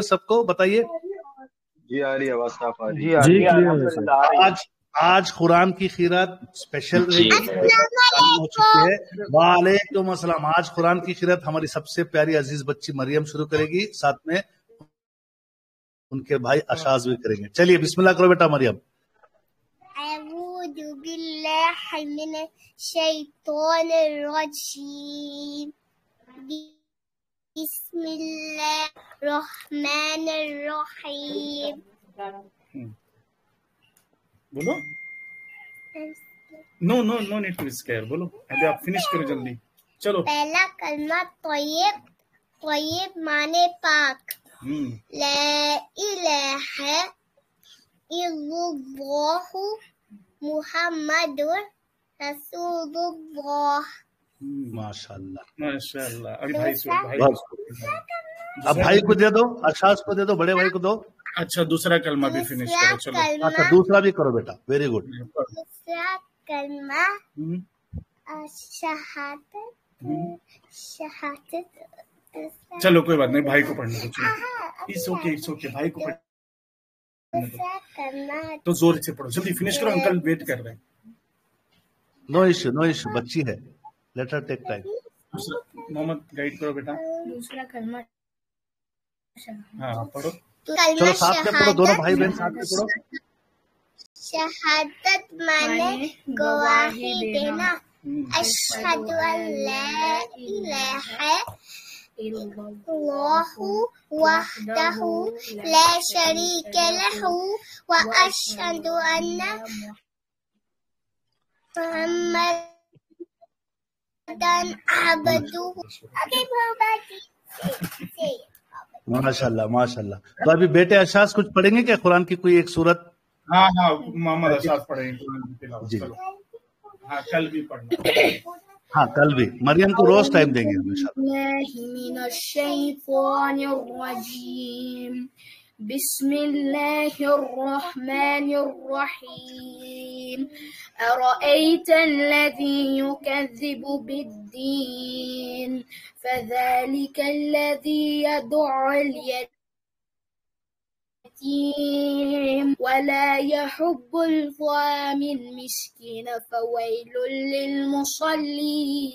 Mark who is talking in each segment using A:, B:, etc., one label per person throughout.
A: सबको बताइए।
B: जी आ रही है, आवाज साफ आ रही
C: जी
B: है।
C: आ
D: जी
C: रही है।
D: क्लियर है।
A: आज कुरान की खीरत स्पेशल
B: जी
A: रहेगी, चालू हो चुकी है। वालेकुम अस्सलाम। आज कुरान की खीरत हमारी सबसे प्यारी अजीज बच्ची मरियम शुरू करेगी, साथ में उनके भाई अशाज भी करेंगे। चलिए बिस्मिल्लाह करो बेटा मरियम।
E: अऊज़ु बिल्लाहि मिनश शैतानिर रजीम। बिस्मिल्लाहिर रहमानिर रहीम।
D: बोलो। No no no need to scare. बोलो, अभी आप फिनिश करो जल्दी। चलो।
E: पहला कलमा तय्यब। तय्यब माने पाक। ला इलाहा इल्लल्लाहु मुहम्मदुर रसूलुल्लाह।
A: माशाल्लाह
D: माशाल्लाह। अभी भाई
A: अब भाई को दे दो, अशाज को दे दो, बड़े भाई को दो।
D: अच्छा, दूसरा कलमा भी फिनिश करो। चलो।
A: अच्छा दूसरा भी करो बेटा, वेरी गुड।
E: दूसरा कलमा शहादत। शहादत।
D: चलो कोई बात नहीं, भाई को पढ़ने दो। चलो, इट्स ओके भाई को पढ़ने दो। तो जोर से पढ़ो, जल्दी फिनिश करो, अंकल वेट कर रहे हैं।
A: नो इश्यू, बच्ची है, let her take time.
D: Mohammed guide करो बेटा।
E: दूसरा कलमा
D: हाँ पढ़ो।
A: चलो साथ में पढ़ो, दोनों भाई बहन साथ में पढ़ो।
E: शहादत माने गवाही देना। अशहदु अल्ला इलाहा इल्लल्लाहु वहदहु ला शरीका लहु व अशहदु अन्ना मुहम्मदन अब्दुहु।
A: माशाल्लाह। तो अभी बेटे अशाज कुछ पढ़ेंगे क्या, कुरान की कोई एक सूरत?
D: हाँ मोहम्मद अशाज पढ़ेंगे।
A: जी
D: हाँ, कल भी पढ़ना।
A: हाँ कल भी। मरियम को रोज टाइम देंगे हमेशा।
F: बिस्मिल्लाहिर्रहमानिर्रहीम। अरअयतल्लज़ी युकज़्ज़िबु बिद्दीन फ़ज़ालिकल्लज़ी यदउल यतीम वला यहुब्बुल ज़ालिमिन मिस्कीन फ़वैलुल लिलमुसल्लीन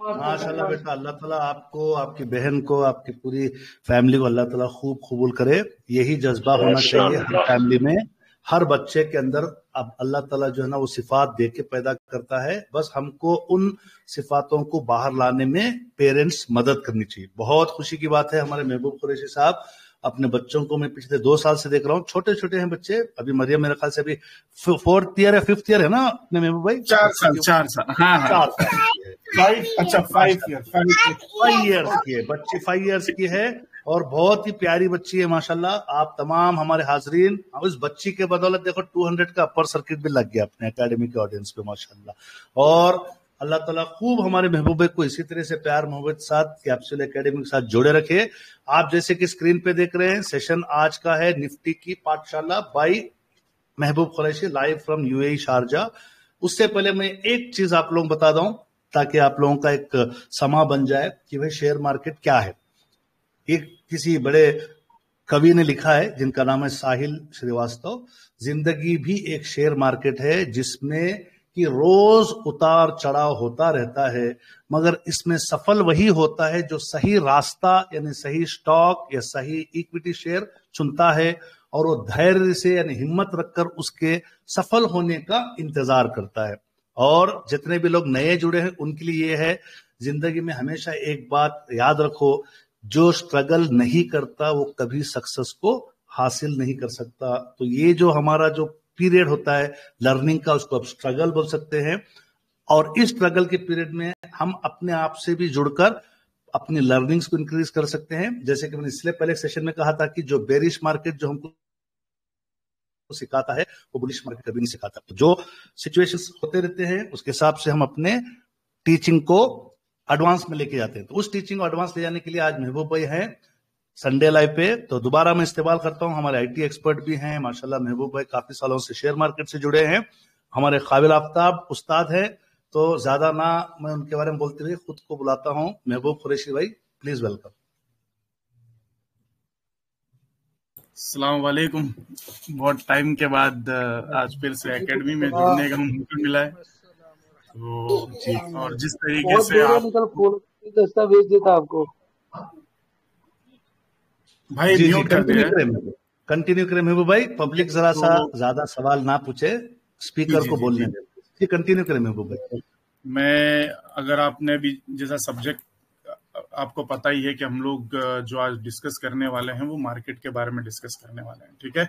A: माशाल्लाह बेटा, अल्लाह ताला आपको, आपकी बहन को, आपकी पूरी फैमिली को अल्लाह ताला खूब कबूल करे। यही जज्बा होना चाहिए हर फैमिली में, हर बच्चे के अंदर। अब अल्लाह ताला जो है ना वो सिफात दे के पैदा करता है, बस हमको उन सिफातों को बाहर लाने में पेरेंट्स मदद करनी चाहिए। बहुत खुशी की बात है, हमारे महबूब कुरैशी साहब अपने बच्चों को मैं पिछले 2 साल से देख रहा हूँ, छोटे छोटे हैं बच्चे। अभी मरियम मेरे ख्याल से अभी 4th ईयर या 5th ईयर है ना अपने महबूब भाई?
D: 4 साल। हाँ 5
A: ईयर्स की है बच्ची, 5 ईयर्स की है और बहुत ही प्यारी बच्ची है माशाल्लाह। आप तमाम हमारे हाजरीन, उस बच्ची के बदौलत देखो 200 का अपर सर्किट भी लग गया अपने एकेडमी के ऑडियंस पे माशाल्लाह। और अल्लाह ताला खूब हमारे महबूबे को इसी तरह से प्यार मोहब्बत साथ कैप्सूल एकेडमी के साथ जोड़े रखे। आप जैसे कि स्क्रीन पे देख रहे हैं, सेशन आज का है निफ्टी की पाठशाला by Mehboob Qureshi, live from UAE Sharjah. उससे पहले मैं एक चीज आप लोगों को बता दूं ताकि आप लोगों का एक समा बन जाए कि भाई शेयर मार्केट क्या है। एक किसी बड़े कवि ने लिखा है जिनका नाम है साहिल श्रीवास्तव, जिंदगी भी एक शेयर मार्केट है जिसमें कि रोज उतार चढ़ाव होता रहता है, मगर इसमें सफल वही होता है जो सही रास्ता यानी सही स्टॉक या सही इक्विटी शेयर चुनता है और वो धैर्य से यानी हिम्मत रखकर उसके सफल होने का इंतजार करता है। और जितने भी लोग नए जुड़े हैं उनके लिए ये है, जिंदगी में हमेशा एक बात याद रखो, जो स्ट्रगल नहीं करता वो कभी सक्सेस को हासिल नहीं कर सकता। तो ये जो हमारा जो पीरियड होता है लर्निंग का, उसको आप स्ट्रगल बोल सकते हैं। और इस स्ट्रगल के पीरियड में हम अपने आप से भी जुड़कर अपनी लर्निंग्स को इंक्रीज कर सकते हैं। जैसे कि मैंने इसलिए पहले सेशन में कहा था कि जो बेरिश मार्केट जो हमको सिखाता है वो बुलिश मार्केट कभी नहीं सिखाता। तो जो सिचुएशंस होते रहते हैं उसके हिसाब से हम अपने टीचिंग को एडवांस में लेके जाते हैं। तो उस टीचिंग को एडवांस ले जाने के लिए आज महबूब भाई हैं संडे लाइव पे। तो दोबारा मैं इस्तेमाल करता हूं, हमारे आईटी एक्सपर्ट भी हैं माशाल्लाह। महबूब भाई काफी सालों से शेयर मार्केट से जुड़े हैं, हमारे काबिल आफ्ताब उस्ताद है। तो ज्यादा ना मैं उनके बारे में बोलते हुए खुद को बुलाता हूं। महबूब कुरैशी भाई, प्लीज वेलकम।
D: अस्सलाम वालेकुम। बहुत टाइम के बाद आज फिर से एकेडमी में जुड़ने का मौका मिला है। तो जी, और जिस तरीके से आप
C: दस्तावेज देता आपको
D: भाई
A: जी
D: म्यूट कर दे,
A: कंटिन्यू करें महबूब भाई। पब्लिक जरा सा ज्यादा सवाल ना पूछे, स्पीकर को बोलने दें। जी कंटिन्यू करें महबूब भाई।
D: मैं अगर आपने भी जैसा सब्जेक्ट आपको पता ही है कि हम लोग जो आज डिस्कस करने वाले हैं वो मार्केट के बारे में डिस्कस करने वाले हैं, ठीक है।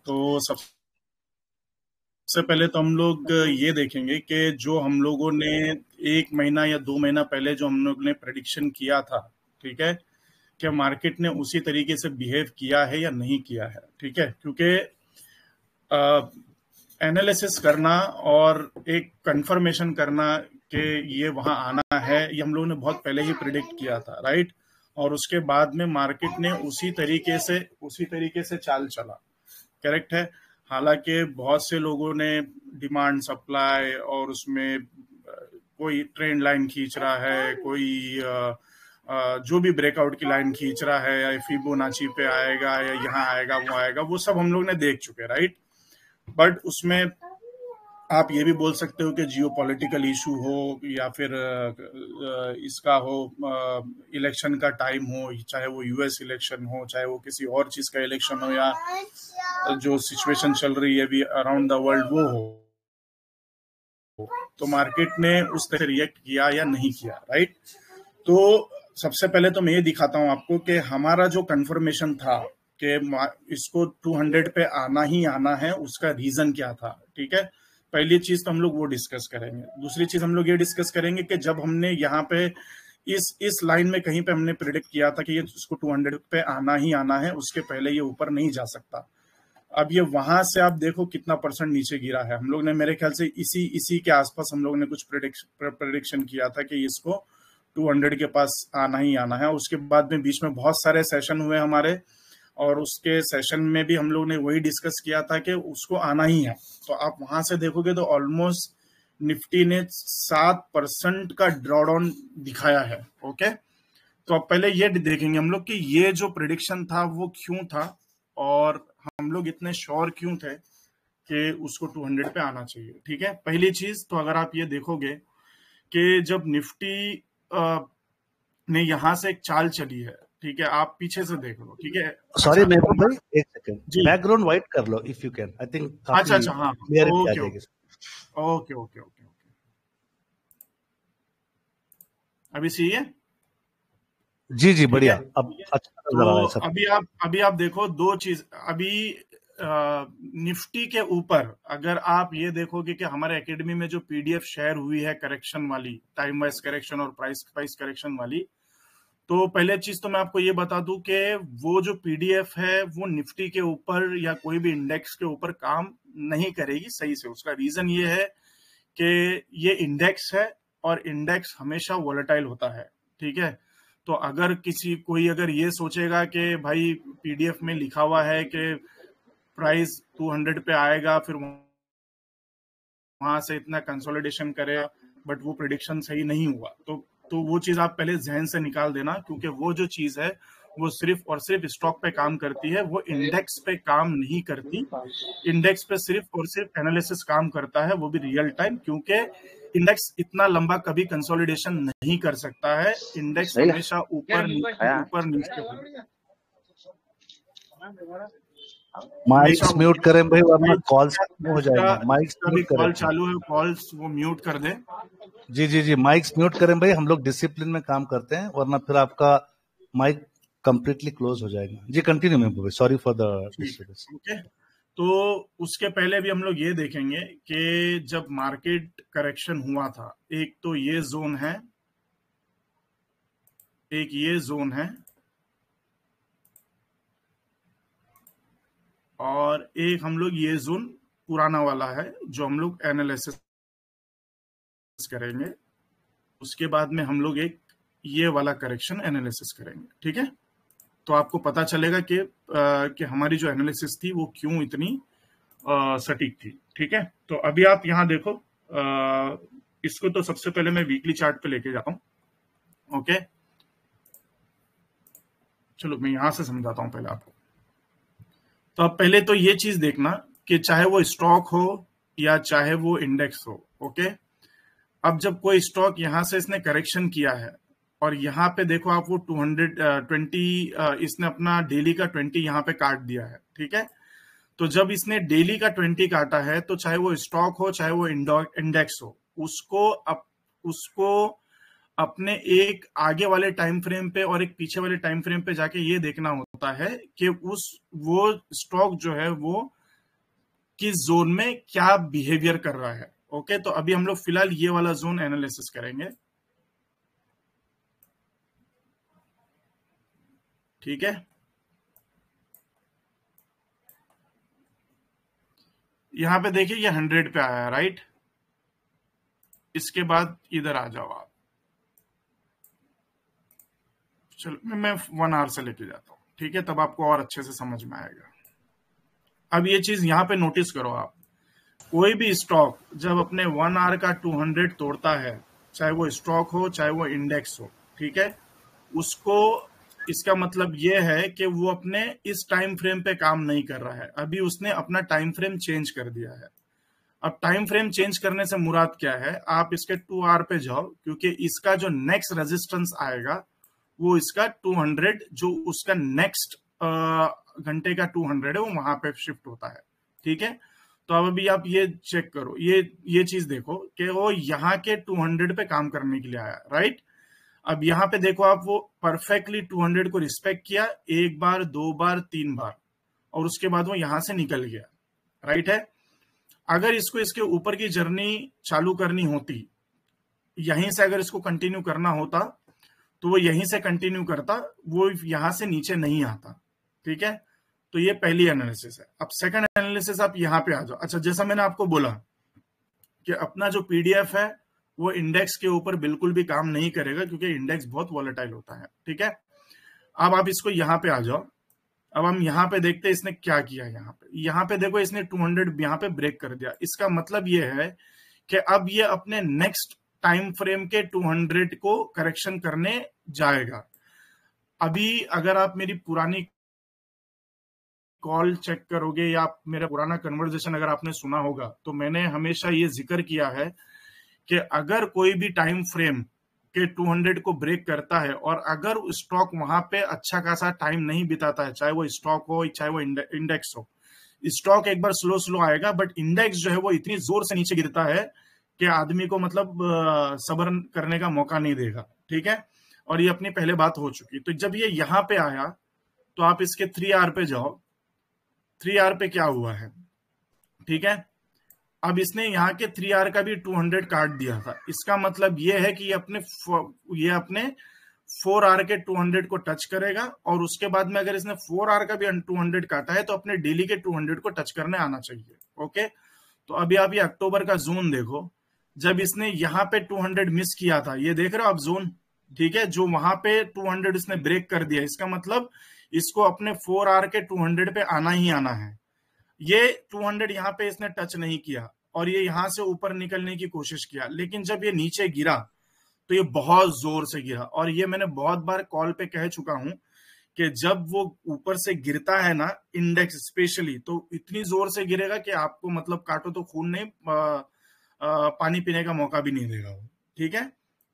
D: तो सबसे पहले तो हम लोग ये देखेंगे कि जो हम लोगों ने 1 महीना या 2 महीना पहले जो हम लोग ने प्रेडिक्शन किया था, ठीक है, क्या मार्केट ने उसी तरीके से बिहेव किया है या नहीं किया है, ठीक है। क्योंकि एनालिसिस करना और एक कंफर्मेशन करना कि ये वहां आना है, ये हम लोगों ने बहुत पहले ही प्रिडिक्ट किया था, राइट। और उसके बाद में मार्केट ने उसी तरीके से चाल चला, करेक्ट है। हालांकि बहुत से लोगों ने डिमांड सप्लाई और उसमें कोई ट्रेंड लाइन खींच रहा है, कोई जो भी ब्रेकआउट की लाइन खींच रहा है, या फिबोनाची पे आएगा या यहाँ आएगा वो आएगा, वो सब हम लोग ने देख चुके, राइट। बट उसमें आप ये भी बोल सकते हो कि जियोपॉलिटिकल इशू हो या फिर इसका हो, इलेक्शन का टाइम हो, चाहे वो यूएस इलेक्शन हो, चाहे वो किसी और चीज का इलेक्शन हो, या जो सिचुएशन चल रही है अभी अराउंड द वर्ल्ड वो हो, तो मार्केट ने उस तरह रिएक्ट किया या नहीं किया, राइट। तो सबसे पहले तो मैं ये दिखाता हूं आपको कि हमारा जो कंफर्मेशन था कि इसको 200 पे आना ही आना है, उसका रीजन क्या था, ठीक है। पहली चीज तो हम लोग वो डिस्कस करेंगे। दूसरी चीज हम लोग ये डिस्कस करेंगे कि जब हमने यहाँ पे इस लाइन में कहीं पे हमने प्रेडिक्ट किया था कि ये इसको 200 पे आना ही आना है, उसके पहले ये ऊपर नहीं जा सकता। अब ये वहां से आप देखो कितना % नीचे गिरा है। हम लोग ने मेरे ख्याल से इसी के आसपास हम लोग ने कुछ प्रेडिक्शन किया था कि इसको 200 के पास आना ही आना है। उसके बाद में बीच में बहुत सारे सेशन हुए हमारे, और उसके सेशन में भी हम लोग ने वही डिस्कस किया था कि उसको आना ही है। तो आप वहां से देखोगे तो ऑलमोस्ट निफ्टी ने 7% का ड्रॉडाउन दिखाया है, ओके। तो अब पहले ये देखेंगे हम लोग कि ये जो प्रेडिक्शन था वो क्यों था, और हम लोग इतने श्योर क्यों थे कि उसको 200 पे आना चाहिए, ठीक है। पहली चीज तो अगर आप ये देखोगे कि जब निफ्टी ने यहां से एक चाल चली है, ठीक है, आप पीछे से देख लो, ठीक है।
A: सॉरी महबूब भाई, एक सेकंड, बैकग्राउंड व्हाइट कर लो if you can, I think.
D: अच्छा हाँ, ओके। अभी सही है?
A: जी बढ़िया, अब अच्छा नजर आ रहा है सब।
D: अभी आप देखो दो चीज। अभी निफ्टी के ऊपर अगर आप ये देखोगे कि हमारे एकेडमी में जो पीडीएफ शेयर हुई है करेक्शन वाली, टाइम वाइज करेक्शन और प्राइस करेक्शन वाली, तो पहले चीज तो मैं आपको ये बता दूं कि वो जो पीडीएफ है वो निफ्टी के ऊपर या कोई भी इंडेक्स के ऊपर काम नहीं करेगी सही से। उसका रीजन ये है कि ये इंडेक्स है और इंडेक्स हमेशा वोलेटाइल होता है, ठीक है। तो अगर कोई अगर ये सोचेगा कि भाई पीडीएफ में लिखा हुआ है कि प्राइस 200 पे आएगा, फिर वहां से इतना कंसोलिडेशन करेगा, बट वो प्रेडिक्शन सही नहीं हुआ, तो वो चीज आप पहले जहन से निकाल देना, क्योंकि वो जो चीज है वो सिर्फ और सिर्फ स्टॉक पे काम करती है, वो इंडेक्स पे काम नहीं करती। इंडेक्स पे सिर्फ और सिर्फ एनालिसिस काम करता है, वो भी रियल टाइम, क्योंकि इंडेक्स इतना लंबा कभी कंसोलिडेशन नहीं कर सकता है। इंडेक्स हमेशा ऊपर नीचे।
A: माइक्स म्यूट करें भाई, वरना कॉल्स हो जाएगा। माइक्स म्यूट करें,
D: कॉल चालू है, कॉल्स वो म्यूट कर दे।
A: जी माइक्स म्यूट करें भाई, हम लोग डिसिप्लिन में काम करते हैं, वरना फिर आपका माइक कंप्लीटली क्लोज हो जाएगा। जी कंटिन्यू में, sorry for the disturbance.
D: Okay, तो उसके पहले भी हम लोग ये देखेंगे कि जब मार्केट करेक्शन हुआ था, एक तो ये जोन है, एक ये जोन है, और एक हम लोग ये जोन पुराना वाला है जो हम लोग एनालिसिस करेंगे, उसके बाद में हम लोग एक ये वाला करेक्शन एनालिसिस करेंगे, ठीक है। तो आपको पता चलेगा कि हमारी जो एनालिसिस थी वो क्यों इतनी सटीक थी, ठीक है। तो अभी आप यहाँ देखो, इसको तो सबसे पहले मैं वीकली चार्ट पे लेके जाता हूँ, ओके। चलो मैं यहां से समझाता हूं पहले आपको। तो अब पहले तो ये चीज देखना कि चाहे वो स्टॉक हो या चाहे वो इंडेक्स हो, ओके। अब जब कोई स्टॉक यहां से इसने करेक्शन किया है और यहाँ पे देखो आप वो 220 इसने अपना डेली का 20 यहाँ पे काट दिया है, ठीक है। तो जब इसने डेली का 20 काटा है तो चाहे वो स्टॉक हो चाहे वो इंडेक्स हो, उसको अपने एक आगे वाले टाइम फ्रेम पे और एक पीछे वाले टाइम फ्रेम पे जाके ये देखना होता है कि वो स्टॉक जो है वो किस जोन में क्या बिहेवियर कर रहा है, ओके। तो अभी हम लोग फिलहाल ये वाला जोन एनालिसिस करेंगे, ठीक है। यहां पे देखिए ये 100 पे आया है, राइट। इसके बाद इधर आ जाओ आप, चलो मैं 1 आवर से लेके जाता हूं, ठीक है, तब आपको और अच्छे से समझ में आएगा। अब ये चीज यहां पे नोटिस करो आप, कोई भी स्टॉक जब अपने 1 आवर का 200 तोड़ता है, चाहे वो स्टॉक हो चाहे वो इंडेक्स हो, ठीक है, उसको इसका मतलब ये है कि वो अपने इस टाइम फ्रेम पे काम नहीं कर रहा है, अभी उसने अपना टाइम फ्रेम चेंज कर दिया है। अब टाइम फ्रेम चेंज करने से मुराद क्या है, आप इसके 2 आवर पे जाओ, क्योंकि इसका जो नेक्स्ट रेजिस्टेंस आएगा वो इसका 200, जो उसका नेक्स्ट घंटे का 200 है, वो वहां पे शिफ्ट होता है, ठीक है। तो अब अभी आप ये चेक करो, ये चीज देखो कि वो यहाँ के 200 पे काम करने के लिए आया, राइट। अब यहाँ पे देखो आप, वो परफेक्टली 200 को रिस्पेक्ट किया, 1 बार 2 बार 3 बार, और उसके बाद वो यहां से निकल गया, राइट है। अगर इसको इसके ऊपर की जर्नी चालू करनी होती, यहीं से अगर इसको कंटिन्यू करना होता तो वो यहीं से कंटिन्यू करता, वो यहां से नीचे नहीं आता, ठीक है। तो ये पहली एनालिसिस है। अब सेकंड एनालिसिस आप यहां पे आ जाओ। अच्छा, जैसा मैंने आपको बोला कि अपना जो पीडीएफ है वो इंडेक्स के ऊपर बिल्कुल भी काम नहीं करेगा, क्योंकि इंडेक्स बहुत वॉलेटाइल होता है, ठीक है। अब आप इसको यहां पे आ जाओ। अब हम यहां पे देखते हैं इसने क्या किया। यहाँ पे देखो, इसने 200 यहाँ पे ब्रेक कर दिया। इसका मतलब ये है कि अब ये अपने नेक्स्ट टाइम फ्रेम के 200 को करेक्शन करने जाएगा। अभी अगर आप मेरी पुरानी कॉल चेक करोगे या आप मेरा पुराना कन्वर्सेशन अगर आपने सुना होगा, तो मैंने हमेशा ये जिक्र किया है कि अगर कोई भी टाइम फ्रेम के 200 को ब्रेक करता है और अगर स्टॉक वहां पे अच्छा खासा टाइम नहीं बिताता है, चाहे वो स्टॉक हो चाहे वो इंडेक्स हो, स्टॉक एक बार स्लो आएगा, बट इंडेक्स जो है वो इतनी जोर से नीचे गिरता है कि आदमी को मतलब सब्र करने का मौका नहीं देगा, ठीक है। और ये अपनी पहले बात हो चुकी। तो जब ये यहां पे आया तो आप इसके 3 आवर पे जाओ। 3 आवर पे क्या हुआ है, ठीक है। अब इसने यहाँ के 3 आवर का भी 200 काट दिया था। इसका मतलब ये है कि ये अपने 4 आवर के 200 को टच करेगा, और उसके बाद में अगर इसने 4 आवर का भी 200 काटा है तो अपने डेली के 200 को टच करने आना चाहिए, ओके। तो अभी आप ये अक्टूबर का जोन देखो, जब इसने यहाँ पे 200 मिस किया था, ये देख रहे हो आप जोन, ठीक है, जो वहां पे 200 इसने ब्रेक कर दिया। इसका मतलब इसको अपने 4 आवर के 200 पे आना ही आना है। ये 200 यहाँ पे इसने टच नहीं किया और ये यहां से ऊपर निकलने की कोशिश किया, लेकिन जब ये नीचे गिरा तो ये बहुत जोर से गिरा। और ये मैंने बहुत बार कॉल पे कह चुका हूं कि जब वो ऊपर से गिरता है ना, इंडेक्स स्पेशली, तो इतनी जोर से गिरेगा कि आपको मतलब काटो तो खून नहीं, पानी पीने का मौका भी नहीं देगा वो, ठीक है।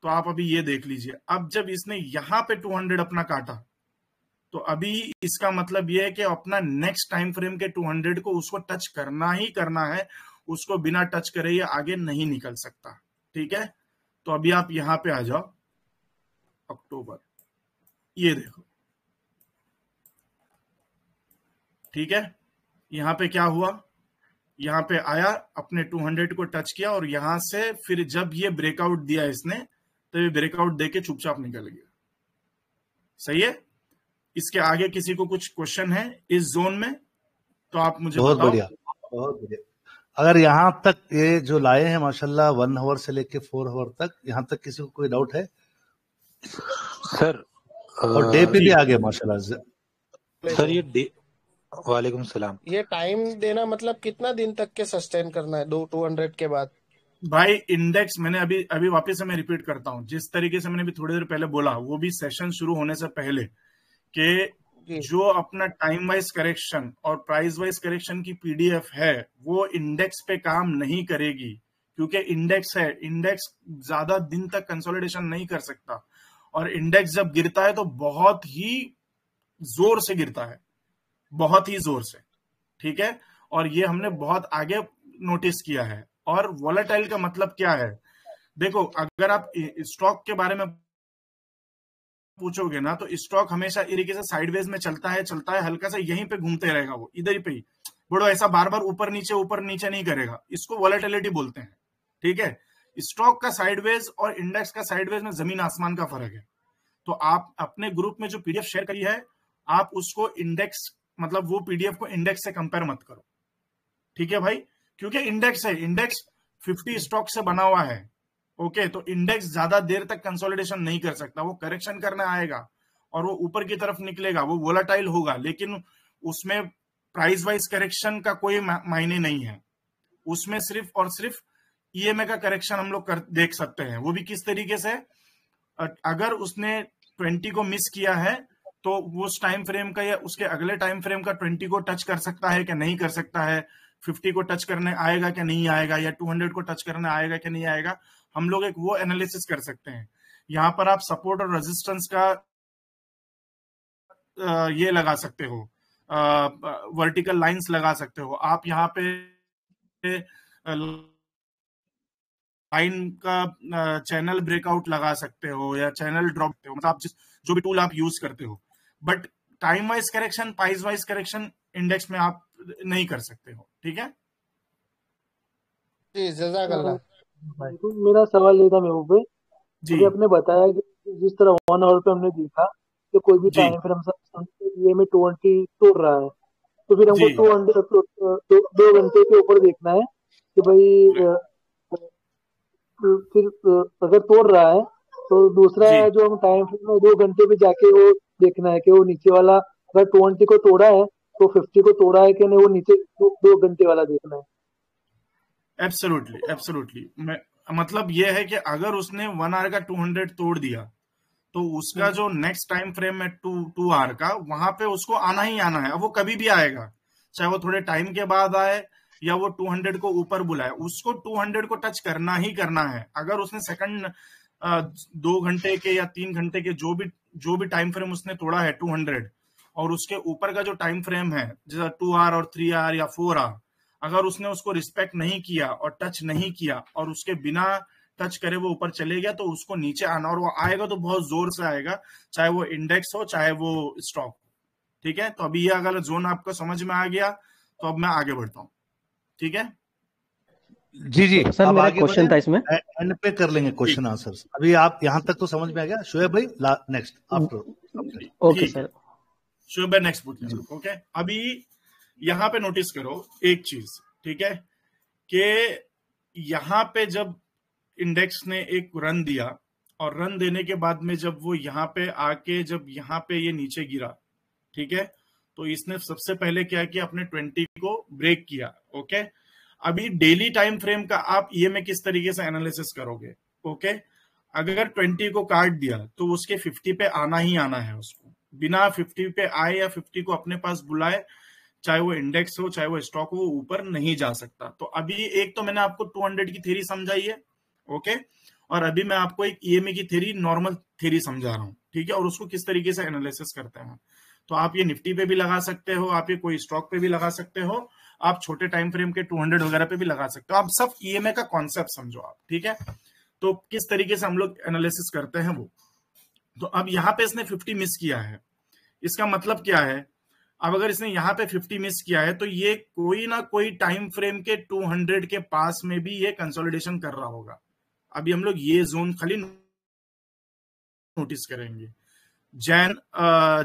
D: तो आप अभी ये देख लीजिए, अब जब इसने यहाँ पे 200 अपना काटा, तो अभी इसका मतलब ये है कि अपना नेक्स्ट टाइम फ्रेम के 200 को उसको टच करना ही करना है, उसको बिना टच करे ये आगे नहीं निकल सकता, ठीक है। तो अभी आप यहां पे आ जाओ, अक्टूबर, ये देखो, ठीक है। यहां पे क्या हुआ, यहां पे आया, अपने 200 को टच किया, और यहां से फिर जब ये ब्रेकआउट दिया इसने, तो ये ब्रेकआउट देके चुपचाप निकल गया। सही है। इसके आगे किसी को कुछ क्वेश्चन है इस जोन में तो आप मुझे
A: बहुत
D: बताओ।
A: बढ़िया, बहुत बढ़िया। अगर यहाँ तक ये जो लाए हैं माशाल्लाह 1 आवर से लेके 4 आवर तक, यहाँ तक किसी को कोई डाउट है?
G: सर
A: और डे पे भी आ गए माशाल्लाह।
G: सर ये डे, वालेकुम सलाम,
H: ये टाइम देना मतलब कितना दिन तक के सस्टेन करना है 200 के बाद?
D: भाई इंडेक्स मैंने अभी वापस से मैं रिपीट करता हूँ, जिस तरीके से मैंने भी थोड़ी देर पहले बोला, वो भी सेशन शुरू होने से पहले, कि जो अपना टाइम वाइज करेक्शन और प्राइस वाइज करेक्शन की पीडीएफ है वो इंडेक्स पे काम नहीं करेगी, क्योंकि इंडेक्स है, इंडेक्स ज्यादा दिन तक कंसोलिडेशन नहीं कर सकता, और इंडेक्स जब गिरता है तो बहुत ही जोर से गिरता है, बहुत ही जोर से, ठीक है। और ये हमने बहुत आगे नोटिस किया है। और वोलेटाइल का मतलब क्या है? देखो, अगर आप स्टॉक के बारे में पूछोगे ना, तो स्टॉक हमेशा इस तरीके से साइडवेज में चलता है, हल्का सा यहीं पे घूमते रहेगा, वो इधर पे ही, बड़ो ऐसा बार बार ऊपर नीचे नहीं करेगा, इसको वोलेटिलिटी बोलते हैं, ठीक है। स्टॉक का साइडवेज और इंडेक्स का साइडवेज में जमीन आसमान का फर्क है। तो आप अपने ग्रुप में जो पीडीएफ शेयर करी है, आप उसको इंडेक्स, मतलब वो पीडीएफ को इंडेक्स से कंपेयर मत करो, ठीक है भाई, क्योंकि इंडेक्स है, इंडेक्स 50 स्टॉक से बना हुआ है, ओके। तो इंडेक्स ज्यादा देर तक कंसोलिडेशन नहीं कर सकता, वो करेक्शन करने आएगा और वो ऊपर की तरफ निकलेगा, वो वोलाटाइल होगा, लेकिन उसमें प्राइस वाइज करेक्शन का कोई मायने नहीं है, उसमें सिर्फ और सिर्फ ईएमए का करेक्शन हम लोग देख सकते हैं। वो भी किस तरीके से? अगर उसने 20 को मिस किया है तो वो उस टाइम फ्रेम का या उसके अगले टाइम फ्रेम का 20 को टच कर सकता है क्या नहीं कर सकता है, 50 को टच करने आएगा क्या नहीं आएगा, या 200 को टच करने आएगा क्या नहीं आएगा, हम लोग एक वो एनालिसिस कर सकते हैं। यहाँ पर आप सपोर्ट और रेजिस्टेंस का ये लगा सकते हो, वर्टिकल लाइंस लगा सकते हो आप, यहाँ पे लाइन का चैनल ब्रेकआउट लगा सकते हो या चैनल ड्रॉप, मतलब आप जो भी टूल आप यूज करते हो, but time wise correction, price wise correction index में आप नहीं कर सकते हो, ठीक है
H: जी, जज़ाकल्लाह।
C: तो मेरा सवाल ये था महबूब भाई,
D: जी
C: अभी आपने बताया कि जिस तरह 1 आवर पे हमने देखा कि कोई भी
D: जी
C: टाइम फ्रेम ये में 20 तोड़ रहा है, तो फिर हमको
D: जी
C: 2 घंटे के ऊपर देखना है कि भाई फिर अगर तोड़ रहा है तो दूसरा
D: जी
C: जो हम टाइम फ्रेम में 2 घंटे पे जाके वो देखना है कि वो नीचे वाला अगर 20 को तोड़ा है तो 50 को तोड़ा है कि नहीं, वो नीचे 2 घंटे वाला देखना है।
D: एब्सोल्युटली एब्सोल्युटली, मतलब ये है कि अगर उसने 1 आवर का 200 तोड़ दिया तो उसका जो नेक्स्ट टाइम फ्रेम है 2 आवर का, वहां पे उसको आना ही आना है। अब वो कभी भी आएगा, चाहे वो थोड़े टाइम के बाद आए या वो 200 को ऊपर बुलाए, उसको 200 को टच करना ही करना है। अगर उसने सेकंड 2 घंटे के या 3 घंटे के जो भी टाइम फ्रेम उसने तोड़ा है 200, और उसके ऊपर का जो टाइम फ्रेम है जैसा 2 आवर और 3 आवर या 4 आवर, अगर उसने उसको रिस्पेक्ट नहीं किया और टच नहीं किया और उसके बिना टच करे वो ऊपर चले गया, तो उसको नीचे आना, और वो आएगा तो बहुत जोर से आएगा, चाहे वो इंडेक्स हो चाहे वो स्टॉक हो, ठीक है। तो अभी ये अगर जोन आपको समझ में आ गया तो अब मैं आगे बढ़ता हूँ, ठीक है
A: जी जी,
I: सर
A: अब
I: मेरा
A: आगे
I: क्वेश्चन था इसमें।
A: एंड पे कर लेंगे क्वेश्चन आंसर। अभी आप यहाँ तक तो समझ में आ गया शोएब भाई? Next after.
I: ओके सर,
D: शुभ है, नेक्स्ट पूछ लें। ओके, अभी यहाँ पे नोटिस करो एक चीज, ठीक है, कि यहाँ पे जब इंडेक्स ने एक रन दिया और रन देने के बाद में जब वो यहाँ पे आके जब यहाँ पे ये नीचे गिरा, ठीक है, तो इसने सबसे पहले क्या किया, अपने 20 को ब्रेक किया, ओके। अभी डेली टाइम फ्रेम का आप ईएमए किस तरीके से एनालिसिस करोगे, ओके। अगर 20 को काट दिया तो उसके 50 पे आना ही आना है, उसको बिना 50 पे आए या 50 को अपने पास बुलाए, चाहे वो इंडेक्स हो चाहे वो स्टॉक हो, वो ऊपर नहीं जा सकता। तो अभी एक तो मैंने आपको 200 की थ्योरी समझाई है, ओके, और अभी मैं आपको एक ईएमए की थ्योरी, नॉर्मल थ्योरी समझा रहा हूं, ठीक है, और उसको किस तरीके से एनालिसिस करते हैं। तो आप ये निफ्टी पे भी लगा सकते हो, आप ये कोई स्टॉक पे भी लगा सकते हो, आप छोटे टाइम फ्रेम के 200 वगैरह पे भी लगा सकते हो। आप सब ईएमए का कॉन्सेप्ट समझो आप, ठीक है। तो किस तरीके से हम लोग एनालिसिस करते हैं वो, तो अब यहाँ पे इसने 50 मिस किया है, इसका मतलब क्या है, अब अगर इसने यहाँ पे 50 मिस किया है तो ये कोई ना कोई टाइम फ्रेम के 200 के पास में भी ये कंसोलिडेशन कर रहा होगा। अभी हम लोग ये जोन खाली नोटिस करेंगे,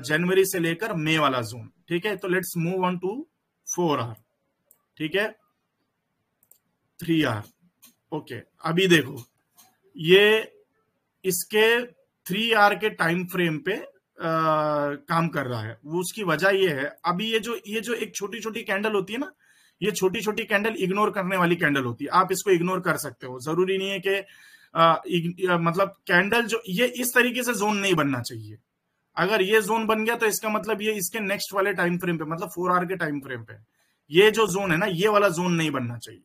D: जनवरी से लेकर मई वाला जोन, ठीक है। तो let's move on to 4 hour, ठीक है। 3R। ओके, अभी देखो ये इसके 3R के टाइम फ्रेम पे काम कर रहा है। वो उसकी वजह ये है, अभी ये जो एक छोटी छोटी कैंडल होती है ना, ये छोटी छोटी कैंडल इग्नोर करने वाली कैंडल होती है। आप इसको इग्नोर कर सकते हो, जरूरी नहीं है कि मतलब कैंडल जो ये इस तरीके से जोन नहीं बनना चाहिए। अगर ये जोन बन गया तो इसका मतलब ये इसके नेक्स्ट वाले टाइम फ्रेम पे, मतलब 4R के टाइम फ्रेम पे ये जो जोन है ना, ये वाला जोन नहीं बनना चाहिए।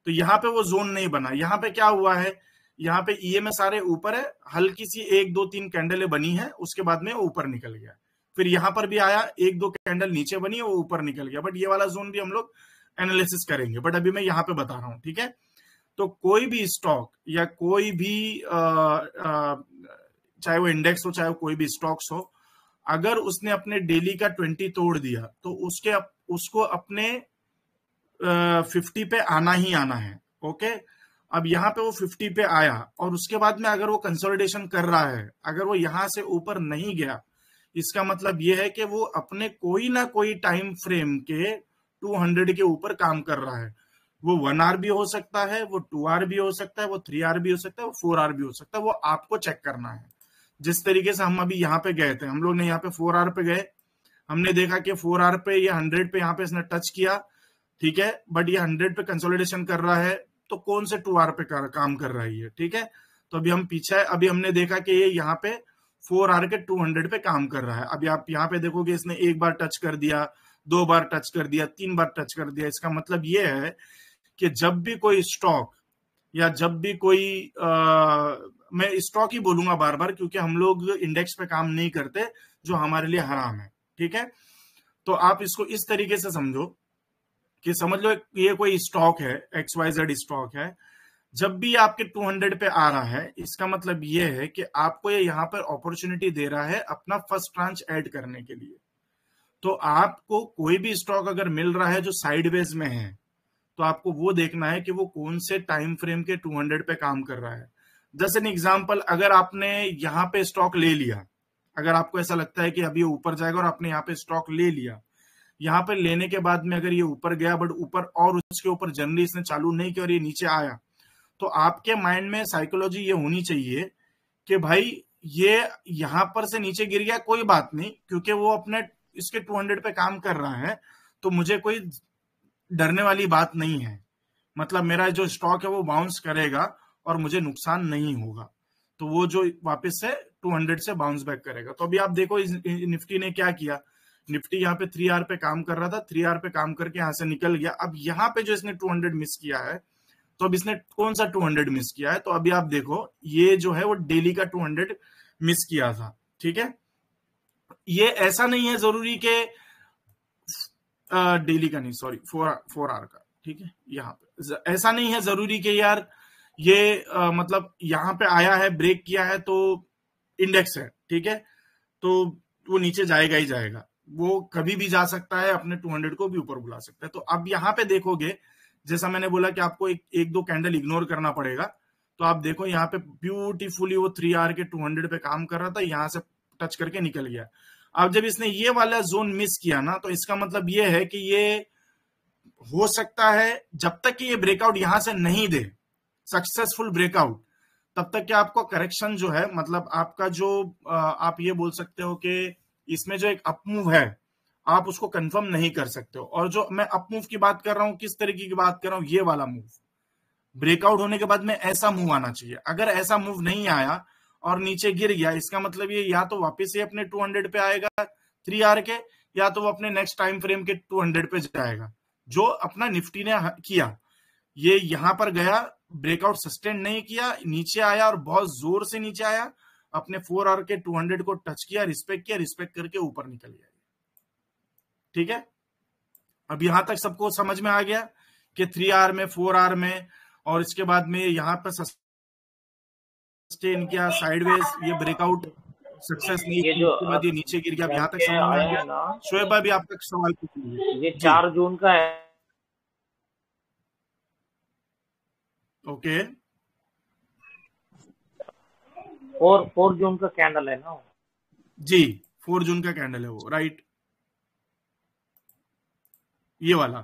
D: तो यहाँ पे वो जोन नहीं बना। यहाँ पे क्या हुआ है, यहाँ पे ईएमएस सारे ऊपर है, हल्की सी 1 2 3 कैंडलें बनी है, उसके बाद में वो ऊपर निकल गया। फिर यहाँ पर भी आया, 1 2 कैंडल नीचे बनी है, वो ऊपर निकल गया। बट ये वाला जोन भी हम लोग एनालिसिस करेंगे, बट अभी मैं यहाँ पे बता रहा हूँ, ठीक है। तो कोई भी स्टॉक या कोई भी चाहे वो इंडेक्स हो, चाहे वो कोई भी स्टॉक्स हो, अगर उसने अपने डेली का 20 तोड़ दिया तो उसको अपने 50 पे आना ही आना है। ओके, अब यहाँ पे वो 50 पे आया और उसके बाद में अगर वो कंसोलिडेशन कर रहा है, अगर वो यहां से ऊपर नहीं गया, इसका मतलब ये है कि वो अपने कोई ना कोई टाइम फ्रेम के 200 के ऊपर काम कर रहा है। वो 1R भी हो सकता है, वो 2R भी हो सकता है, वो 3R भी हो सकता है, वो 4R भी हो सकता है। वो आपको चेक करना है। जिस तरीके से हम अभी यहाँ पे गए थे, हम लोग ने यहाँ पे 4R पे गए, हमने देखा कि 4R पे ये 100 पे यहाँ पे इसने टच किया, ठीक है, बट ये 100 पे कंसोलिडेशन कर रहा है, तो कौन से 2R पे काम कर रहा है ये, ठीक है। तो अभी हम पीछे, अभी हमने देखा कि ये यहाँ पे 4R के 200 पे काम कर रहा है। अभी आप यहाँ पे देखोगे इसने 1 बार टच कर दिया, 2 बार टच कर दिया, 3 बार टच कर दिया। इसका मतलब ये है कि जब भी कोई स्टॉक या जब भी कोई मैं स्टॉक ही बोलूंगा बार बार, क्योंकि हम लोग इंडेक्स पे काम नहीं करते, जो हमारे लिए हराम है, ठीक है। तो आप इसको इस तरीके से समझो कि समझ लो ये कोई स्टॉक है, XYZ स्टॉक है, जब भी आपके 200 पे आ रहा है, इसका मतलब ये है कि आपको ये यहाँ पर अपॉर्चुनिटी दे रहा है अपना फर्स्ट ट्रांच ऐड करने के लिए। तो आपको कोई भी स्टॉक अगर मिल रहा है जो साइडवेज में है, तो आपको वो देखना है कि वो कौन से टाइम फ्रेम के 200 पे काम कर रहा है। जैसे एन एग्जांपल, अगर आपने यहाँ पे स्टॉक ले लिया, अगर आपको ऐसा लगता है कि अभी ऊपर जाएगा और आपने यहाँ पे स्टॉक ले लिया, यहाँ पे लेने के बाद में अगर ये ऊपर गया बट ऊपर और उसके ऊपर जनरली इसने चालू नहीं किया और ये नीचे आया, तो आपके माइंड में साइकोलॉजी ये होनी चाहिए कि भाई ये यहां पर से नीचे गिर गया, कोई बात नहीं, क्योंकि वो अपने इसके 200 पे काम कर रहा है, तो मुझे कोई डरने वाली बात नहीं है। मतलब मेरा जो स्टॉक है वो बाउंस करेगा और मुझे नुकसान नहीं होगा। तो वो जो वापस से 200 से बाउंस बैक करेगा। तो अभी आप देखो निफ्टी ने क्या किया, निफ्टी यहाँ पे 3R पे काम कर रहा था, 3R पे काम करके यहां से निकल गया। अब यहाँ पे जो इसने 200 मिस किया है, तो अब इसने कौन सा 200 मिस किया है, तो अभी आप देखो ये जो है वो डेली का 200 मिस किया था, ठीक है। ये ऐसा नहीं है जरूरी के डेली का नहीं, सॉरी 4R का, ठीक है। यहाँ पे ऐसा नहीं है जरूरी कि यार ये मतलब यहाँ पे आया है, ब्रेक किया है तो इंडेक्स है, ठीक है, तो वो नीचे जाएगा ही जाएगा। वो कभी भी जा सकता है, अपने 200 को भी ऊपर बुला सकता है। तो अब यहाँ पे देखोगे, जैसा मैंने बोला कि आपको एक दो कैंडल इग्नोर करना पड़ेगा। तो आप देखो यहाँ पे ब्यूटीफुली वो 3R के 200 पे काम कर रहा था, यहाँ से टच करके निकल गया। अब जब इसने ये वाला जोन मिस किया ना, तो इसका मतलब ये है कि ये हो सकता है जब तक कि ये ब्रेकआउट यहां से नहीं दे, सक्सेसफुल ब्रेकआउट, तब तक कि आपको करेक्शन जो है, मतलब आपका जो आप ये बोल सकते हो कि इसमें जो एक अपमूव है, आप उसको कंफर्म नहीं कर सकते हो। और जो मैं अपमूव की बात कर रहा हूं, किस तरीके की बात कर रहा हूं, ये वाला मूव, ब्रेकआउट होने के बाद में ऐसा मूव आना चाहिए। अगर ऐसा मूव नहीं आया और नीचे गिर गया, इसका मतलब ये या तो वापस से अपने 200 पे आएगा 3R के, या तो वो अपने नेक्स्ट टाइम फ्रेम के 200 पे जाएगा, जो अपना निफ्टी ने किया। ये यहां पर गया, ब्रेकआउट सस्टेन नहीं किया, नीचे आया और बहुत जोर से नीचे आया, अपने 4R के 200 को टच किया, रिस्पेक्ट करके ऊपर निकल गया, ठीक है। अब यहां तक सबको समझ में आ गया कि 3R में, 4R में, और इसके बाद में यहाँ पर सस्टेन किया, साइडवेज ये ब्रेकआउट सक्सेस नहीं की, उसके बाद ये नीचे गिर गया। यहाँ तक समझ में आ गया। शोएब भाई आपका सवाल पूछिए।
I: ये 4 जून का है।
D: ओके,
I: 4 जून का कैंडल है ना
D: जी, 4 जून का कैंडल है वो, राइट, ये वाला।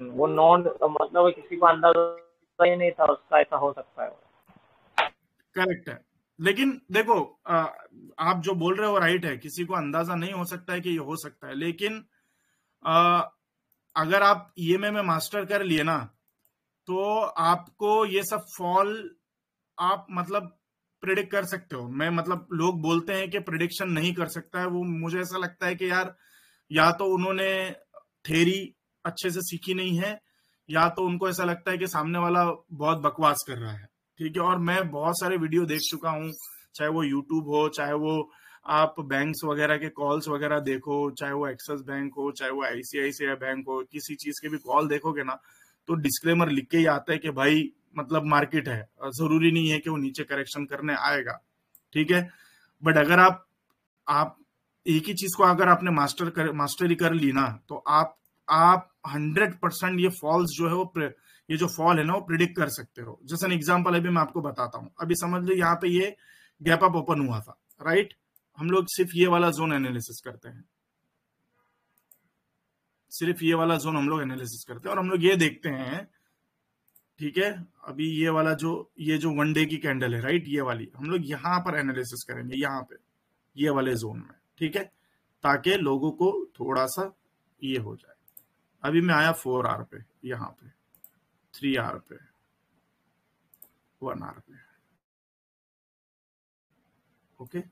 I: वो नॉन मतलब किसी को अंदाजा ही नहीं था उसका ऐसा हो सकता है।
D: करेक्ट है, लेकिन देखो आप जो बोल रहे हो राइट है, किसी को अंदाजा नहीं हो सकता है कि ये हो सकता है, लेकिन अगर आप ईएमए में मास्टर कर लिए ना तो आपको ये सब फॉल आप मतलब प्रिडिक्ट कर सकते हो। मैं मतलब लोग बोलते हैं कि प्रिडिक्शन नहीं कर सकता है, वो मुझे ऐसा लगता है कि यार या तो उन्होंने थ्योरी अच्छे से सीखी नहीं है, या तो उनको ऐसा लगता है कि सामने वाला बहुत बकवास कर रहा है। ठीक है, और मैं बहुत सारे वीडियो देख चुका हूँ, चाहे वो यूट्यूब हो, चाहे वो आप बैंक्स वगैरह के कॉल्स वगैरह देखो, चाहे वो एक्सिस बैंक हो, चाहे वो आईसीआईसीआई बैंक हो, किसी चीज के भी कॉल देखोगे ना तो डिस्क्लेमर लिख के ही आता है कि भाई मतलब मार्केट है, जरूरी नहीं है कि वो नीचे करेक्शन करने आएगा। ठीक है, बट अगर आप एक ही चीज को अगर आपने मास्टरी कर ली ना तो आप 100% ये फॉल्स जो है वो ये जो फॉल है ना वो प्रिडिक्ट कर सकते हो। जैसे एन एग्जांपल अभी मैं आपको बताता हूँ। अभी समझ लो यहाँ पे ये गैप अप ओपन हुआ था, राइट। हम लोग सिर्फ ये वाला जोन एनालिसिस करते हैं, सिर्फ ये वाला जोन हम लोग एनालिसिस करते हैं, और हम लोग ये देखते हैं, ठीक है, अभी ये वाला ये जो 1 डे की कैंडल है, राइट, ये वाली हम लोग यहाँ पर एनालिसिस करेंगे, यहाँ पे ये वाले जोन में, ठीक है, ताकि लोगों को थोड़ा सा ये हो जाए। अभी मैं आया 4R पे, यहाँ पे 3R पे, 1R पे, ओके।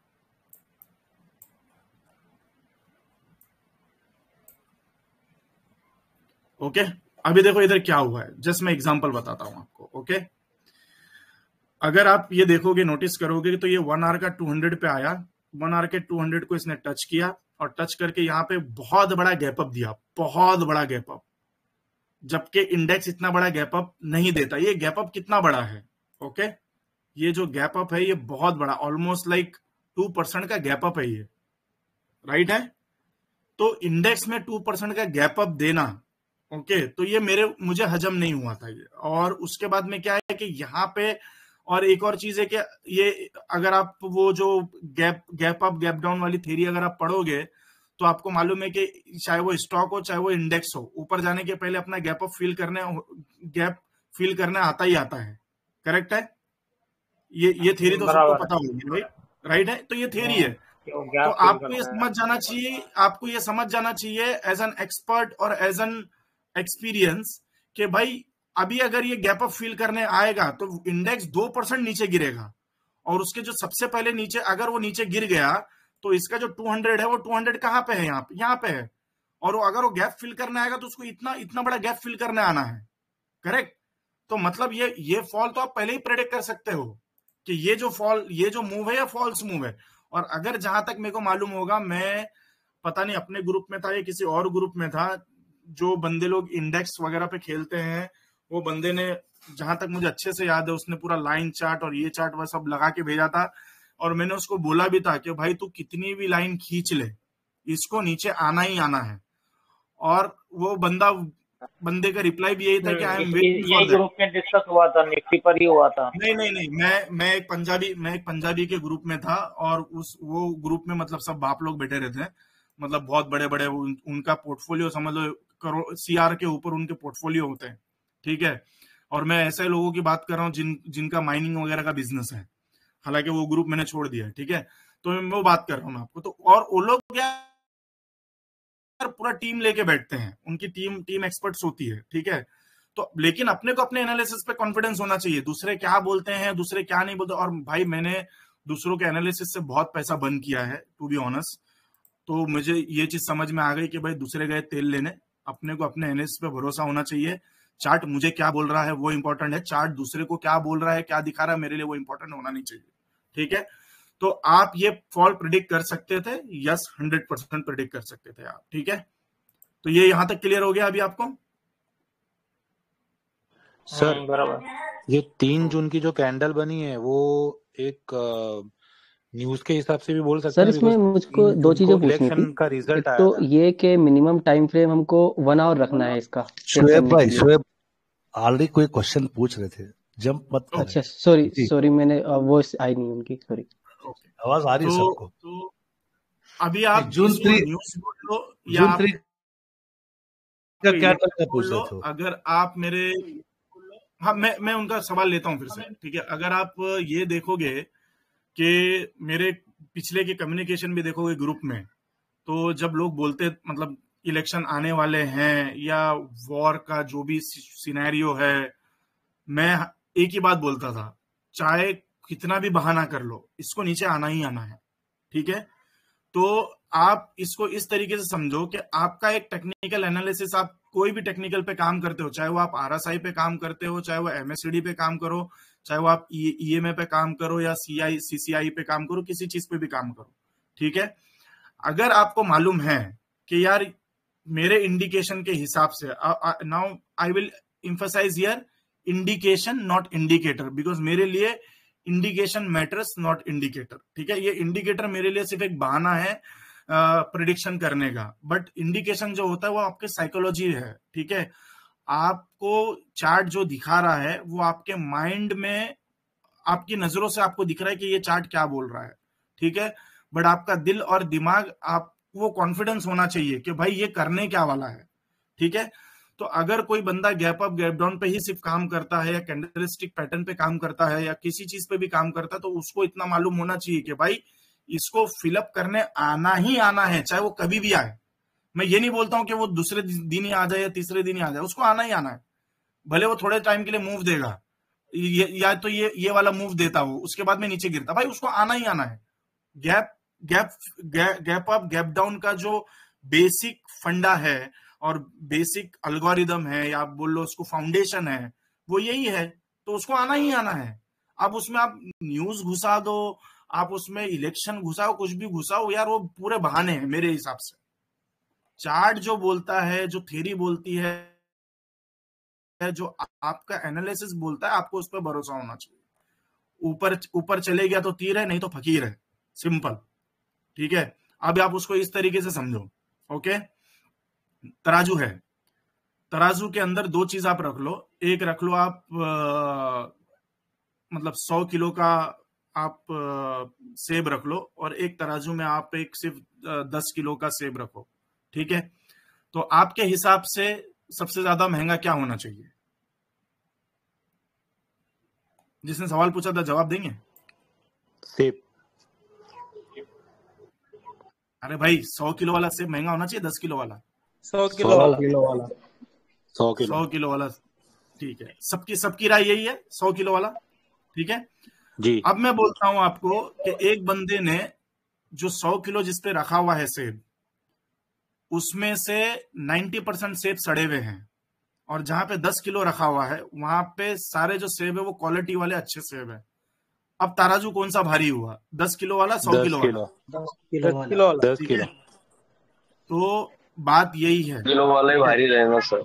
D: ओके, अभी देखो इधर क्या हुआ है, जस्ट मैं एग्जांपल बताता हूं आपको। ओके, अगर आप ये देखोगे, नोटिस करोगे तो ये 1R का 200 पे आया, 1R के 200 को इसने टच किया, और टच करके यहाँ पे बहुत बड़ा गैप अप दिया, बहुत बड़ा गैप अप, जबकि इंडेक्स इतना बड़ा गैप अप नहीं देता। ये गैप अप कितना बड़ा है, ओके, ये जो गैप अप है ये बहुत बड़ा, ऑलमोस्ट लाइक 2% का गैप अप है ये, राइट है। तो इंडेक्स में 2% का गैप अप देना, ओके, तो ये मुझे हजम नहीं हुआ था ये। और उसके बाद में क्या है कि यहाँ पे और एक और चीज है कि ये अगर आप वो जो गैप अप गैप डाउन वाली थ्योरी अगर आप पढ़ोगे तो आपको मालूम है कि चाहे वो स्टॉक हो चाहे वो इंडेक्स हो, ऊपर जाने के पहले अपना गैप फील करने आता ही आता है, करेक्ट है। ये थ्योरी तो सबको पता होगी, राइट है। तो ये थ्योरी है, तो आपको ये समझ जाना चाहिए, आपको ये समझ जाना चाहिए एज एन एक्सपर्ट और एज एन एक्सपीरियंस कि भाई अभी अगर ये गैप अप फील करने आएगा तो इंडेक्स 2% नीचे गिरेगा, और उसके जो सबसे पहले नीचे अगर वो नीचे गिर गया तो इसका जो 200 है वो 200 कहाँ पे है, यहाँ पे है, और वो अगर वो गैप फिल करने आएगा तो उसको इतना बड़ा गैप फिल करने आना है, करेक्ट। तो मतलब ये फॉल तो आप पहले ही प्रेडिक्ट कर सकते हो कि ये जो मूव है या फॉल्स मूव है। और अगर जहां तक मेरे को मालूम होगा, मैं पता नहीं अपने ग्रुप में था या किसी और ग्रुप में था, जो बंदे लोग इंडेक्स वगैरह पे खेलते हैं, वो बंदे ने, जहां तक मुझे अच्छे से याद है, उसने पूरा लाइन चार्ट और ये चार्ट वह सब लगा के भेजा था, और मैंने उसको बोला भी था कि भाई तू कितनी भी लाइन खींच ले, इसको नीचे आना ही आना है। और वो बंदे का रिप्लाई भी यही था कि I am waiting for that.
I: Group में डिस्कस हुआ था, निफ्टी पर ही हुआ था।
D: नहीं, मैं एक पंजाबी के ग्रुप में था, और वो ग्रुप में मतलब सब बाप लोग बैठे रहते हैं, मतलब बहुत बड़े बड़े उनका पोर्टफोलियो समझ लो करोड़ CR के ऊपर उनके पोर्टफोलियो होते हैं, ठीक है। और मैं ऐसे लोगों की बात कर रहा हूँ जिनका माइनिंग वगैरह का बिजनेस है, हालांकि वो ग्रुप मैंने छोड़ दिया है, ठीक है। तो मैं वो बात कर रहा हूँ आपको। तो और वो लोग क्या पूरा टीम लेके बैठते हैं, उनकी टीम एक्सपर्ट्स होती है, ठीक है। तो लेकिन अपने को अपने एनालिसिस पे कॉन्फिडेंस होना चाहिए, दूसरे क्या बोलते हैं, दूसरे क्या नहीं बोलते। और भाई मैंने दूसरों के एनालिसिस से बहुत पैसा बर्न किया है, टू बी ऑनेस्ट। तो मुझे ये चीज समझ में आ गई कि भाई दूसरे गए तेल लेने, अपने को अपने एनालिसिस पे भरोसा होना चाहिए। चार्ट मुझे क्या बोल रहा है वो इंपॉर्टेंट है, चार्ट दूसरे को क्या बोल रहा है, क्या दिखा रहा है, मेरे लिए वो इंपॉर्टेंट होना नहीं चाहिए, ठीक है। तो आप ये फॉल प्रिडिक्ट कर सकते थे, यस 100% प्रिडिक्ट कर सकते थे आप, ठीक है। तो ये यहां तक क्लियर हो गया अभी आपको?
G: सर
I: बराबर।
G: ये 3 जून की जो कैंडल बनी है वो एक न्यूज के हिसाब से भी बोल सकते
J: सर
G: हैं,
J: इसमें मुझको 2 चीजें पूछनी
G: इलेक्शन
J: थी।
G: का
J: एक
G: रिजल्ट आया
J: तो
G: था।
J: ये कि मिनिमम टाइम फ्रेम हमको 1 आवर रखना है इसका चेक
A: शुएब
J: करने के
A: भाई,
J: लिए।
A: शुएब ऑलरेडी कोई क्वेश्चन पूछ रहे थे, जंप मत करें।
J: अच्छा
A: जी,
J: सॉरी मैंने वो आई नहीं उनकी, सॉरी।
A: आवाज आ रही है सबको।
D: तो अभी आप
A: जून
D: इसको
A: 3
D: न्यूज बोल लो या
A: जून
D: आप
A: 3 क्या
D: तो
A: क्या
D: इलेक्शन
A: टक्कर
D: बोल
A: पूछ
D: लो,
A: रहे थे वो?
D: अगर आप मेरे, हाँ मैं उनका सवाल लेता हूँ फिर से, ठीक है। अगर आप ये देखोगे कि मेरे पिछले के कम्युनिकेशन भी देखोगे ग्रुप में, तो जब लोग बोलते मतलब इलेक्शन आने वाले हैं या वॉर का जो भी सिनेरियो है, मैं एक ही बात बोलता था, चाहे कितना भी बहाना कर लो, इसको नीचे आना ही आना है, ठीक है। तो आप इसको इस तरीके से समझो कि आपका एक टेक्निकल एनालिसिस, आप कोई भी टेक्निकल पे काम करते हो, चाहे वो आप आरएसआई पे काम करते हो, चाहे वो एमएससीडी पे काम करो, चाहे वो आप ईएमए पे काम करो या सीसीआई पे काम करो, किसी चीज पे भी काम करो, ठीक है। अगर आपको मालूम है कि यार मेरे इंडिकेशन के हिसाब से, now I will emphasise here indication not indicator, because मेरे लिए इंडिकेशन मैटर्स नॉट इंडिकेटर, ठीक है। ये इंडिकेटर मेरे लिए सिर्फ एक बहाना है प्रिडिक्शन करने का, बट इंडिकेशन जो होता है वो आपके साइकोलॉजी है, ठीक है। आपको चार्ट जो दिखा रहा है वो आपके माइंड में, आपकी नजरों से आपको दिख रहा है कि ये चार्ट क्या बोल रहा है, ठीक है। बट आपका दिल और दिमाग, आपको कॉन्फिडेंस होना चाहिए कि भाई ये करने क्या वाला है, ठीक है। तो अगर कोई बंदा गैप अप गैप डाउन पे ही सिर्फ काम करता है या कैंडलस्टिक पैटर्न पे काम करता है या किसी चीज पे भी काम करता है, तो उसको इतना मालूम होना चाहिए कि भाई इसको फिलअप करने आना ही आना है, चाहे वो कभी भी आए। मैं ये नहीं बोलता हूं कि वो दूसरे दिन ही आ जाए या तीसरे दिन ही आ जाए, उसको आना ही आना है। भले वो थोड़े टाइम के लिए मूव देगा, या तो ये वाला मूव देता हो, उसके बाद में नीचे गिरता, भाई उसको आना ही आना है। गैप अप गैप डाउन का जो बेसिक फंडा है और बेसिक अल्गोरिदम है, या आप बोल लो उसको फाउंडेशन है, वो यही है, तो उसको आना ही आना है। अब उसमें आप न्यूज घुसा दो, आप उसमें इलेक्शन घुसाओ, कुछ भी घुसाओ, यार वो पूरे बहाने हैं मेरे हिसाब से। चार्ट जो बोलता है, जो थ्योरी बोलती है, जो आपका एनालिसिस बोलता है, आपको उस पर भरोसा होना चाहिए। ऊपर ऊपर चले गया तो तीर है, नहीं तो फकीर है, सिंपल, ठीक है। अब आप उसको इस तरीके से समझो, ओके। तराजू है, तराजू के अंदर दो चीज आप रख लो, एक रख लो आप मतलब 100 किलो का आप सेब रख लो, और एक तराजू में आप एक सिर्फ 10 किलो का सेब रखो, ठीक है। तो आपके हिसाब से सबसे ज्यादा महंगा क्या होना चाहिए? जिसने सवाल पूछा था जवाब देंगे?
G: सेब।
D: अरे भाई 100 किलो वाला सेब महंगा होना चाहिए 10 किलो वाला?
H: 100 किलो वाला।
G: 100
D: किलो वाला, ठीक है। सबकी राय यही है, 100 किलो वाला, ठीक है
G: जी।
D: अब मैं बोलता हूं आपको कि एक बंदे ने जो 100 किलो जिस पे रखा हुआ है सेब, उसमें से 90% सेब सड़े हुए हैं, और जहां पे 10 किलो रखा हुआ है वहां पे सारे जो सेब है वो क्वालिटी वाले अच्छे सेब है। अब तराजू कौन सा भारी हुआ, 10 किलो वाला 100 किलो वाला?
H: 10
D: किलो। तो बात यही है,
B: किलो वाला ही भारी रहेगा सर।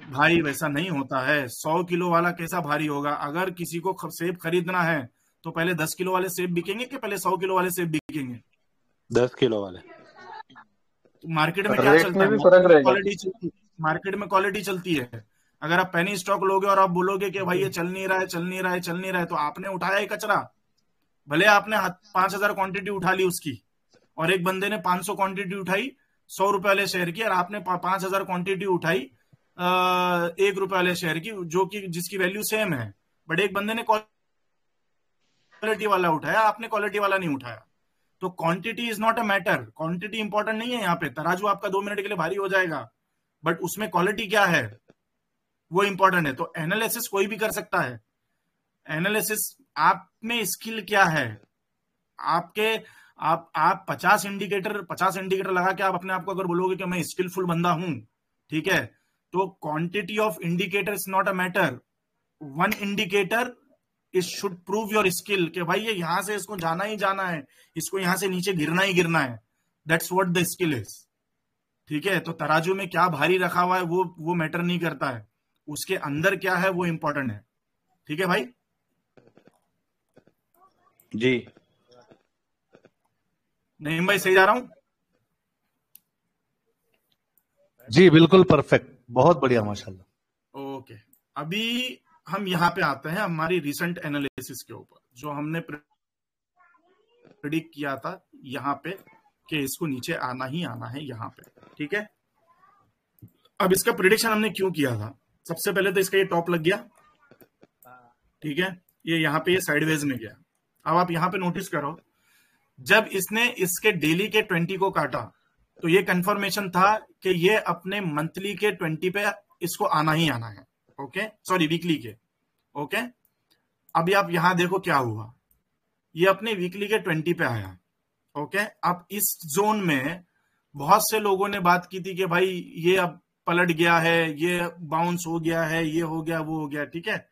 D: भाई वैसा नहीं होता है। 100 किलो वाला कैसा भारी होगा? अगर किसी को सेब खरीदना है तो पहले 10 किलो वाले सेब बिकेंगे कि पहले 100 किलो वाले सेब बिकेंगे?
G: 10 किलो वाले।
D: तो मार्केट में क्या चलता है? मार्केट में क्वालिटी चलती है। अगर आप पेनी स्टॉक लोगे और आप बोलोगे कि भाई ये चल नहीं रहा है, चल नहीं रहा है, चल नहीं रहा है, तो आपने उठाया ही कचरा। भले आपने 5000 क्वांटिटी उठा ली उसकी, और एक बंदे ने 500 क्वांटिटी उठाई 100 रुपए वाले शेयर की, और आपने 5000 क्वांटिटी उठाई 1 रुपए वाले शेयर की, जो कि जिसकी वैल्यू सेम है, बट एक बंदे ने क्वालिटी वाला उठाया, आपने क्वालिटी वाला नहीं उठाया। तो quantity is not a matter, quantity important नहीं है यहाँ पे। तराजू आपका 2 मिनट के लिए भारी हो जाएगा, बट उसमें क्वालिटी क्या है वो इंपॉर्टेंट है। तो एनालिसिस कोई भी कर सकता है। एनालिसिस, आप में स्किल क्या है आपके, आप 50 इंडिकेटर लगा के आप अपने आप को अगर बोलोगे कि मैं स्किलफुल बंदा हूं, ठीक है, तो quantity of indicator is not a matter. One indicator it should prove your skill, कि भाई ये यहां से इसको जाना ही जाना है, इसको यहां से नीचे गिरना ही गिरना है। That's what the skill is, ठीक है। तो तराजू में क्या भारी रखा हुआ है वो मैटर नहीं करता है, उसके अंदर क्या है वो इंपॉर्टेंट है, ठीक है भाई
G: जी।
D: नहीं भाई, सही जा रहा हूं?
A: जी बिल्कुल परफेक्ट, बहुत बढ़िया माशाल्लाह।
D: ओके, अभी हम यहाँ पे आते हैं हमारी रिसेंट एनालिसिस के ऊपर, जो हमने प्रेडिक्ट किया था यहाँ पे कि इसको नीचे आना ही आना है यहाँ पे, ठीक है। अब इसका प्रिडिक्शन हमने क्यों किया था? सबसे पहले तो इसका ये टॉप लग गया, ठीक है, ये यहाँ पे ये साइडवेज में गया। अब आप यहाँ पे नोटिस करो, जब इसने इसके डेली के 20 को काटा तो ये कंफर्मेशन था कि ये अपने मंथली के 20 पे इसको आना ही आना है। ओके, सॉरी वीकली के। ओके, अभी आप यहां देखो क्या हुआ, ये अपने वीकली के 20 पे आया। ओके, अब इस जोन में बहुत से लोगों ने बात की थी कि भाई ये अब पलट गया है, ये बाउंस हो गया है, ये हो गया, वो हो गया, ठीक है।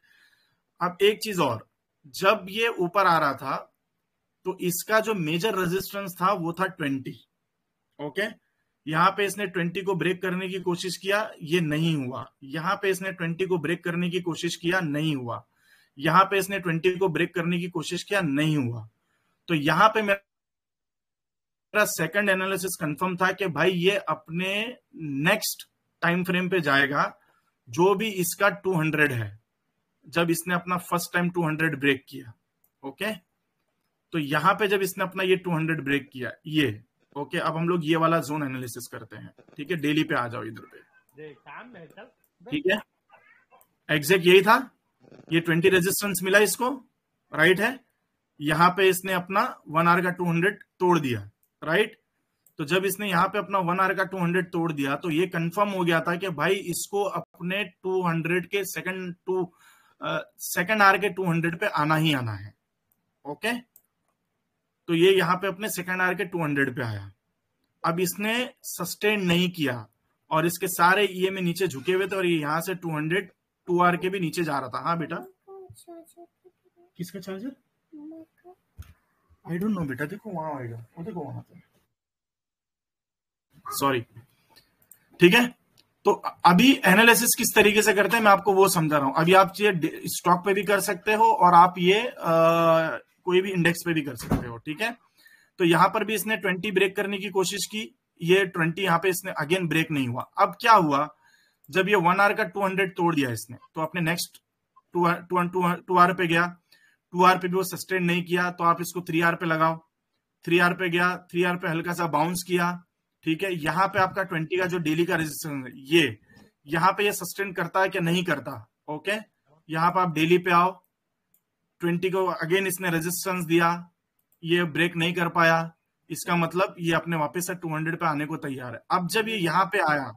D: अब एक चीज और, जब ये ऊपर आ रहा था तो इसका जो मेजर रेजिस्टेंस था वो था 20। ओके, यहां पे इसने 20 को ब्रेक करने की कोशिश किया, ये नहीं हुआ। यहां पे इसने 20 को ब्रेक करने की कोशिश किया, नहीं हुआ। यहां पे इसने 20 को ब्रेक करने की कोशिश किया, नहीं हुआ। तो यहां पे मेरा सेकंड एनालिसिस कंफर्म था कि भाई ये अपने नेक्स्ट टाइम फ्रेम पे जाएगा, जो भी इसका 200 है, जब इसने अपना फर्स्ट टाइम 200 ब्रेक किया। ओके, तो यहां पे जब इसने अपना ये 200 ब्रेक किया, ये ओके, अब हम लोग ये वाला जोन एनालिसिस करते हैं, ठीक है। डेली पे आ जाओ इधर पे, ठीक है। एग्जैक्ट यही था, ये 20 रेजिस्टेंस मिला इसको, राइट है। यहां पे इसने अपना 1 आवर का 200 तोड़ दिया, राइट। तो जब इसने यहां पे अपना 1 आवर का 200 तोड़ दिया तो ये कंफर्म हो गया था कि भाई इसको अपने 200 के सेकंड आवर के 200 पे आना ही आना है। ओके, तो ये यहां पे अपने सेकंड आवर के 200 पे आया। अब इसने सस्टेन नहीं किया और इसके सारे ये में नीचे झुके हुए थे और ये यहां से 200 2 आवर के भी नीचे जा रहा था। हाँ बेटा, किसका चार्जर? आई डोंट नो बेटा, देखो वहां आएगा, वो देखो वहां पे, सॉरी, ठीक है। तो अभी एनालिसिस किस तरीके से करते हैं मैं आपको वो समझा रहा हूं। अभी आप ये स्टॉक पे भी कर सकते हो और आप ये कोई भी इंडेक्स पे भी कर सकते हो, ठीक है। तो यहां पर भी इसने 20 ब्रेक करने की कोशिश की, ये 20 यहां पे इसने अगेन ब्रेक नहीं हुआ। अब क्या हुआ, जब ये 1 आवर का 200 तोड़ दिया इसने, तो अपने नेक्स्ट 2 आवर पे गया। 2 आवर पे भी वो सस्टेन नहीं किया, तो आप इसको 3 आवर पे लगाओ। 3 आवर पे गया, 3 आवर पे हल्का सा बाउंस किया, ठीक है। यहां पे आपका 20 का जो डेली का रेजिस्टेंस है, ये यहां पे ये सस्टेन करता है कि नहीं करता। ओके, यहां पे आप डेली पे आओ, 20 को अगेन इसने रेजिस्टेंस दिया, ये ब्रेक नहीं कर पाया, इसका मतलब ये अपने वापस से 200 पे आने को तैयार है। अब जब ये यहां पे आया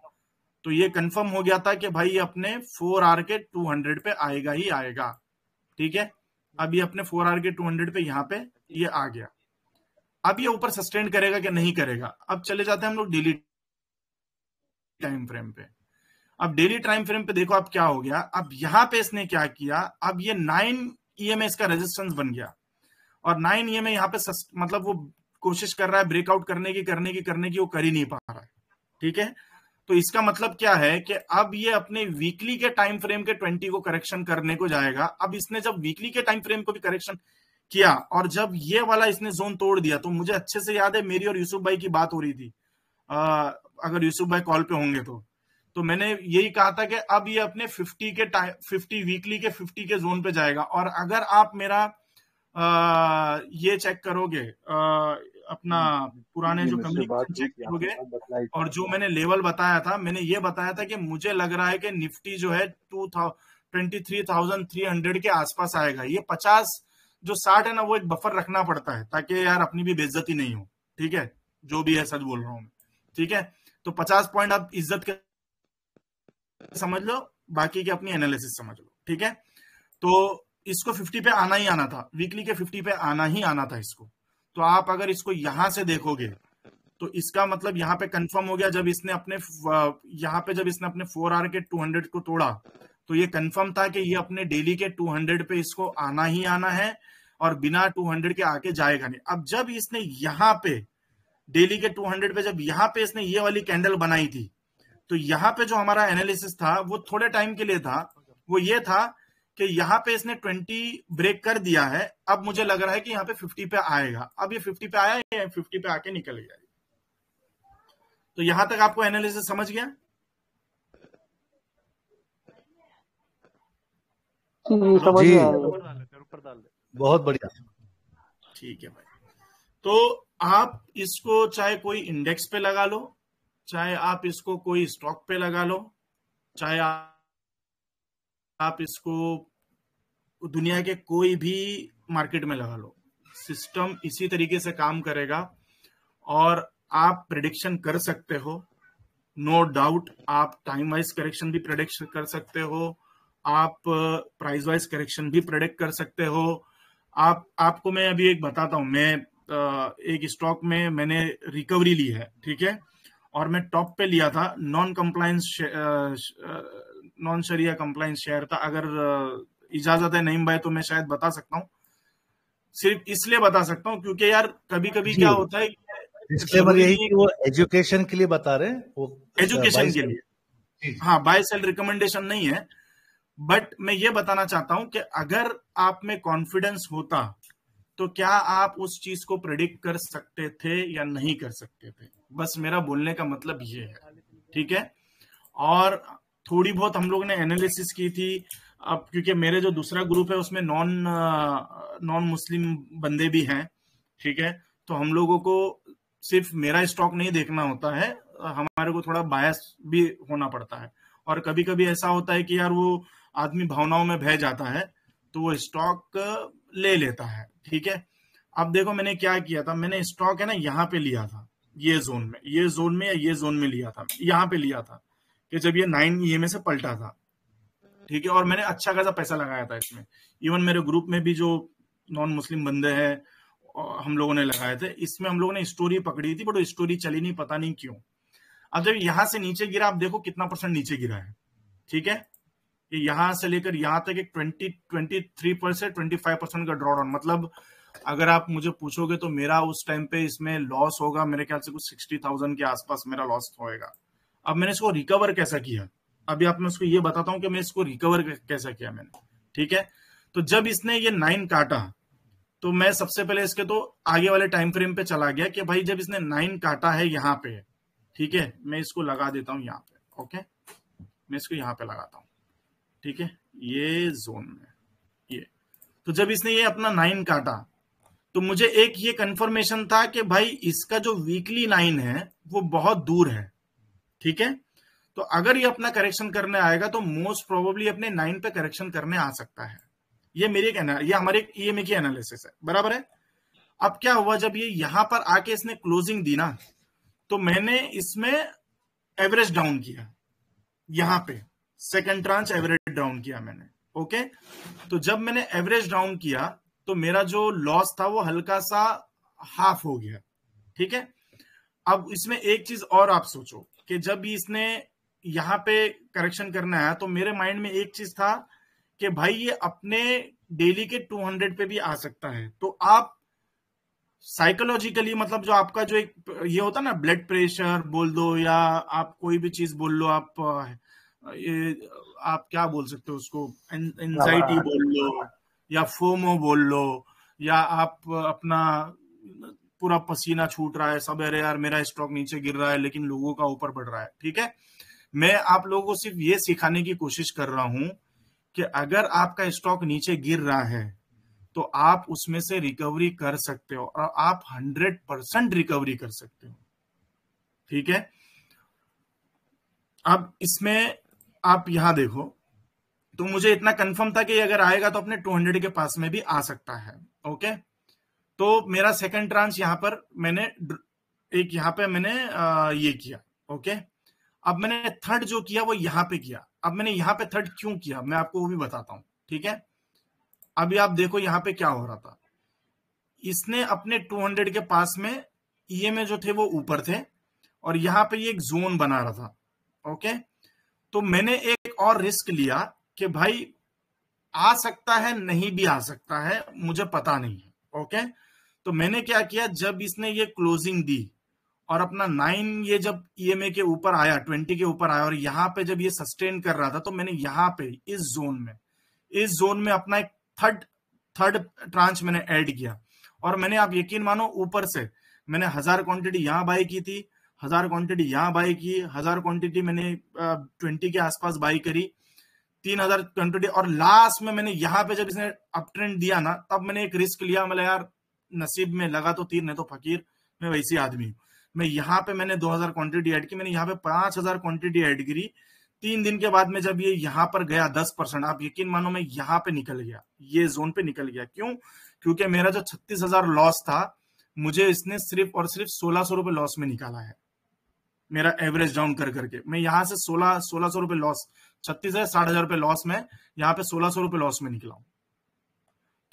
D: तो ये कंफर्म हो गया था कि भाई ये अपने 4 आवर के 200 पे आएगा ही आएगा, ठीक है। अब ये अपने 4 आवर के 200 पे यहां पे ये आ गया। अब ये ऊपर सस्टेन करेगा कि नहीं करेगा। अब चले जाते हैं हम लोग डेली टाइम फ्रेम पे। अब डेली टाइम फ्रेम पे देखो अब क्या हो गया। अब यहां पे इसने क्या किया, अब ये 9 EMA इसका रेजिस्टेंस बन गया और 9 EMA यहाँ पे मतलब वो कोशिश कर रहा है ब्रेकआउट करने की, वो कर ही नहीं पा रहा है, ठीक है। तो इसका मतलब क्या है कि अब ये अपने वीकली के टाइम फ्रेम के 20 को करेक्शन करने को जाएगा। अब इसने जब वीकली के टाइम फ्रेम को भी करेक्शन किया और जब ये वाला इसने जोन तोड़ दिया, तो मुझे अच्छे से याद है मेरी और यूसुफ भाई की बात हो रही थी, अगर यूसुफ भाई कॉल पे होंगे तो मैंने यही कहा था कि अब ये अपने 50 वीकली के 50 के जोन पे जाएगा। और अगर आप मेरा ये चेक करोगे, अपना पुराने जो कम्युनिकेशन चेक करोगे और जो मैंने लेवल बताया था, मैंने ये बताया था कि मुझे लग रहा है कि निफ्टी जो है 23,300 के आसपास आएगा। ये 50 जो 60 है ना, वो एक बफर रखना पड़ता है ताकि यार अपनी भी बेइज्जती नहीं हो, ठीक है। जो भी है सच बोल रहा हूं मैं, ठीक है। तो 50 पॉइंट आप इज्जत के समझ लो, बाकी की अपनी एनालिसिस समझ लो, ठीक है। तो इसको 50 पे आना ही आना था, वीकली के 50 पे आना ही आना था इसको। तो आप अगर इसको यहां से देखोगे तो इसका मतलब यहाँ पे कंफर्म हो गया। जब इसने अपने यहाँ पे जब इसने अपने 4 आवर के 200 को तोड़ा तो ये कंफर्म था कि ये अपने डेली के 200 पे इसको आना ही आना है और बिना 200 के आके जाएगा नहीं। अब जब इसने यहाँ पे डेली के 200 पे जब यहाँ पे इसने ये वाली कैंडल बनाई थी, तो यहाँ पे जो हमारा एनालिसिस था वो थोड़े टाइम के लिए था, वो ये था कि यहाँ पे इसने 20 ब्रेक कर दिया है। अब मुझे लग रहा है कि यहाँ पे 50 पे आएगा। अब ये 50 पे आया, ये 50 पे आके निकल गया। तो यहां तक आपको एनालिसिस समझ गया?
C: समझ गया।
A: बहुत बढ़िया,
D: ठीक है भाई। तो आप इसको चाहे कोई इंडेक्स पे लगा लो, चाहे आप इसको कोई स्टॉक पे लगा लो, चाहे आप इसको दुनिया के कोई भी मार्केट में लगा लो, सिस्टम इसी तरीके से काम करेगा और आप प्रेडिक्शन कर सकते हो, नो डाउट। आप टाइम वाइज करेक्शन भी प्रेडिक्ट कर सकते हो, आप प्राइस वाइज करेक्शन भी प्रेडिक्ट कर सकते हो। आपको मैं अभी एक बताता हूं, मैं एक स्टॉक में मैंने रिकवरी ली है, ठीक है, और मैं टॉप पे लिया था, नॉन शरिया कंप्लायंस शेयर था। अगर इजाजत है नईम भाई तो मैं शायद बता सकता हूँ, सिर्फ इसलिए बता सकता हूँ क्योंकि यार कभी कभी क्या होता है,
A: डिस्क्लेमर यही कि वो एजुकेशन के लिए बता रहे हैं, वो
D: एजुकेशन के लिए, हाँ, बाय सेल रिकमेंडेशन नहीं है। बट मैं ये बताना चाहता हूं कि अगर आप में कॉन्फिडेंस होता तो क्या आप उस चीज को प्रेडिक्ट कर सकते थे या नहीं कर सकते थे, बस मेरा बोलने का मतलब ये है, ठीक है। और थोड़ी बहुत हम लोग ने एनालिसिस की थी, अब क्योंकि मेरे जो दूसरा ग्रुप है उसमें नॉन मुस्लिम बंदे भी हैं, ठीक है, तो हम लोगों को सिर्फ मेरा स्टॉक नहीं देखना होता है, हमारे को थोड़ा बायस भी होना पड़ता है। और कभी कभी ऐसा होता है कि यार वो आदमी भावनाओं में बह जाता है तो वो स्टॉक ले लेता है, ठीक है। अब देखो मैंने क्या किया था, मैंने स्टॉक है ना यहाँ पे लिया था, ये जोन में या ये जोन में लिया था, यहाँ पे लिया था कि जब ये 9 EMA से पलटा था, ठीक है, और मैंने अच्छा खासा पैसा लगाया था इसमें। इवन मेरे ग्रुप में भी जो नॉन मुस्लिम बंदे हैं हम लोगों ने लगाए थे, इसमें हम लोगों ने स्टोरी पकड़ी थी, बट वो स्टोरी चली नहीं, पता नहीं क्यों। अब जब यहां से नीचे गिरा, आप देखो कितना % नीचे गिरा है, ठीक है, यहां से लेकर यहां तक एक 23% 25% का ड्रॉडाउन। मतलब अगर आप मुझे पूछोगे तो मेरा उस टाइम पे इसमें लॉस होगा, मेरे ख्याल से कुछ 60,000 के आसपास मेरा लॉस होएगा। अब मैंने इसको रिकवर कैसा किया, अभी आप मैं उसको ये बताता हूं कि मैं इसको रिकवर कैसा किया मैंने, ठीक है। तो जब इसने ये 9 काटा तो मैं सबसे पहले इसके तो आगे वाले टाइम फ्रेम पे चला गया कि भाई जब इसने 9 काटा है यहाँ पे, ठीक है, मैं इसको लगा देता हूं यहाँ पे, ओके, मैं इसको यहाँ पे लगाता हूं, ठीक है, ये जोन में ये। तो जब इसने ये अपना 9 काटा तो मुझे एक ये कंफर्मेशन था कि भाई इसका जो वीकली 9 है वो बहुत दूर है, ठीक है। तो अगर ये अपना करेक्शन करने आएगा तो मोस्ट प्रोबेबली अपने 9 पे करेक्शन करने आ सकता है। ये मेरी ये हमारे EMA की एनालिसिस है, बराबर है। अब क्या हुआ, जब ये यहां पर आके इसने क्लोजिंग दी ना, तो मैंने इसमें एवरेज डाउन किया, यहां पे सेकंड ट्रांच एवरेज डाउन किया मैंने, ओके। तो जब मैंने एवरेज डाउन किया तो मेरा जो लॉस था वो हल्का सा हाफ हो गया, ठीक है। अब इसमें एक चीज और आप सोचो कि जब इसने यहां पे करेक्शन करना है तो मेरे माइंड में एक चीज था कि भाई ये अपने डेली के 200 पे भी आ सकता है। तो आप साइकोलॉजिकली, मतलब जो आपका जो एक ये होता है ना, ब्लड प्रेशर बोल दो या आप कोई भी चीज बोल लो, आप क्या बोल सकते हो उसको, एंजाइटी बोल लो या फोमो बोल लो, या आप अपना पूरा पसीना छूट रहा है सब, अरे यार मेरा स्टॉक नीचे गिर रहा है लेकिन लोगों का ऊपर बढ़ रहा है, ठीक है। मैं आप लोगों को सिर्फ ये सिखाने की कोशिश कर रहा हूं कि अगर आपका स्टॉक नीचे गिर रहा है तो आप उसमें से रिकवरी कर सकते हो, और आप 100% रिकवरी कर सकते हो, ठीक है। अब इसमें आप यहां देखो, तो मुझे इतना कंफर्म था कि अगर आएगा तो अपने 200 के पास में भी आ सकता है, ओके। तो मेरा सेकंड ट्रांच यहां पर मैंने एक यहां पे मैंने ये किया, ओके। अब मैंने थर्ड जो किया वो यहां पे किया। अब मैंने यहां पे थर्ड क्यों किया मैं आपको वो भी बताता हूं, ठीक है। अभी आप देखो यहां पे क्या हो रहा था, इसने अपने 200 के पास में EMA जो थे वो ऊपर थे और यहां पे ये एक जोन बना रहा था, ओके। तो मैंने एक और रिस्क लिया कि भाई आ सकता है, नहीं भी आ सकता है, मुझे पता नहीं है, ओके। तो मैंने क्या किया, जब इसने ये क्लोजिंग दी और अपना 9 ये जब EMA के ऊपर आया, 20 के ऊपर आया, और यहां पे जब ये सस्टेन कर रहा था तो मैंने यहां पे इस जोन में अपना एक थर्ड ट्रांच मैंने ऐड किया। और मैंने, आप यकीन मानो, ऊपर से मैंने 1000 क्वांटिटी यहां बाय की थी, 1000 क्वांटिटी यहां बाय की, 1000 क्वांटिटी मैंने 20 के आसपास बाय करी, 3000 क्वांटिटी, और लास्ट में मैंने यहां पे जब इसने अप ट्रेंड दिया ना तब मैंने एक रिस्क लिया। मतलब यार नसीब में लगा तो तीर, नहीं तो फकीर, मैं वैसी आदमी हूं। मैं यहाँ पे मैंने 2000 क्वांटिटी ऐड की, मैंने यहाँ पे 5000 क्वांटिटी ऐड करी, 3 दिन के बाद में जब ये यहाँ पर गया 10%, आप यकीन मानो मैं यहाँ पे निकल गया, ये जोन पे निकल गया। क्यों? क्योंकि मेरा जो 36,000 लॉस था, मुझे इसने सिर्फ और सिर्फ 1600 रुपए लॉस में निकाला है, मेरा एवरेज डाउन कर करके। मैं यहाँ से 1600 रुपए लॉस, 36,000 60,000 रुपए लॉस में, यहाँ पे 1600 रुपए लॉस में निकला हूं।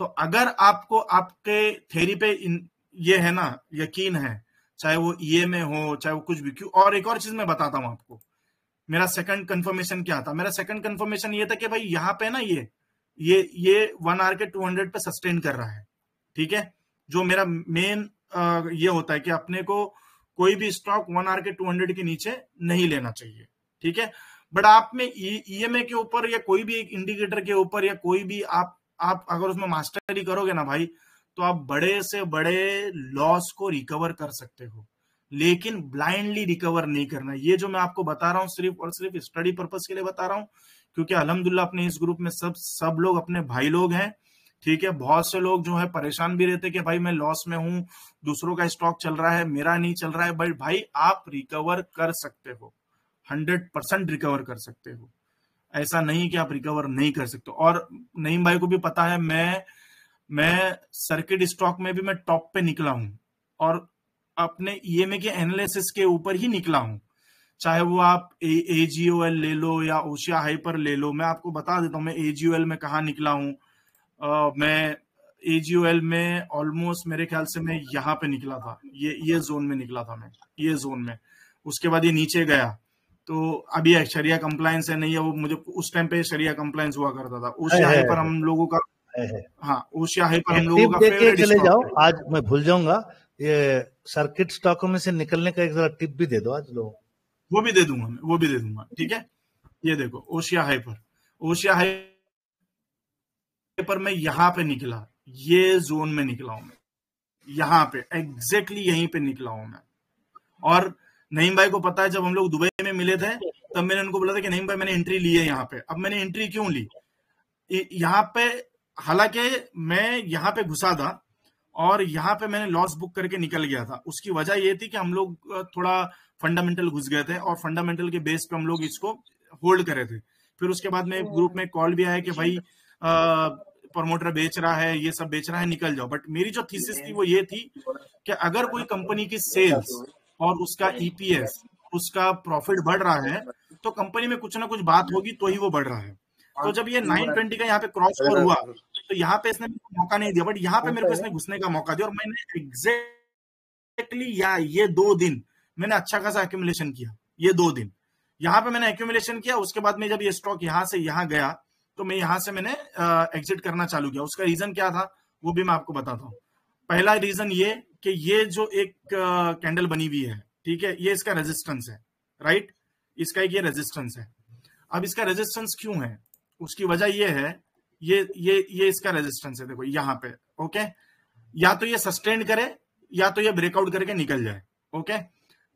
D: तो अगर आपको आपके थ्योरी पे ये है ना यकीन है, चाहे वो ये में हो चाहे वो कुछ भी। क्यों? और एक और चीज मैं बताता हूं आपको, मेरा सेकंड कंफर्मेशन क्या था। मेरा सेकंड कंफर्मेशन ये था कि भाई यहाँ पे ना ये 1 आवर के 200 पे सस्टेन कर रहा है, ठीक है। जो मेरा मेन ये होता है कि अपने को कोई भी स्टॉक 1 आवर के 200 के नीचे नहीं लेना चाहिए, ठीक है। बट आप में ईएमए के ऊपर या कोई भी एक इंडिकेटर के ऊपर या कोई भी आप अगर उसमें मास्टरी करोगे ना भाई, तो आप बड़े से बड़े लॉस को रिकवर कर सकते हो, लेकिन ब्लाइंडली रिकवर नहीं करना। ये जो मैं आपको बता रहा हूँ सिर्फ और सिर्फ स्टडी पर्पस के लिए बता रहा हूँ, क्योंकि अल्हम्दुलिल्लाह अपने इस ग्रुप में सब लोग अपने भाई लोग हैं, ठीक है। बहुत से लोग जो है परेशान भी रहते कि भाई मैं लॉस में हूं, दूसरों का स्टॉक चल रहा है, मेरा नहीं चल रहा है। बट भाई आप रिकवर कर सकते हो, 100% रिकवर कर सकते हो। ऐसा नहीं कि आप रिकवर नहीं कर सकते। और नईम भाई को भी पता है, मैं सर्किट स्टॉक में भी मैं टॉप पे निकला हूं और अपने ईएमए के एनालिसिस के ऊपर ही निकला हूं। चाहे वो आप एजीओएल ले लो या ओशिया हाइपर ले लो, मैं आपको बता देता हूं मैं एजीओएल में कहाँ निकला हूं। मैं एजीओएल में ऑलमोस्ट मेरे ख्याल से मैं यहाँ पे निकला था, ये जोन में निकला था मैं, ये जोन में। उसके बाद ये नीचे गया, तो अभी शरिया कंप्लायंस है नहीं है वो, मुझे उस टाइम पे शरिया कंप्लायंस हुआ करता था। ओशिया हाइपर हम लोगों का हाँ, ओशिया हाइपर हम लोगों का फेवरेट
A: चले जाओ। आज मैं भूल जाऊंगा, ये सर्किट स्टॉकों में से निकलने का एक जरा टिप भी दे दो आज लोगों।
D: वो भी दे दूंगा मैं, वो भी दे दूंगा, ठीक है। ये देखो ओशिया हाइपर में यहाँ पे निकला, ये जोन में निकला हूं मैं, यहाँ पे एग्जैक्टली यहीं पे निकला हूं मैं। और नईम भाई को पता है, जब हम लोग दुबई में मिले थे तब मैंने उनको बोला था कि नईम भाई मैंने एंट्री ली है यहाँ पे। अब मैंने एंट्री क्यों ली यहाँ पे, हालांकि मैं यहाँ पे घुसा था और यहाँ पे मैंने लॉस बुक करके निकल गया था। उसकी वजह ये थी कि हम लोग थोड़ा फंडामेंटल घुस गए थे और फंडामेंटल के बेस पे हम लोग इसको होल्ड करे थे। फिर उसके बाद में ग्रुप में कॉल भी आया कि भाई प्रमोटर बेच रहा है, ये सब बेच रहा है, निकल जाओ। बट मेरी जो थीसिस थी वो ये थी कि अगर कोई कंपनी की सेल्स और उसका ईपीएस, उसका प्रॉफिट बढ़ रहा है, तो कंपनी में कुछ ना कुछ बात होगी तो ही वो बढ़ रहा है। तो जब ये 920 का यहाँ पे क्रॉस ओवर हुआ, तो यहाँ पे इसने मौका नहीं दिया, बट यहाँ पे मेरे को इसने घुसने का मौका दिया और मैंने एग्जैक्टली ये 2 दिन मैंने अच्छा खासा एक्यूमुलेशन किया। ये 2 दिन यहाँ पे मैंने एक्यूमुलेशन किया। उसके बाद में जब ये स्टॉक यहाँ से यहाँ गया, तो मैं यहाँ से मैंने एग्जिट करना चालू किया। उसका रीजन क्या था वो भी मैं आपको बताता हूँ। पहला रीजन ये कि ये जो एक कैंडल बनी हुई है, ठीक है, ये इसका रेजिस्टेंस है, राइट, इसका एक ये रेजिस्टेंस है। अब इसका रेजिस्टेंस क्यों है, उसकी वजह ये है, ये इसका रेजिस्टेंस है, देखो यहाँ पे, ओके। या तो ये सस्टेन करे या तो ये ब्रेकआउट करके निकल जाए, ओके।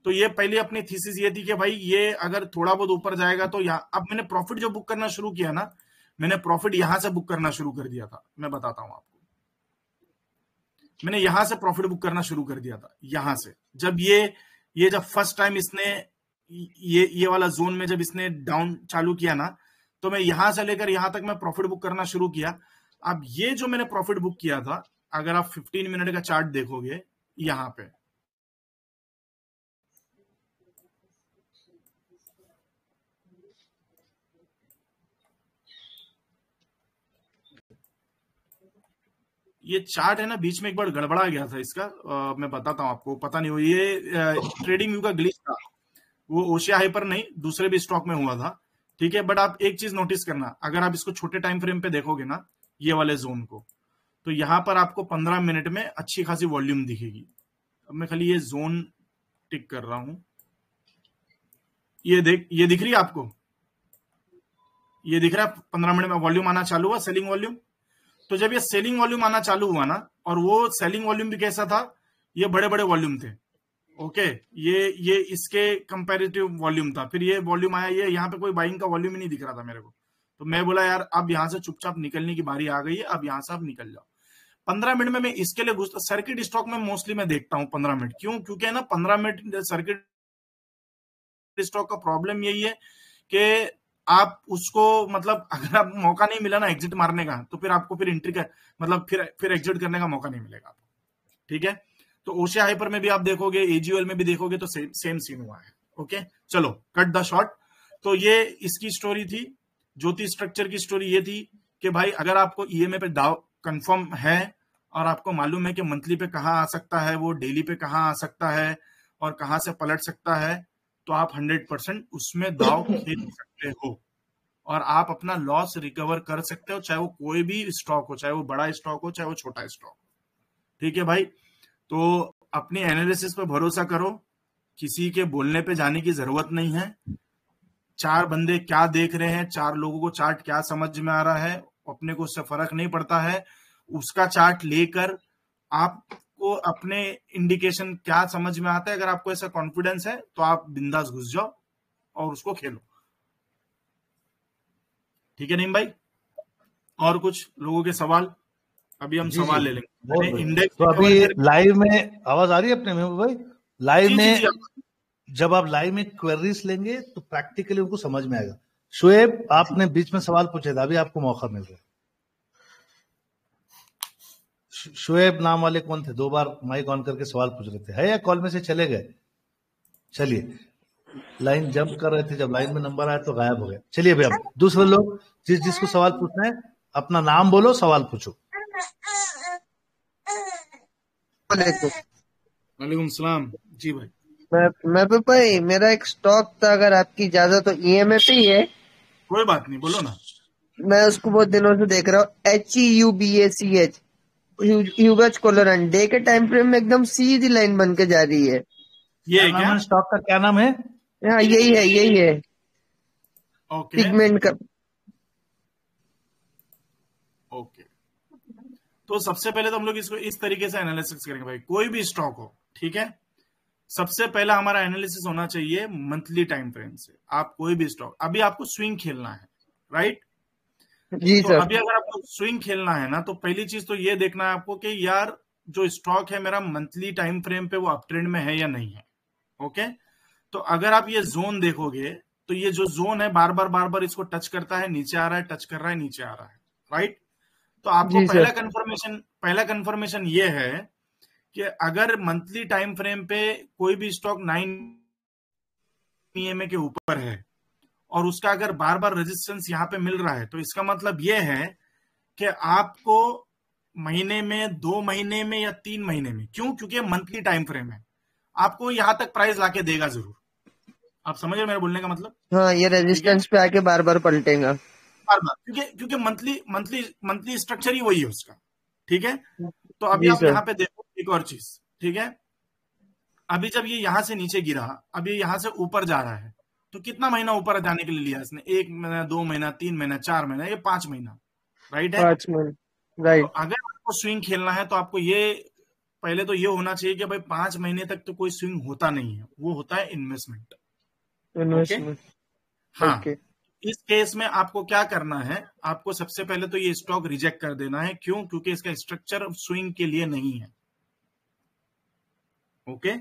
D: तो ये पहले अपनी थीसिस ये थी कि भाई ये अगर थोड़ा बहुत ऊपर जाएगा तो यहाँ। अब मैंने प्रॉफिट जो बुक करना शुरू किया ना, मैंने प्रॉफिट यहां से बुक करना शुरू कर दिया था। मैं बताता हूं आपको, मैंने यहां से प्रॉफिट बुक करना शुरू कर दिया था। यहां से जब ये जब फर्स्ट टाइम इसने ये वाला जोन में जब इसने डाउन चालू किया ना, तो मैं यहां से लेकर यहां तक मैं प्रॉफिट बुक करना शुरू किया। अब ये जो मैंने प्रॉफिट बुक किया था, अगर आप 15 मिनट का चार्ट देखोगे यहां पे, ये चार्ट है ना, बीच में एक बार गड़बड़ा गया था इसका। मैं बताता हूं आपको, पता नहीं हो, ये ट्रेडिंग व्यू का ग्लिच था, वो ओशिया हाइपर नहीं दूसरे भी स्टॉक में हुआ था, ठीक है। बट आप एक चीज नोटिस करना, अगर आप इसको छोटे टाइम फ्रेम पे देखोगे ना, ये वाले जोन को, तो यहां पर आपको 15 मिनट में अच्छी खासी वॉल्यूम दिखेगी। अब मैं खाली ये जोन टिक कर रहा हूं, ये दिख रही है आपको, ये दिख रहा है 15 मिनट में वॉल्यूम आना चालू हुआ, सेलिंग वॉल्यूम। तो जब ये सेलिंग वॉल्यूम आना चालू हुआ ना, और वो सेलिंग वॉल्यूम भी कैसा था, ये बड़े बड़े वॉल्यूम थे, ओके। ये इसके कंपैरेटिव वॉल्यूम था। फिर ये वॉल्यूम आया, ये यहाँ पे कोई बाइंग का वॉल्यूम ही नहीं दिख रहा था मेरे को। तो मैं बोला यार अब यहाँ से चुपचाप निकलने की बारी आ गई है, अब यहाँ से आप निकल जाओ। 15 मिनट में मैं इसके लिए घुसता, सर्किट स्टॉक में मोस्टली मैं देखता हूँ 15 मिनट। क्यों? क्योंकि ना 15 मिनट सर्किट स्टॉक का प्रॉब्लम यही है कि आप उसको मतलब अगर आप मौका नहीं मिला ना एग्जिट मारने का, तो फिर आपको फिर एंट्री का मतलब फिर एग्जिट करने का मौका नहीं मिलेगा आपको, ठीक है। तो ओशिया हाइपर में भी आप देखोगे, एजीओएल में भी देखोगे तो सेम सीन हुआ है। ओके, चलो कट द शॉर्ट। तो ये इसकी स्टोरी थी, ज्योति स्ट्रक्चर की स्टोरी ये थी कि भाई अगर आपको ईएमए पे दाव कंफर्म है और आपको मालूम है कि मंथली पे कहाँ आ सकता है, वो डेली पे कहाँ आ सकता है और कहाँ से पलट सकता है, तो आप 100% उसमें दाव खेल सकते हो और आप अपना लॉस रिकवर कर सकते हो, चाहे वो कोई भी स्टॉक हो, चाहे वो बड़ा स्टॉक हो, चाहे वो छोटा स्टॉक हो, ठीक है भाई। तो अपनी एनालिसिस पे भरोसा करो, किसी के बोलने पे जाने की जरूरत नहीं है। 4 बंदे क्या देख रहे हैं, 4 लोगों को चार्ट क्या समझ में आ रहा है, अपने को उससे फर्क नहीं पड़ता है। उसका चार्ट लेकर आपको अपने इंडिकेशन क्या समझ में आता है, अगर आपको ऐसा कॉन्फिडेंस है तो आप बिंदास घुस जाओ और उसको खेलो, ठीक है। नहीं भाई, और कुछ लोगों के सवाल? अभी हम सवाल ले लेंगे। इंडेक्स
A: तो अभी लाइव में आवाज आ रही है अपने में भाई? लाइव में जब आप लाइव में क्वेरीज लेंगे तो प्रैक्टिकली उनको समझ में आएगा। शुएब, आपने बीच में सवाल पूछे था, अभी आपको मौका मिल रहा है। शुएब नाम वाले कौन थे? 2 बार माइक ऑन करके सवाल पूछ रहे थे, है या कॉल में से चले गए? चलिए, लाइन जंप कर रहे थे, जब लाइन में नंबर आया तो गायब हो गए। चलिए भैया, दूसरे लोग जिसको सवाल पूछना है अपना नाम बोलो, सवाल पूछो।
D: वालेकुम सलाम जी भाई।
K: मैं भाई, मेरा एक स्टॉक था, अगर आपकी इजाजत तो ईएमए पे ही है।
D: कोई बात नहीं, बोलो ना।
K: मैं उसको बहुत दिनों से देख रहा हूँ, HEUBACH ह्यूगच कोलोरन। डे के टाइम फ्रेम में एकदम सीधी लाइन बन के जा रही है।
D: ये क्या
A: स्टॉक का क्या नाम है?
K: हाँ यही है
D: ओके,
K: पिगमेंट का।
D: ओके, तो सबसे पहले तो हम लोग इसको इस तरीके से एनालिसिस करेंगे भाई। कोई भी स्टॉक हो, ठीक है, सबसे पहला हमारा एनालिसिस होना चाहिए मंथली टाइम फ्रेम से। आप कोई भी स्टॉक, अभी आपको स्विंग खेलना है, राइट
K: जी
D: तो
K: सर।
D: अभी अगर आपको स्विंग खेलना है ना, तो पहली चीज तो ये देखना है आपको कि यार जो स्टॉक है मेरा मंथली टाइम फ्रेम पे वो अप ट्रेंड में है या नहीं है। ओके, तो अगर आप ये जोन देखोगे तो ये जो जोन है बार बार इसको टच करता है, नीचे आ रहा है, टच कर रहा है, नीचे आ रहा है, राइट। तो आपको
K: जी
D: पहला
K: सर।
D: कंफर्मेशन ये है कि अगर मंथली टाइम फ्रेम पे कोई भी स्टॉक 9 ईएमए के ऊपर है और उसका अगर बार बार रेजिस्टेंस यहां पे मिल रहा है, तो इसका मतलब यह है कि आपको महीने में, 2 महीने में या 3 महीने में, क्योंकि मंथली टाइम फ्रेम है, आपको यहां तक प्राइस लाके देगा जरूर। आप समझ रहे मेरे बोलने का मतलब?
K: हाँ, ये रेजिस्टेंस पे आके बार बार पलटेगा
D: बार बार, क्योंकि मंथली स्ट्रक्चर ही वही है उसका, ठीक है। तो अभी
K: जी
D: आप
K: सर।
D: यहाँ पे देखो एक और चीज, ठीक है। अभी जब ये यहां से नीचे गिरा, अब ये यहां से ऊपर जा रहा है, तो कितना महीना ऊपर जाने के लिए लिया इसने? 1 महीना, 2 महीना, 3 महीना, 4 महीना, ये 5 महीना, राइट है।
K: 5 महीने,
D: तो
K: राइट।
D: अगर आपको स्विंग खेलना है तो आपको ये पहले तो ये होना चाहिए कि भाई 5 महीने तक तो कोई स्विंग होता नहीं है, वो होता है इन्वेस्टमेंट।
K: इन्वेस्टमेंट,
D: हाँ,
K: ओके।
D: इस केस में आपको क्या करना है, आपको सबसे पहले तो ये स्टॉक रिजेक्ट कर देना है। क्यों? क्योंकि इसका स्ट्रक्चर स्विंग के लिए नहीं है। ओके,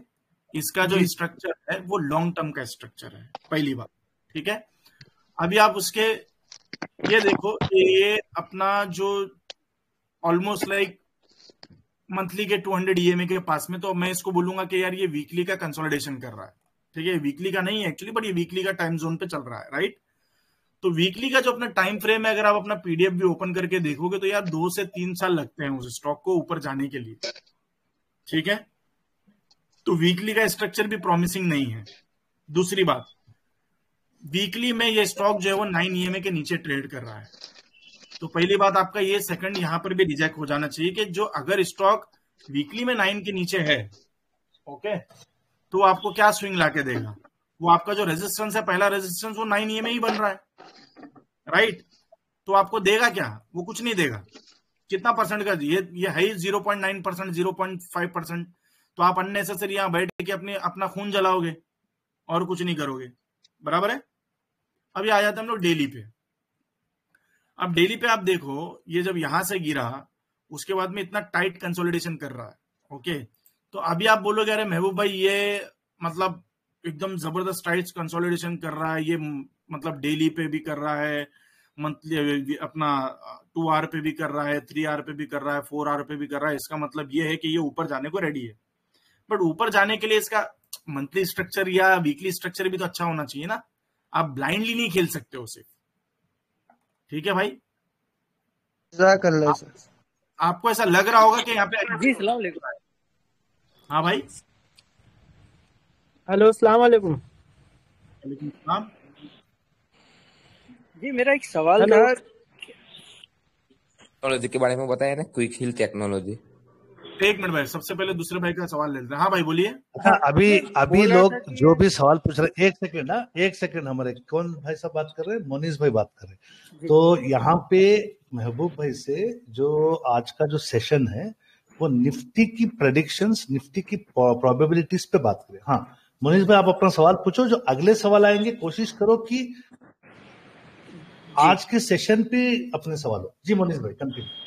D: इसका जो स्ट्रक्चर है वो लॉन्ग टर्म का स्ट्रक्चर है, पहली बात, ठीक है। अभी आप उसके ये देखो कि ये अपना जो ऑलमोस्ट लाइक मंथली के 200 ईएमए के पास में, तो मैं इसको बोलूंगा कि यार ये वीकली का कंसोलिडेशन कर रहा है, ठीक है। वीकली का नहीं है एक्चुअली, बट ये वीकली का टाइम जोन पे चल रहा है, राइट। तो वीकली का जो अपना टाइम फ्रेम है, अगर आप अपना पीडीएफ भी ओपन करके देखोगे तो यार 2 से 3 साल लगते हैं उस स्टॉक को ऊपर जाने के लिए, ठीक है। तो वीकली का स्ट्रक्चर भी प्रॉमिसिंग नहीं है। दूसरी बात, वीकली में ये स्टॉक जो है वो 9 ईएमए के नीचे ट्रेड कर रहा है। तो पहली बात आपका ये सेकंड यहां पर भी रिजेक्ट हो जाना चाहिए कि जो अगर स्टॉक वीकली में 9 के नीचे है, ओके, तो आपको क्या स्विंग लाके देगा? वो आपका जो रेजिस्टेंस है, पहला रेजिस्टेंस, वो 9 ईएमए ही बन रहा है, राइट। तो आपको देगा क्या? वो कुछ नहीं देगा। कितना परसेंट का? ये है 0.9%, 0.5%। तो आप अननेसेसरी यहां बैठ के अपना खून जलाओगे और कुछ नहीं करोगे, बराबर है। अभी आ जाते हैं हम लोग डेली पे। अब डेली पे आप देखो, ये जब यहां से गिरा उसके बाद में इतना टाइट कंसोलिडेशन कर रहा है, ओके। तो अभी आप बोलोगे अरे महबूब भाई ये मतलब एकदम जबरदस्त स्ट्राइड्स कंसोलिडेशन कर रहा है ये, मतलब डेली पे भी कर रहा है, मंथली अपना 2 आवर पे भी कर रहा है, 3 आवर पे भी कर रहा है, 4 आवर पे भी कर रहा है। इसका मतलब ये है कि ये ऊपर जाने को रेडी है। बट ऊपर जाने के लिए इसका मंथली स्ट्रक्चर या वीकली स्ट्रक्चर भी तो अच्छा होना चाहिए ना। आप ब्लाइंडली नहीं खेल सकते हो सिर्फ, ठीक है भाई। आपको ऐसा लग रहा होगा कि यहाँ पे
L: जी सलाम अलैकुम।
D: हाँ भाई,
L: हेलो सलाम अलैकुम।
D: वालेकुम सलाम।
L: जी मेरा एक सवाल था।
M: टेक्नोलॉजी के बारे में बताया ना, क्विक हिल टेक्नोलॉजी।
D: एक मिनट भाई, सबसे पहले दूसरे भाई का सवाल लेते हैं। हाँ भाई बोलिए।
A: अच्छा, अभी लोग जो भी सवाल पूछ रहे, एक सेकंड ना, एक सेकंड, हमारे कौन भाई साहब बात कर रहे हैं? मोनीस भाई बात कर रहे हैं। तो यहाँ पे महबूब भाई से जो आज का जो सेशन है वो निफ्टी की प्रेडिक्शंस, निफ्टी की प्रोबेबिलिटीज पे बात करें। हाँ मोनीस भाई, आप अपना सवाल पूछो। जो अगले सवाल आएंगे कोशिश करो कि आज के सेशन पे अपने सवाल हो। जी मोनीस भाई कंटिन्यू।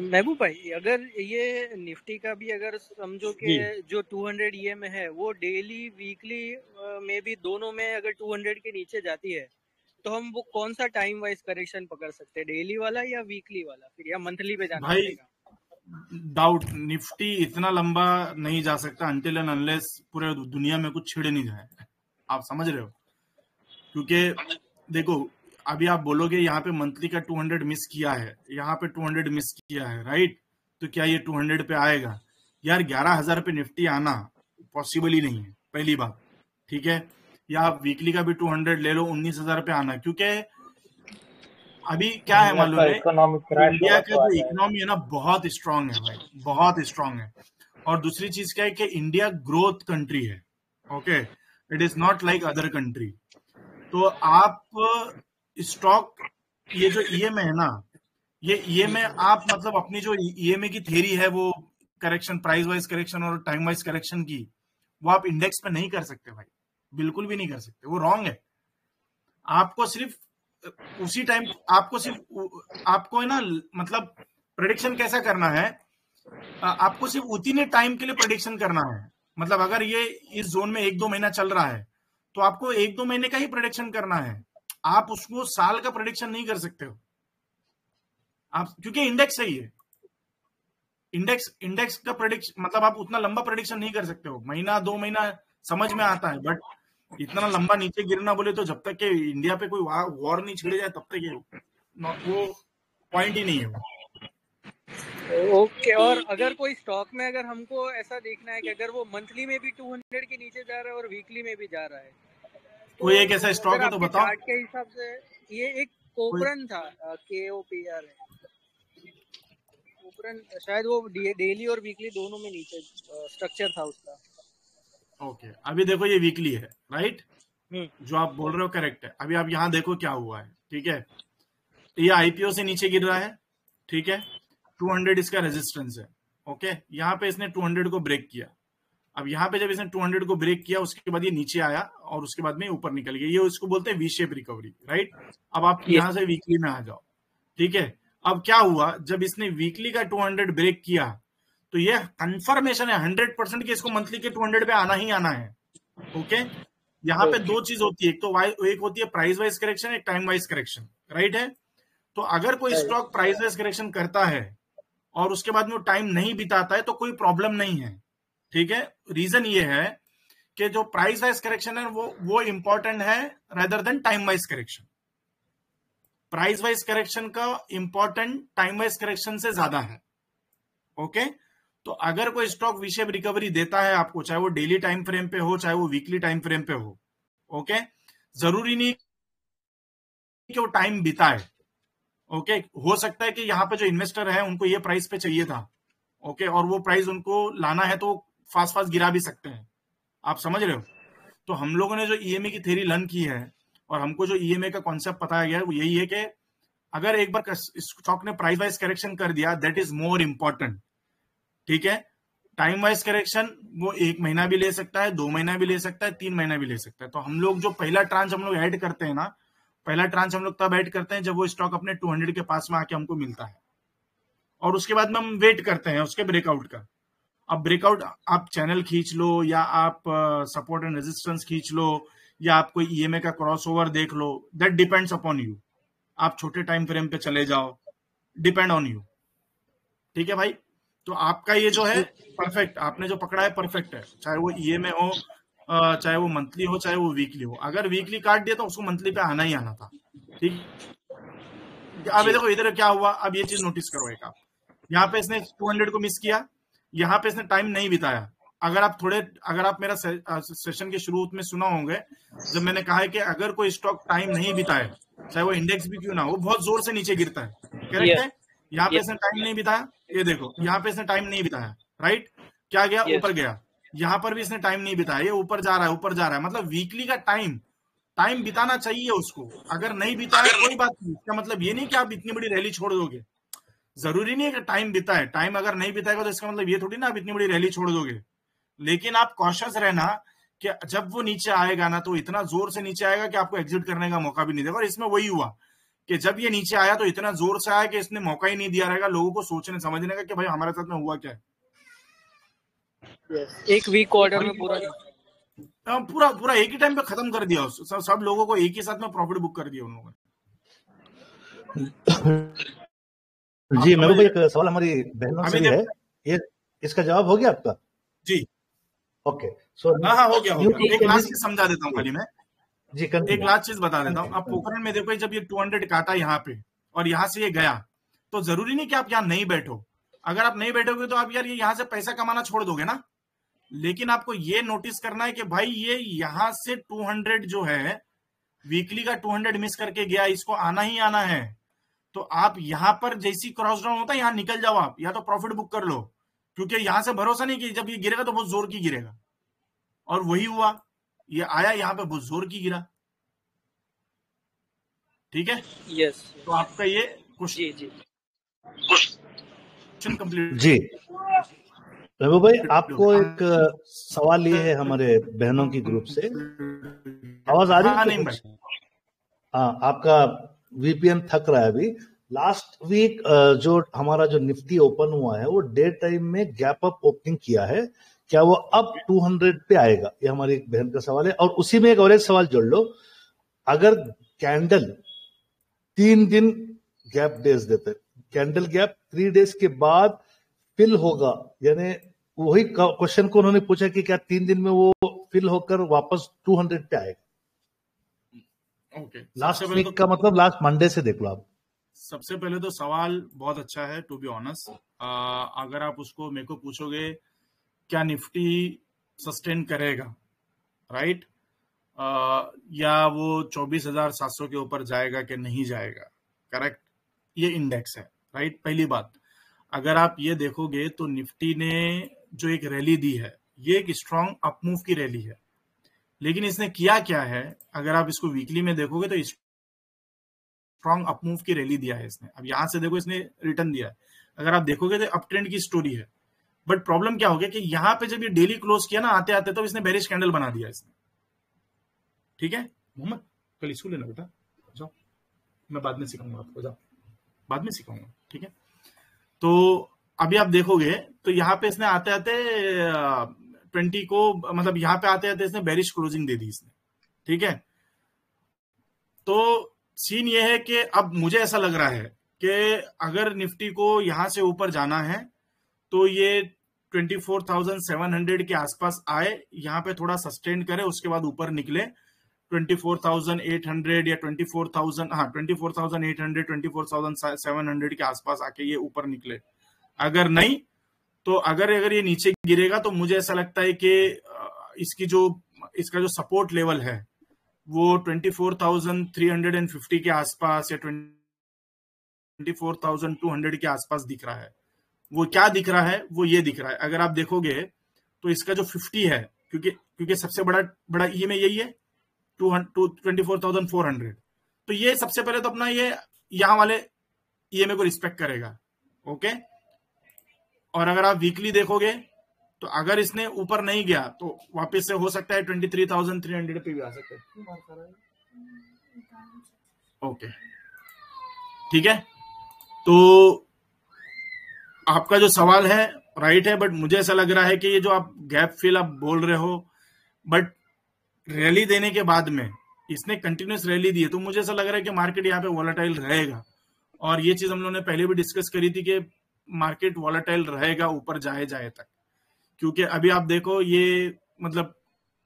L: महबूब भाई, अगर ये निफ्टी का भी अगर समझो कि जो 200 EM है वो डेली वीकली में भी दोनों में अगर 200 के नीचे जाती है तो हम वो कौन सा टाइम वाइज करेक्शन पकड़ सकते हैं, डेली वाला या वीकली वाला, फिर या मंथली पे जाना पड़ेगा?
D: डाउट, निफ्टी इतना लंबा नहीं जा सकता अनटिल एंड अनलेस पूरे दुनिया में कुछ छिड़ नहीं जाए। आप समझ रहे हो? क्योंकि देखो, अभी आप बोलोगे यहाँ पे मंथली का 200 मिस किया है, यहाँ पे 200 मिस किया है, राइट? तो क्या ये 200 पे आएगा? यार 11,000 पे निफ्टी आना पॉसिबल ही नहीं है, पहली बात, ठीक है? या आप वीकली का भी 200 ले लो, 19,000 पे आना, क्योंकि अभी क्या है मालूम है, इंडिया का जो इकोनॉमी है ना बहुत स्ट्रांग है भाई, बहुत स्ट्रांग है। और दूसरी चीज क्या है कि इंडिया ग्रोथ कंट्री है, okay? It is not like other country. तो आप स्टॉक, ये जो ईएमए है ना, ये ईएमए आप मतलब अपनी जो ईएमए की थ्योरी है वो करेक्शन, प्राइस वाइज करेक्शन और टाइम वाइज करेक्शन की, वो आप इंडेक्स पे नहीं कर सकते भाई, बिल्कुल भी नहीं कर सकते, वो रॉन्ग है। आपको सिर्फ उसी टाइम, आपको है ना, मतलब प्रेडिक्शन कैसा करना है, आपको सिर्फ उतने टाइम के लिए प्रेडिक्शन करना है। मतलब अगर ये इस जोन में 1-2 महीना चल रहा है तो आपको 1-2 महीने का ही प्रेडिक्शन करना है, आप उसको साल का प्रेडिक्शन नहीं कर सकते हो आप, क्योंकि इंडेक्स है ये, इंडेक्स का प्रेडिक्शन मतलब आप उतना लंबा प्रेडिक्शन नहीं कर सकते हो। महीना 2 महीना समझ में आता है, बट इतना लंबा नीचे गिरना बोले तो जब तक के इंडिया पे कोई वॉर नहीं छिड़ जाए तब तक वो पॉइंट ही नहीं है।
L: ओके, और अगर कोई स्टॉक में अगर हमको ऐसा देखना है कि अगर वो मंथली में भी 200 के नीचे जा रहा है और वीकली में भी जा रहा है,
D: कोई एक ऐसा स्टॉक है तो बताओ।
L: चार्ट के हिसाब से ये एक कोपरन था, KOPR है कोपरन, शायद वो डेली और वीकली दोनों में नीचे स्ट्रक्चर था उसका।
D: ओके, अभी देखो ये वीकली है, राइट? जो आप बोल रहे हो करेक्ट है। अभी आप यहाँ देखो क्या हुआ है, ठीक है? ये आईपीओ से नीचे गिर रहा है, ठीक है? 200 इसका रेजिस्टेंस है, ओके? यहाँ पे इसने 200 को ब्रेक किया। अब यहाँ पे जब इसने 200 को ब्रेक किया उसके बाद ये नीचे आया और उसके बाद में ऊपर निकल गया, ये इसको बोलते हैं वी शेप रिकवरी, राइट? अब आप यहाँ से वीकली में आ जाओ, ठीक है? अब क्या हुआ, जब इसने वीकली का 200 ब्रेक किया तो ये कंफर्मेशन है 100% कि इसको मंथली के 200 पे आना ही आना है, ओके? यहाँ पे 2 चीज होती है, एक होती है प्राइस वाइज करेक्शन, एक टाइम वाइज करेक्शन, राइट है? तो अगर कोई स्टॉक प्राइस वाइज करेक्शन करता है और उसके बाद में वो टाइम नहीं बिताता है तो कोई प्रॉब्लम नहीं है, ठीक है? रीजन ये है कि जो प्राइस वाइज करेक्शन है वो इंपॉर्टेंट है rather than time wise correction. Price wise correction का इंपॉर्टेंट टाइम वाइज करेक्शन से ज्यादा है, ओके? तो अगर कोई स्टॉक वी शेप रिकवरी देता है आपको, चाहे वो डेली टाइम फ्रेम पे हो चाहे वो वीकली टाइम फ्रेम पे हो, ओके? जरूरी नहीं कि वो टाइम बिताए, ओके? हो सकता है कि यहाँ पे जो इन्वेस्टर है उनको ये प्राइस पे चाहिए था, ओके? और वो प्राइस उनको लाना है तो फास्ट गिरा भी सकते हैं, आप समझ रहे हो? तो हम लोगों ने जो ईएमए की थ्योरी लर्न की है और हमको जो ईएमए का कॉन्सेप्ट बताया गया है वो यही है कि अगर एक बार स्टॉक ने प्राइस वाइज करेक्शन कर दिया दैट इज मोर इंपॉर्टेंट, ठीक है? टाइम वाइज करेक्शन वो 1 महीना भी ले सकता है, 2 महीना भी ले सकता है, 3 महीना भी ले सकता है। तो हम लोग जो पहला ट्रांच हम लोग ऐड करते हैं ना, पहला ट्रांच हम लोग तब ऐड करते हैं जब वो स्टॉक अपने 200 के पास में आके हमको मिलता है और उसके बाद में हम वेट करते हैं उसके ब्रेकआउट का। अब ब्रेकआउट आप चैनल खींच लो या आप सपोर्ट एंड रेजिस्टेंस खींच लो या आप कोई ईएमए का क्रॉसओवर देख लो, दैट डिपेंड्स अपॉन यू। आप छोटे टाइम फ्रेम पे चले जाओ, डिपेंड ऑन यू। ठीक है भाई, तो आपका ये जो है परफेक्ट, आपने जो पकड़ा है परफेक्ट है, चाहे वो ईएमए हो, चाहे वो मंथली हो, चाहे वो वीकली हो। अगर वीकली काट दिया तो उसको मंथली पे आना ही आना था। ठीक, अब देखो इधर क्या हुआ, अब ये चीज नोटिस करो एक आप, यहाँ पे इसने 200 को मिस किया, यहाँ पे इसने टाइम नहीं बिताया। अगर आप मेरा सेशन के शुरू में सुना होंगे जब मैंने कहा है कि अगर कोई स्टॉक टाइम नहीं बिताए, चाहे वो इंडेक्स भी क्यों ना हो, बहुत जोर से नीचे गिरता है, करेक्ट है। यहाँ पे इसने टाइम नहीं बिताया, ये देखो यहाँ पे इसने टाइम नहीं बिताया, राइट, क्या गया, ऊपर गया। यहाँ पर भी इसने टाइम नहीं बिताया, ये ऊपर जा रहा है, ऊपर जा रहा है। मतलब वीकली का टाइम बिताना चाहिए उसको। अगर नहीं बिताया कोई बात नहीं, इसका मतलब ये नहीं कि आप इतनी बड़ी रैली छोड़ दोगे। जरूरी नहीं है कि टाइम बिताए, टाइम अगर नहीं बिताएगा तो इसका मतलब ये थोड़ी ना आप इतनी बड़ी रैली छोड़ दोगे। लेकिन आप कॉशियस रहना कि जब वो नीचे आएगा ना तो इतना जोर से नीचे आएगा कि आपको एग्जिट करने का मौका भी नहीं देगा। और इसमें वही हुआ कि जब ये नीचे आया तो इतना जोर से आया कि इसने मौका ही नहीं दिया रहेगा लोगों को सोचने समझने का कि भाई हमारे साथ में हुआ क्या है।
L: एक वीक ऑर्डर में
D: पूरा एक ही टाइम पे खत्म कर दिया, सब लोगों को एक ही साथ में प्रॉफिट बुक कर दिया उन लोगों ने।
A: जी महबूब भाई, एक सवाल हमारी बहनों से है, ये इसका जवाब हो गया आपका?
D: जी
A: ओके, सो
D: हाँ हो गया। एक लास्ट चीज समझा देता हूँ खाली मैं,
A: जी
D: एक लास्ट चीज बता देता हूँ। आप पोखरण में देखो, जब ये 200 काटा यहाँ पे और यहाँ से ये गया, तो जरूरी नहीं कि आप यहाँ नहीं बैठो। अगर आप नहीं बैठोगे तो आप यार ये यहाँ से पैसा कमाना छोड़ दोगे ना। लेकिन आपको ये नोटिस करना है कि भाई ये यहाँ से 200 जो है वीकली का 200 मिस करके गया, इसको आना ही आना है। तो आप यहाँ पर जैसी क्रॉस डाउन होता है यहाँ निकल जाओ आप, या तो प्रॉफिट बुक कर लो, क्योंकि यहां से भरोसा नहीं कि जब ये गिरेगा तो बहुत जोर की गिरेगा। और वही हुआ, ये आया यहाँ पे बहुत जोर की गिरा। ठीक है,
L: यस।
D: तो आपका ये क्वेश्चन कंप्लीट।
A: जी महबूब भाई, आपको एक सवाल ये है हमारे बहनों की ग्रुप से, आवाज आ रही है?
D: नहीं भाई,
A: हाँ, आपका वीपीएन थक रहा है अभी। लास्ट वीक जो हमारा जो निफ्टी ओपन हुआ है वो डे टाइम में गैप अप ओपनिंग किया है, क्या वो अब 200 पे आएगा? ये हमारी एक बहन का सवाल है। और उसी में एक और एक सवाल जोड़ लो, अगर कैंडल 3 दिन गैप डेज देते, कैंडल गैप 3 डेज के बाद फिल होगा, यानी वही क्वेश्चन को उन्होंने पूछा कि क्या 3 दिन में वो फिल होकर वापस 200 पे आएगा? लास्ट वीक का मतलब लास्ट मंडे से देख लो आप।
D: सबसे पहले तो सवाल बहुत अच्छा है, टू बी ऑनेस्ट। अगर आप उसको मेरे को पूछोगे क्या निफ्टी सस्टेन करेगा, राइट, या वो 24,700 के ऊपर जाएगा कि नहीं जाएगा, करेक्ट, ये इंडेक्स है, राइट। पहली बात, अगर आप ये देखोगे तो निफ्टी ने जो एक रैली दी है ये एक स्ट्रॉन्ग अपमूव की रैली है। लेकिन इसने किया क्या है, अगर आप इसको वीकली में देखोगे तो स्ट्रॉन्ग अपमूव की रैली दिया है इसने। अब यहां से देखो इसने रिटर्न दिया है, अगर आप देखोगे तो अप ट्रेंड की स्टोरी है। बट प्रॉब्लम क्या हो गया कि यहाँ पे जब ये डेली क्लोज किया ना आते आते, तो इसने बेरिश कैंडल बना दिया इसने। ठीक है मोहम्मद, कल इसको लेना बेटा, जाओ, मैं बाद में सिखाऊंगा आपको, जाओ बाद में सिखाऊंगा, ठीक है। तो अभी आप देखोगे तो यहाँ पे इसने आते आते 20 को, मतलब यहाँ पे आते आते इसने बेरिश क्लोजिंग दे दी इसने, ठीक है। तो सीन ये है कि अब मुझे ऐसा लग रहा है कि अगर निफ्टी को यहां से ऊपर जाना है तो ये 24,700 के आसपास आए, यहाँ पे थोड़ा सस्टेन करे, उसके बाद ऊपर निकले 24,800 या 24,000, हाँ 24,800 24,700 के आसपास आके ये ऊपर निकले। अगर नहीं तो अगर ये नीचे गिरेगा तो मुझे ऐसा लगता है कि इसका जो सपोर्ट लेवल है वो 24,350 के आसपास या 24,200 के आसपास दिख रहा है। वो क्या दिख रहा है, वो ये दिख रहा है। अगर आप देखोगे तो इसका जो 50 है, क्योंकि सबसे बड़ा ई में यही है 24,400, तो ये सबसे पहले तो अपना ये यहां वाले ईएमए को रिस्पेक्ट करेगा, ओके। और अगर आप वीकली देखोगे तो अगर इसने ऊपर नहीं गया तो वापस से हो सकता है 23,300 पे भी आ सकता है, ओके, ठीक है। तो आपका जो सवाल है राइट है, बट मुझे ऐसा लग रहा है कि ये जो आप गैप फिल आप बोल रहे हो, बट रैली देने के बाद में इसने कंटिन्यूस रैली दी है, तो मुझे ऐसा लग रहा है कि मार्केट यहाँ पे वॉलेटाइल रहेगा। और ये चीज हम लोगों ने पहले भी डिस्कस करी थी कि मार्केट वॉलेटाइल रहेगा ऊपर जाए तक, क्योंकि अभी आप देखो ये मतलब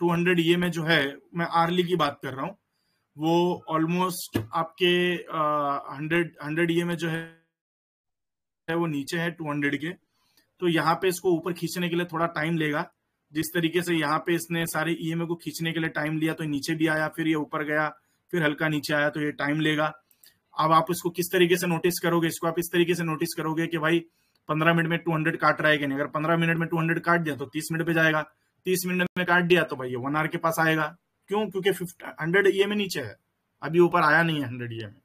D: 200 ये में जो है, मैं आर्ली की बात कर रहा हूँ, वो ऑलमोस्ट आपके 100 ये में जो है वो नीचे है 200 के। तो यहाँ पे इसको ऊपर खींचने के लिए थोड़ा टाइम लेगा। जिस तरीके से यहाँ पे इसने सारे ईएमए को खींचने के लिए टाइम लिया, तो नीचे भी आया, फिर ये ऊपर गया, फिर हल्का नीचे आया, तो ये टाइम लेगा। अब आप इसको किस तरीके से नोटिस करोगे? इसको आप इस तरीके से नोटिस करोगे कि भाई 15 मिनट में 200 काट रहा है कि नहीं। अगर 15 मिनट में 200 काट दिया तो 30 मिनट पे जाएगा, 30 मिनट में काट दिया तो भाई ये 1 आवर के पास आएगा। क्यों? क्योंकि 100 ईएमए नीचे है, अभी ऊपर आया नहीं है 100 ईएमए।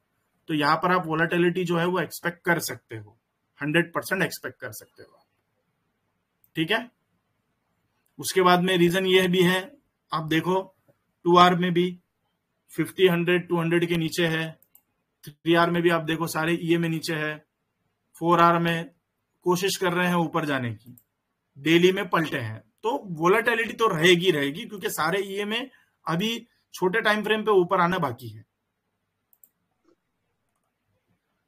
D: तो यहाँ पर आप वोलेटिलिटी जो है वो एक्सपेक्ट कर सकते हो, 100% एक्सपेक्ट कर सकते हो, ठीक है। उसके बाद में रीजन ये भी है, आप देखो 2 आवर में भी 50, 100, 200 के नीचे है। 3 आवर में भी आप देखो सारे ईएमए नीचे है। 4 आवर में कोशिश कर रहे हैं ऊपर जाने की, डेली में पलटे हैं। तो वोलेटिलिटी तो रहेगी, क्योंकि सारे ईएमए अभी छोटे टाइम फ्रेम पे ऊपर आना बाकी है।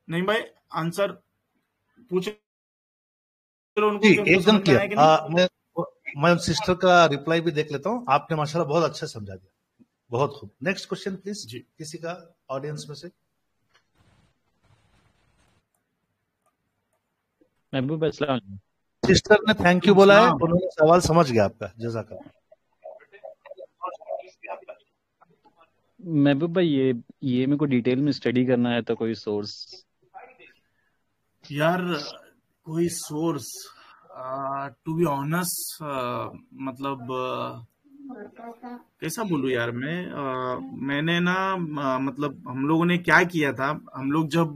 D: नहीं भाई, आंसर पूछे उनको,
A: जी एकदम क्लियर। मैं सिस्टर का रिप्लाई भी देख लेता हूँ। आपने माशाल्लाह बहुत अच्छा समझा दिया, बहुत खूब। नेक्स्ट क्वेश्चन प्लीज जी, किसी का ऑडियंस में से।
N: महबूब अस्सलाम।
A: सिस्टर ने थैंक यू बोला है, उन्होंने सवाल समझ गया आपका, जज़ाकल्लाह।
N: महबूब भाई ये मेरे को डिटेल में स्टडी करना है, तो कोई सोर्स?
D: यार कोई सोर्स, टू बी ऑनेस्ट, मतलब कैसा बोलूं यार मैंने ना मतलब हम लोगों ने क्या किया था, हम लोग जब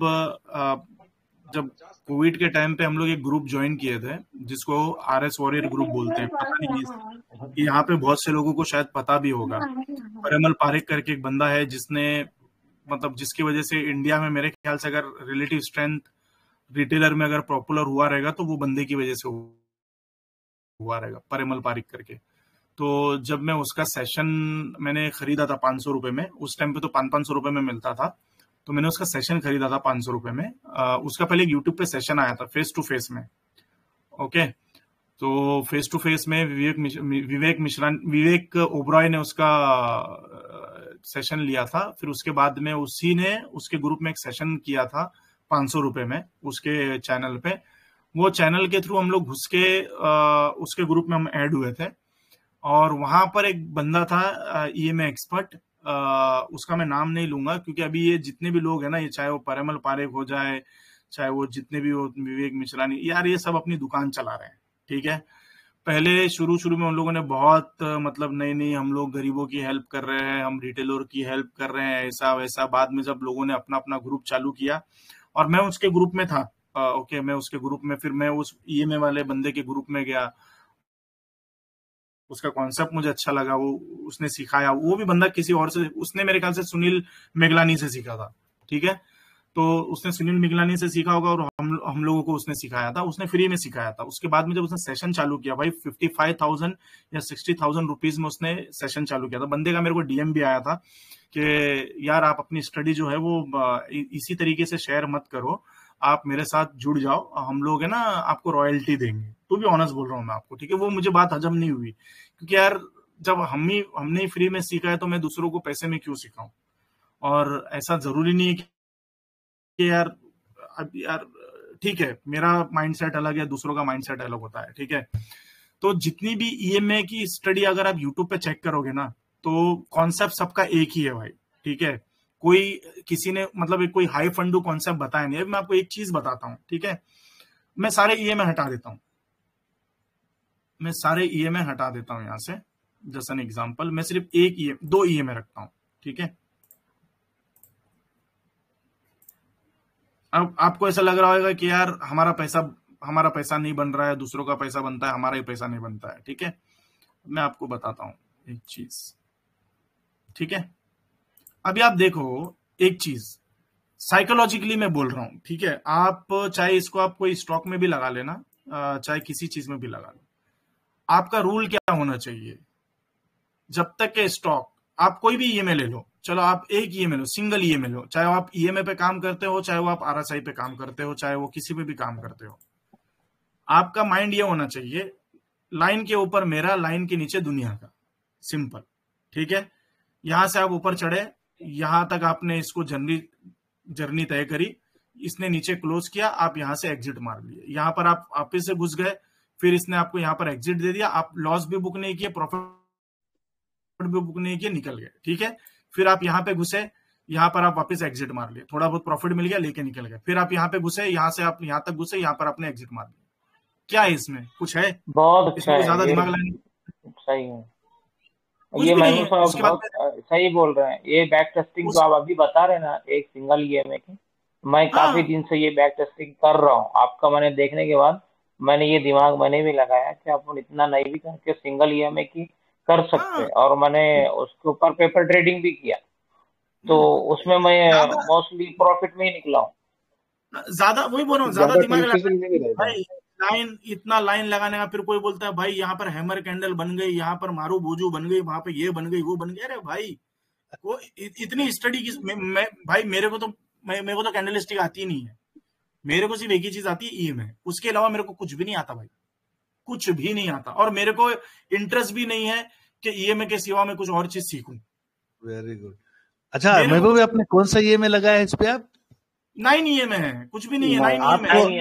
D: कोविड के टाइम पे हम लोग एक ग्रुप ज्वाइन किए थे जिसको RS वॉरियर ग्रुप बोलते हैं। पता नहीं यहाँ पे बहुत से लोगों को शायद पता भी होगा। परिमल पारिक करके एक बंदा है जिसने मतलब जिसकी वजह से इंडिया में मेरे ख्याल से अगर रिलेटिव स्ट्रेंथ रिटेलर में अगर पॉपुलर हुआ रहेगा तो वो बंदे की वजह से हुआ रहेगा, परिमल पारिक करके। तो जब मैं उसका सेशन मैंने खरीदा था 500 रुपए में, उस टाइम पे तो 500 रुपए में मिलता था, तो मैंने उसका सेशन खरीदा था 500 रुपए में। उसका पहले यूट्यूब पे सेशन आया था फेस टू फेस में, ओके। तो फेस टू फेस में विवेक ओबरॉय ने उसका सेशन लिया था। फिर उसके बाद में उसी ने उसके ग्रुप में एक सेशन किया था 500 रुपए में उसके चैनल पे। वो चैनल के थ्रू हम लोग घुस के उसके ग्रुप में हम ऐड हुए थे, और वहां पर एक बंदा था ईएमए एक्सपर्ट, उसका मैं नाम नहीं लूंगा क्योंकि अभी ये जितने भी लोग हैं ना, ये चाहे वो परिमल पारिक हो जाए, चाहे वो जितने भी हो विवेक मिश्रानी, यार ये सब अपनी दुकान चला रहे हैं, ठीक है। पहले शुरू में उन लोगों ने बहुत मतलब नहीं हम लोग गरीबों की हेल्प कर रहे हैं, हम रिटेलर की हेल्प कर रहे हैं, ऐसा वैसा। बाद में जब लोगों ने अपना अपना ग्रुप चालू किया और मैं उसके ग्रुप में था, ओके, मैं उसके ग्रुप में, फिर मैं उस ईएमए वाले बंदे के ग्रुप में गया। उसका कॉन्सेप्ट मुझे अच्छा लगा, वो उसने सिखाया। वो भी बंदा किसी और से, उसने मेरे ख्याल से सुनील मेगलानी से सीखा था, ठीक है। तो उसने सुनील मिगलानी से सीखा होगा और हम लोगों को उसने सिखाया था, उसने फ्री में सिखाया था। उसके बाद में जब उसने सेशन चालू किया भाई 55,000 या 60,000 रुपीज में उसने सेशन चालू किया था। बंदे का मेरे को डीएम भी आया था कि यार आप अपनी स्टडी जो है वो इसी तरीके से शेयर मत करो, आप मेरे साथ जुड़ जाओ, हम लोग है ना आपको रॉयल्टी देंगे। तो भी ऑनेस्ट बोल रहा हूँ मैं आपको, ठीक है। वो मुझे बात हजम नहीं हुई, क्योंकि यार जब हमने फ्री में सीखा है तो मैं दूसरों को पैसे में क्यों सिखाऊं। और ऐसा जरूरी नहीं है कि यार अब यार ठीक है, मेरा माइंडसेट अलग है, दूसरों का माइंडसेट अलग होता है, ठीक है। तो जितनी भी ईएमए की स्टडी अगर आप यूट्यूब पे चेक करोगे ना, तो कॉन्सेप्ट सबका एक ही है भाई, ठीक है। कोई किसी ने मतलब कोई हाई फंडू कॉन्सेप्ट बताया नहीं है। मैं आपको एक चीज बताता हूँ, ठीक है। मैं सारे ईएमए हटा देता हूँ, मैं सारे ईएमए हटा देता हूँ यहाँ से, जैसा एन एग्जांपल। मैं सिर्फ दो ईएमए रखता हूँ, ठीक है। अब आपको ऐसा लग रहा होगा कि यार हमारा पैसा नहीं बन रहा है, दूसरों का पैसा बनता है, हमारा ही पैसा नहीं बनता है, ठीक है। मैं आपको बताता हूं एक चीज, ठीक है। अभी आप देखो एक चीज, साइकोलॉजिकली मैं बोल रहा हूं, ठीक है। आप चाहे इसको आप कोई स्टॉक में भी लगा लेना, चाहे किसी चीज में भी लगा लो, आपका रूल क्या होना चाहिए, जब तक के स्टॉक आप कोई भी ईएमआई ले लो, चलो आप एक ईएमआई लो, सिंगल ईएमआई लो, चाहे वो आप ईएमआई पे काम करते हो, चाहे वो आप आरएसआई पे काम करते हो, चाहे वो किसी पे भी काम करते हो, आपका माइंड ये होना चाहिए लाइन के ऊपर मेरा, लाइन के नीचे दुनिया का, सिंपल, ठीक है। यहां से आप ऊपर चढ़े, यहां तक आपने इसको जर्नी तय करी, इसने नीचे क्लोज किया, आप यहां से एग्जिट मार लिए, यहां पर आप वापिस से घुस गए, फिर इसने आपको यहां पर एग्जिट दे दिया, आप लॉस भी बुक नहीं किए, प्रॉफिट भी बुक नहीं किए, निकल गए, ठीक है। फिर आप यहाँ पे घुसे, यहाँ पर आप वापस एग्जिट मार लिए, थोड़ा बहुत प्रॉफिट मिल गया, लेके निकल गए, फिर आप यहाँ पे घुसे, यहाँ से आप यहाँ तक घुसे, यहाँ पर आपने एग्जिट मार दिया। क्या है इसमें, कुछ है?
I: बहुत अच्छा
D: इसमें
I: है
D: ज्यादा
I: ये,
D: दिमाग लगाने
I: सही है
D: कुछ
I: ये।
D: भी नहीं
I: महबूब
D: है।
I: साहब
D: उसके बाद
I: बहुत सही बोल रहे हैं। ये बैक टेस्टिंग जो आप अभी बता रहे हैं ना, एक सिंगल ईएमआई की, मैं काफी दिन से ये बैक टेस्टिंग कर रहा हूँ। आपका मैंने देखने के बाद मैंने ये दिमाग मैंने भी लगाया कि अपन इतना नहीं भी करके सिंगल ईएमआई की कर सकते हैं, और मैंने उसके ऊपर पेपर ट्रेडिंग भी किया, तो उसमें मैं मोस्टली प्रॉफिट में ही निकला हूँ।
D: ज्यादा वही बोल रहा हूँ, ज्यादा दिमाग लगाना भाई, लाइन इतना लाइन लगाने का, फिर कोई बोलता है भाई यहाँ पर हैमर कैंडल बन गई, यहाँ पर मारू बोजू बन गई, वहां पे ये बन गई वो बन गई। अरे भाई वो इतनी स्टडी की भाई मेरे को तो कैंडल स्टिक आती ही नहीं है, मेरे को सिर्फ एक ही चीज आती है ईएमआई, उसके अलावा मेरे को कुछ भी नहीं आता भाई, कुछ भी नहीं आता, और मेरे को इंटरेस्ट भी नहीं है कि ईएमआई के सिवा मैं कुछ और चीज सीखूं।
A: Very good. अच्छा महबूब, आपने कौन सा ईएमआई लगाया है इस पे? आप
D: 9 ईएमआई है, कुछ भी नहीं है। 9 ईएमआई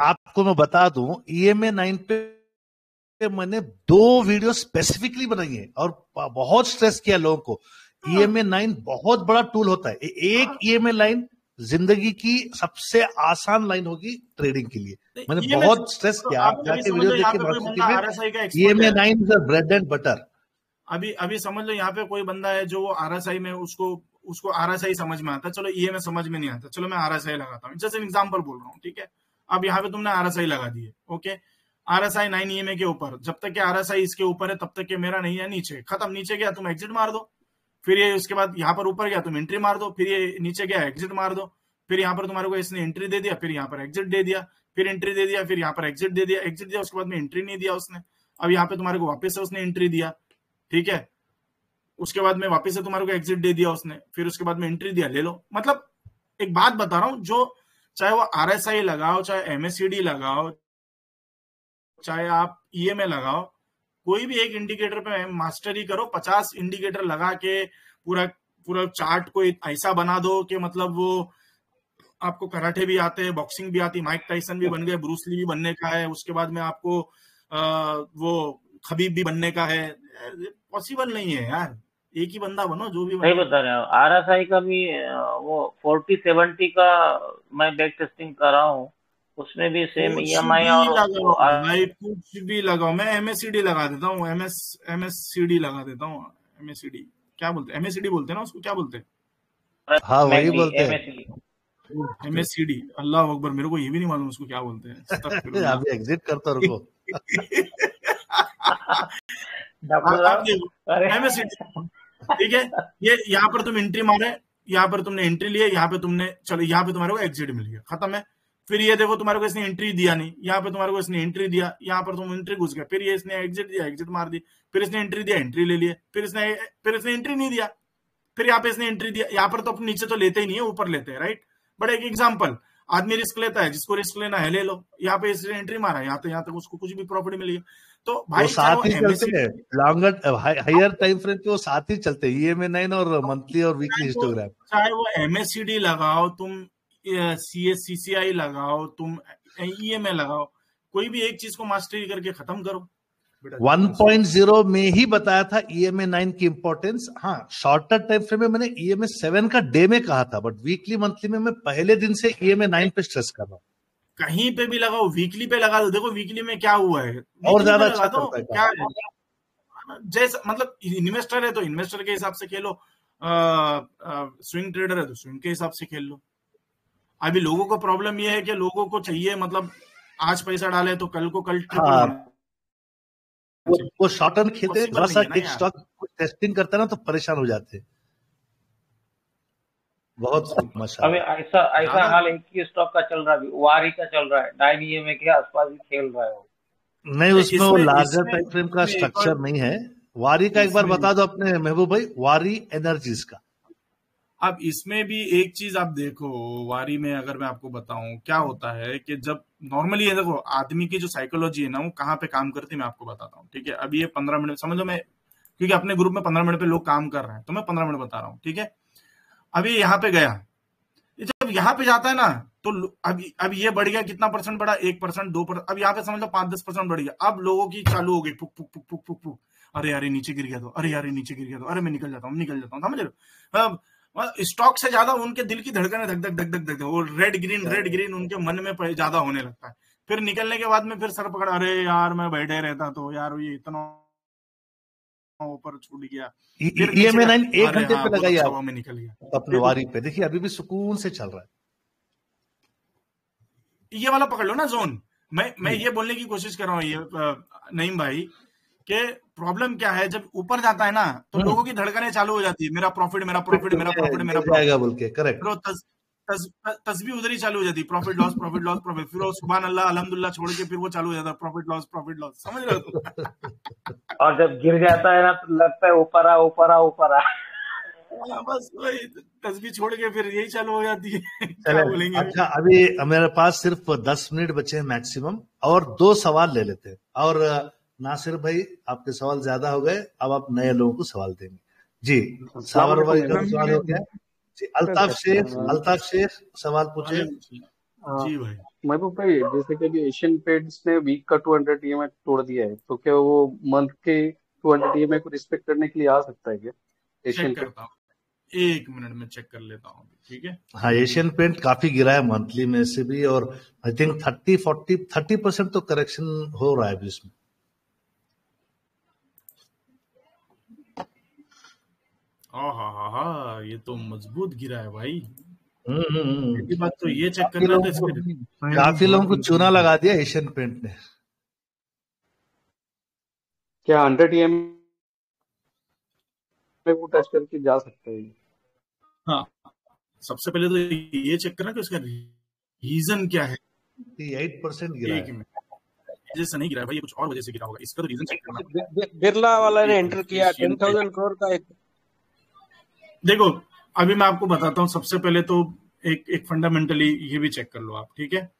A: आपको मैं बता दूं, ईएमआई 9 पे मैंने 2 वीडियो स्पेसिफिकली बनाई है और बहुत स्ट्रेस किया लोगों को। ईएमआई 9 बहुत बड़ा टूल होता है। एक ईएमआई लाइन जिंदगी की सबसे आसान लाइन होगी ट्रेडिंग के लिए। मैंने बहुत स्ट्रेस किया, आप जाके वीडियो देखिए, EMI 9 is bread and butter.
D: अभी समझ लो यहाँ पे कोई बंदा है जो आरएसआई में उसको आरएसआई समझ में आता है, चलो ईएमआई समझ में नहीं आता, चलो मैं आरएसआई लगाता हूँ, जैसे एग्जांपल बोल रहा हूँ, ठीक है। अब यहाँ पे तुमने आरएसआई लगा दी है, ओके, आरएसआई 9 ईएमआई के ऊपर, जब तक कि आरएसआई इसके ऊपर है तब तक कि मेरा नहीं है नीचे, खत्म। नीचे गया तुम एग्जिट मार दो, फिर ये उसके बाद यहाँ पर ऊपर गया तुम एंट्री मार दो, फिर ये नीचे गया एग्जिट मार दो, फिर यहाँ पर तुम्हारे को इसने एंट्री दे दिया, फिर यहाँ पर एग्जिट दे दिया, फिर एंट्री दे दिया, फिर यहाँ पर एग्जिट दे दिया, एग्जिट दिया, उसके बाद में एंट्री नहीं दिया उसने, अब यहाँ पे तुम्हारे को वापस से उसने एंट्री दिया, ठीक है, उसके बाद में वापस से तुम्हारे को एग्जिट दे दिया उसने, फिर उसके बाद में एंट्री दिया, ले लो। मतलब एक बात बता रहा हूं, जो चाहे वो आरएसआई लगाओ, चाहे एमएससीडी लगाओ, चाहे आप ईएमआई लगाओ, कोई भी एक इंडिकेटर पे मास्टरी करो, 50 इंडिकेटर लगा के पूरा चार्ट को ऐसा बना दो कि मतलब वो आपको कराटे भी आते हैं, बॉक्सिंग भी आती, माइक टाइसन भी बन गए, ब्रूस ली भी बनने का है, उसके बाद में आपको वो खबीब भी बनने का है। पॉसिबल नहीं है यार, एक ही बंदा बनो जो भी
I: सही बता रहे हो। आरएसआई का भी वो 40-70 का मैं बैक टेस्टिंग कर रहा हूँ, उसमें भी सेम ईएमआई और
D: भाई कुछ भी लगाओ। मैं एमएससीडी लगा देता हूँ, एमएससीडी लगा देता हूँ। एमएससीडी क्या बोलते हैं? एमएससीडी बोलते हैं ना उसको, क्या बोलते हैं?
A: हाँ वही बोलते हैं,
D: एमएससीडी। अल्लाह अकबर, मेरे को ये भी नहीं मालूम उसको क्या बोलते हैं।
A: अभी एग्जिट करता रुको।
D: ठीक है, ये यहाँ पर तुम एंट्री मारे, यहाँ पर तुमने एंट्री लिए, यहाँ पे तुमने चलो यहाँ पे तुम्हारे को एग्जिट मिल गया, खत्म है। फिर ये देखो तुम्हारे को इसने एंट्री दिया नहीं, यहाँ पे तुम्हारे को इसने एंट्री दिया, यहाँ पर तुम एंट्री घुस गए, फिर ये इसने एग्जिट दिया, एग्जिट मार दी, फिर इसने एंट्री दिया, एंट्री ले लिए, फिर इसने एंट्री नहीं दिया, फिर यहाँ पे इसने एंट्री दिया। यहाँ पर तो अपने नीचे तो लेते ही नहीं है, ऊपर लेते हैं, राइट। बट एक एग्जाम्पल, आदमी रिस्क लेता है, जिसको रिस्क लेना है ले लो। यहाँ पे इसने एंट्री मारा, यहाँ तक उसको कुछ भी प्रॉफिट मिली। तो भाई
A: साथ ही चलते हैं, लॉन्गर हायर टाइम फ्रेम पे वो साथ ही चलते हैं, ईएमआई 9 और मंथली और वीकली हिस्टोग्राम।
D: चाहे वो एमएससीडी लगाओ तुम, सीएससीसीआई लगाओ तुम, ईएमआई लगाओ, कोई भी एक चीज को मास्टरी करके खत्म करो।
A: 1.0 में ही बताया था ईएमआई 9 की इंपॉर्टेंस। हाँ, शॉर्टर टाइम फ्रेम में मैंने ईएमआई 7 का डे में कहा था, बट वीकली मंथली में मैं पहले दिन से ईएमआई 9 पे स्ट्रेस कर रहा हूँ।
D: कहीं पे भी लगाओ, वीकली पे लगा दो। देखो वीकली में क्या हुआ है,
A: और ज्यादा अच्छा करता है
D: क्या है। जैसा मतलब इन्वेस्टर है तो इन्वेस्टर के हिसाब से खेलो, स्विंग ट्रेडर है तो स्विंग के हिसाब से खेल लो। अभी लोगों को प्रॉब्लम यह है कि लोगों को चाहिए मतलब आज पैसा डाले तो कल को
A: वो शॉर्ट टर्म खेलते, थोड़ा सा एक स्टॉक टेस्टिंग करता ना तो परेशान हो जाते हैं। बहुत खूब
I: अभी
A: माशाल्लाह।
I: ऐसा ऐसा
D: ज्यादा
I: हाल एक ही स्टॉक का चल रहा है, अभी वारी का चल रहा है, 9 EMA के आसपास ही खेल रहा है वो।
A: नहीं,
D: नहीं,
A: उसमें वो
D: इसमें
A: लार्जर
D: इसमें
A: टाइम फ्रेम का
D: इसमें एक और
A: स्ट्रक्चर नहीं है। वारी का एक बार
D: इसमें
A: बता दो अपने महबूब भाई, वारी एनर्जीज का।
D: अब इसमें भी एक चीज आप देखो, वारी में अगर मैं आपको बताऊं क्या होता है कि जब नॉर्मली ये देखो आदमी की जो साइकोलॉजी है ना वो कहाँ पे काम करती है मैं आपको बताता हूँ, ठीक है। अभी ये 15 मिनट समझो, मैं क्योंकि अपने ग्रुप में 15 मिनट पे लोग काम कर रहे हैं तो मैं 15 मिनट बता रहा हूँ, ठीक है। अभी यहाँ पे गया, ये जब यहाँ पे जाता है ना तो अब ये बढ़ गया, कितना परसेंट बढ़ा, 1%, 2%, अब यहाँ पे समझ लो 5-10% बढ़ गया। अब लोगों की चालू हो गई फुक फुक फुक फुक फुक फुक, अरे यार ये नीचे गिर गया तो, अरे यार ये नीचे गिर गया तो, अरे मैं निकल जाता हूँ, समझ रहे हो। अब स्टॉक से ज्यादा उनके दिल की धड़कनें धक धक धक धक धक, वो रेड ग्रीन उनके मन में ज्यादा होने लगता है। फिर निकलने के बाद में फिर सर पकड़ा, अरे यार मैं बैठे रहता तो यार ये इतना ऊपर छूट गया। फिर नीचे
A: EMA 9 एक
D: अरे
A: घंटे
D: हाँ
A: पे
D: बहुत
A: लगाइए
D: अच्छा
A: आप
D: हुआ मैं निकल गया।
A: अपने वारी पे, देखिए अभी भी सुकून से चल रहा है।
D: ये वाला पकड़ लो ना जोन। मैं
A: जी
D: ये बोलने की कोशिश कर रहा हूँ ये नईम भाई के प्रॉब्लम क्या है, जब ऊपर जाता है ना तो लोगों की धड़कनें चालू हो जाती है, मेरा प्रॉफिट मेरा प्रॉफिट मेरा प्रॉफिट मेरा
A: गिर
D: प्रॉफिट,
A: जाएगा बोल के, करेक्ट।
D: फिर वो तस्बीह उधर ही चालू हो जाती है, profit loss profit loss profit, फिर वो सुभान अल्लाह अल्हम्दुलिल्लाह छोड़ के फिर वो चालू हो जाता है प्रॉफिट लॉस, समझ रहे हो तुम।
I: और जब गिर जाता है ना तो लगता है ऊपर आ ऊपर आ ऊपर आ।
D: बस वही तस्बीह छोड़ के फिर यही चालू हो जाती है। क्या
A: चले
D: बोलेंगे अभी।
A: अच्छा, अभी मेरे पास सिर्फ 10 मिनट बचे हैं मैक्सिमम, और 2 सवाल ले लेते हैं। और नासिर भाई आपके सवाल ज्यादा हो गए, अब आप नए लोगों को सवाल देंगे। जी सावर भाई का सवाल हो गया। जी अल्ताफ शेख सवाल पूछे।
D: जी भाई
O: महबूब भाई, जैसे कि अभी एशियन पेंट्स ने वीक का 200 EMA तोड़ दिया है, तो क्या वो मंथ के 200 EMA को रिस्पेक्ट करने के लिए आ सकता है क्या एशियन
D: चेक
O: पेंट?
D: करता हूँ, 1 मिनट में चेक कर लेता हूँ, ठीक है।
A: हाँ, एशियन पेंट काफी गिरा है मंथली में से भी, और आई थिंक 30% तो करेक्शन हो रहा है अभी इसमें।
D: हाँ ये तो मजबूत गिरा है भाई।
A: हम्म।
D: पहली बात तो ये चेक करना था इसके।
A: काफी लोगों को चूना लगा दिया एशियन पेंट ने।
O: क्या 100 EMA में वो टच करके जा सकता है?
D: हाँ, सबसे पहले तो ये चेक करना कि उसका रीजन क्या है।
A: 8% गिरा
D: एक
A: है।
D: मिनट, वजह से नहीं गिरा भाई, ये कुछ और वजह से गिरा होगा, इसका तो रीजन चेक करना।
H: बिरला वाला ने
D: एक
H: एंटर
D: मिनट,
H: किया
D: एशियन
H: 10,000 करोड़ का एक।
D: देखो अभी मैं आपको बताता हूँ, सबसे पहले तो एक फंडामेंटली ये भी चेक कर लो आप, ठीक है।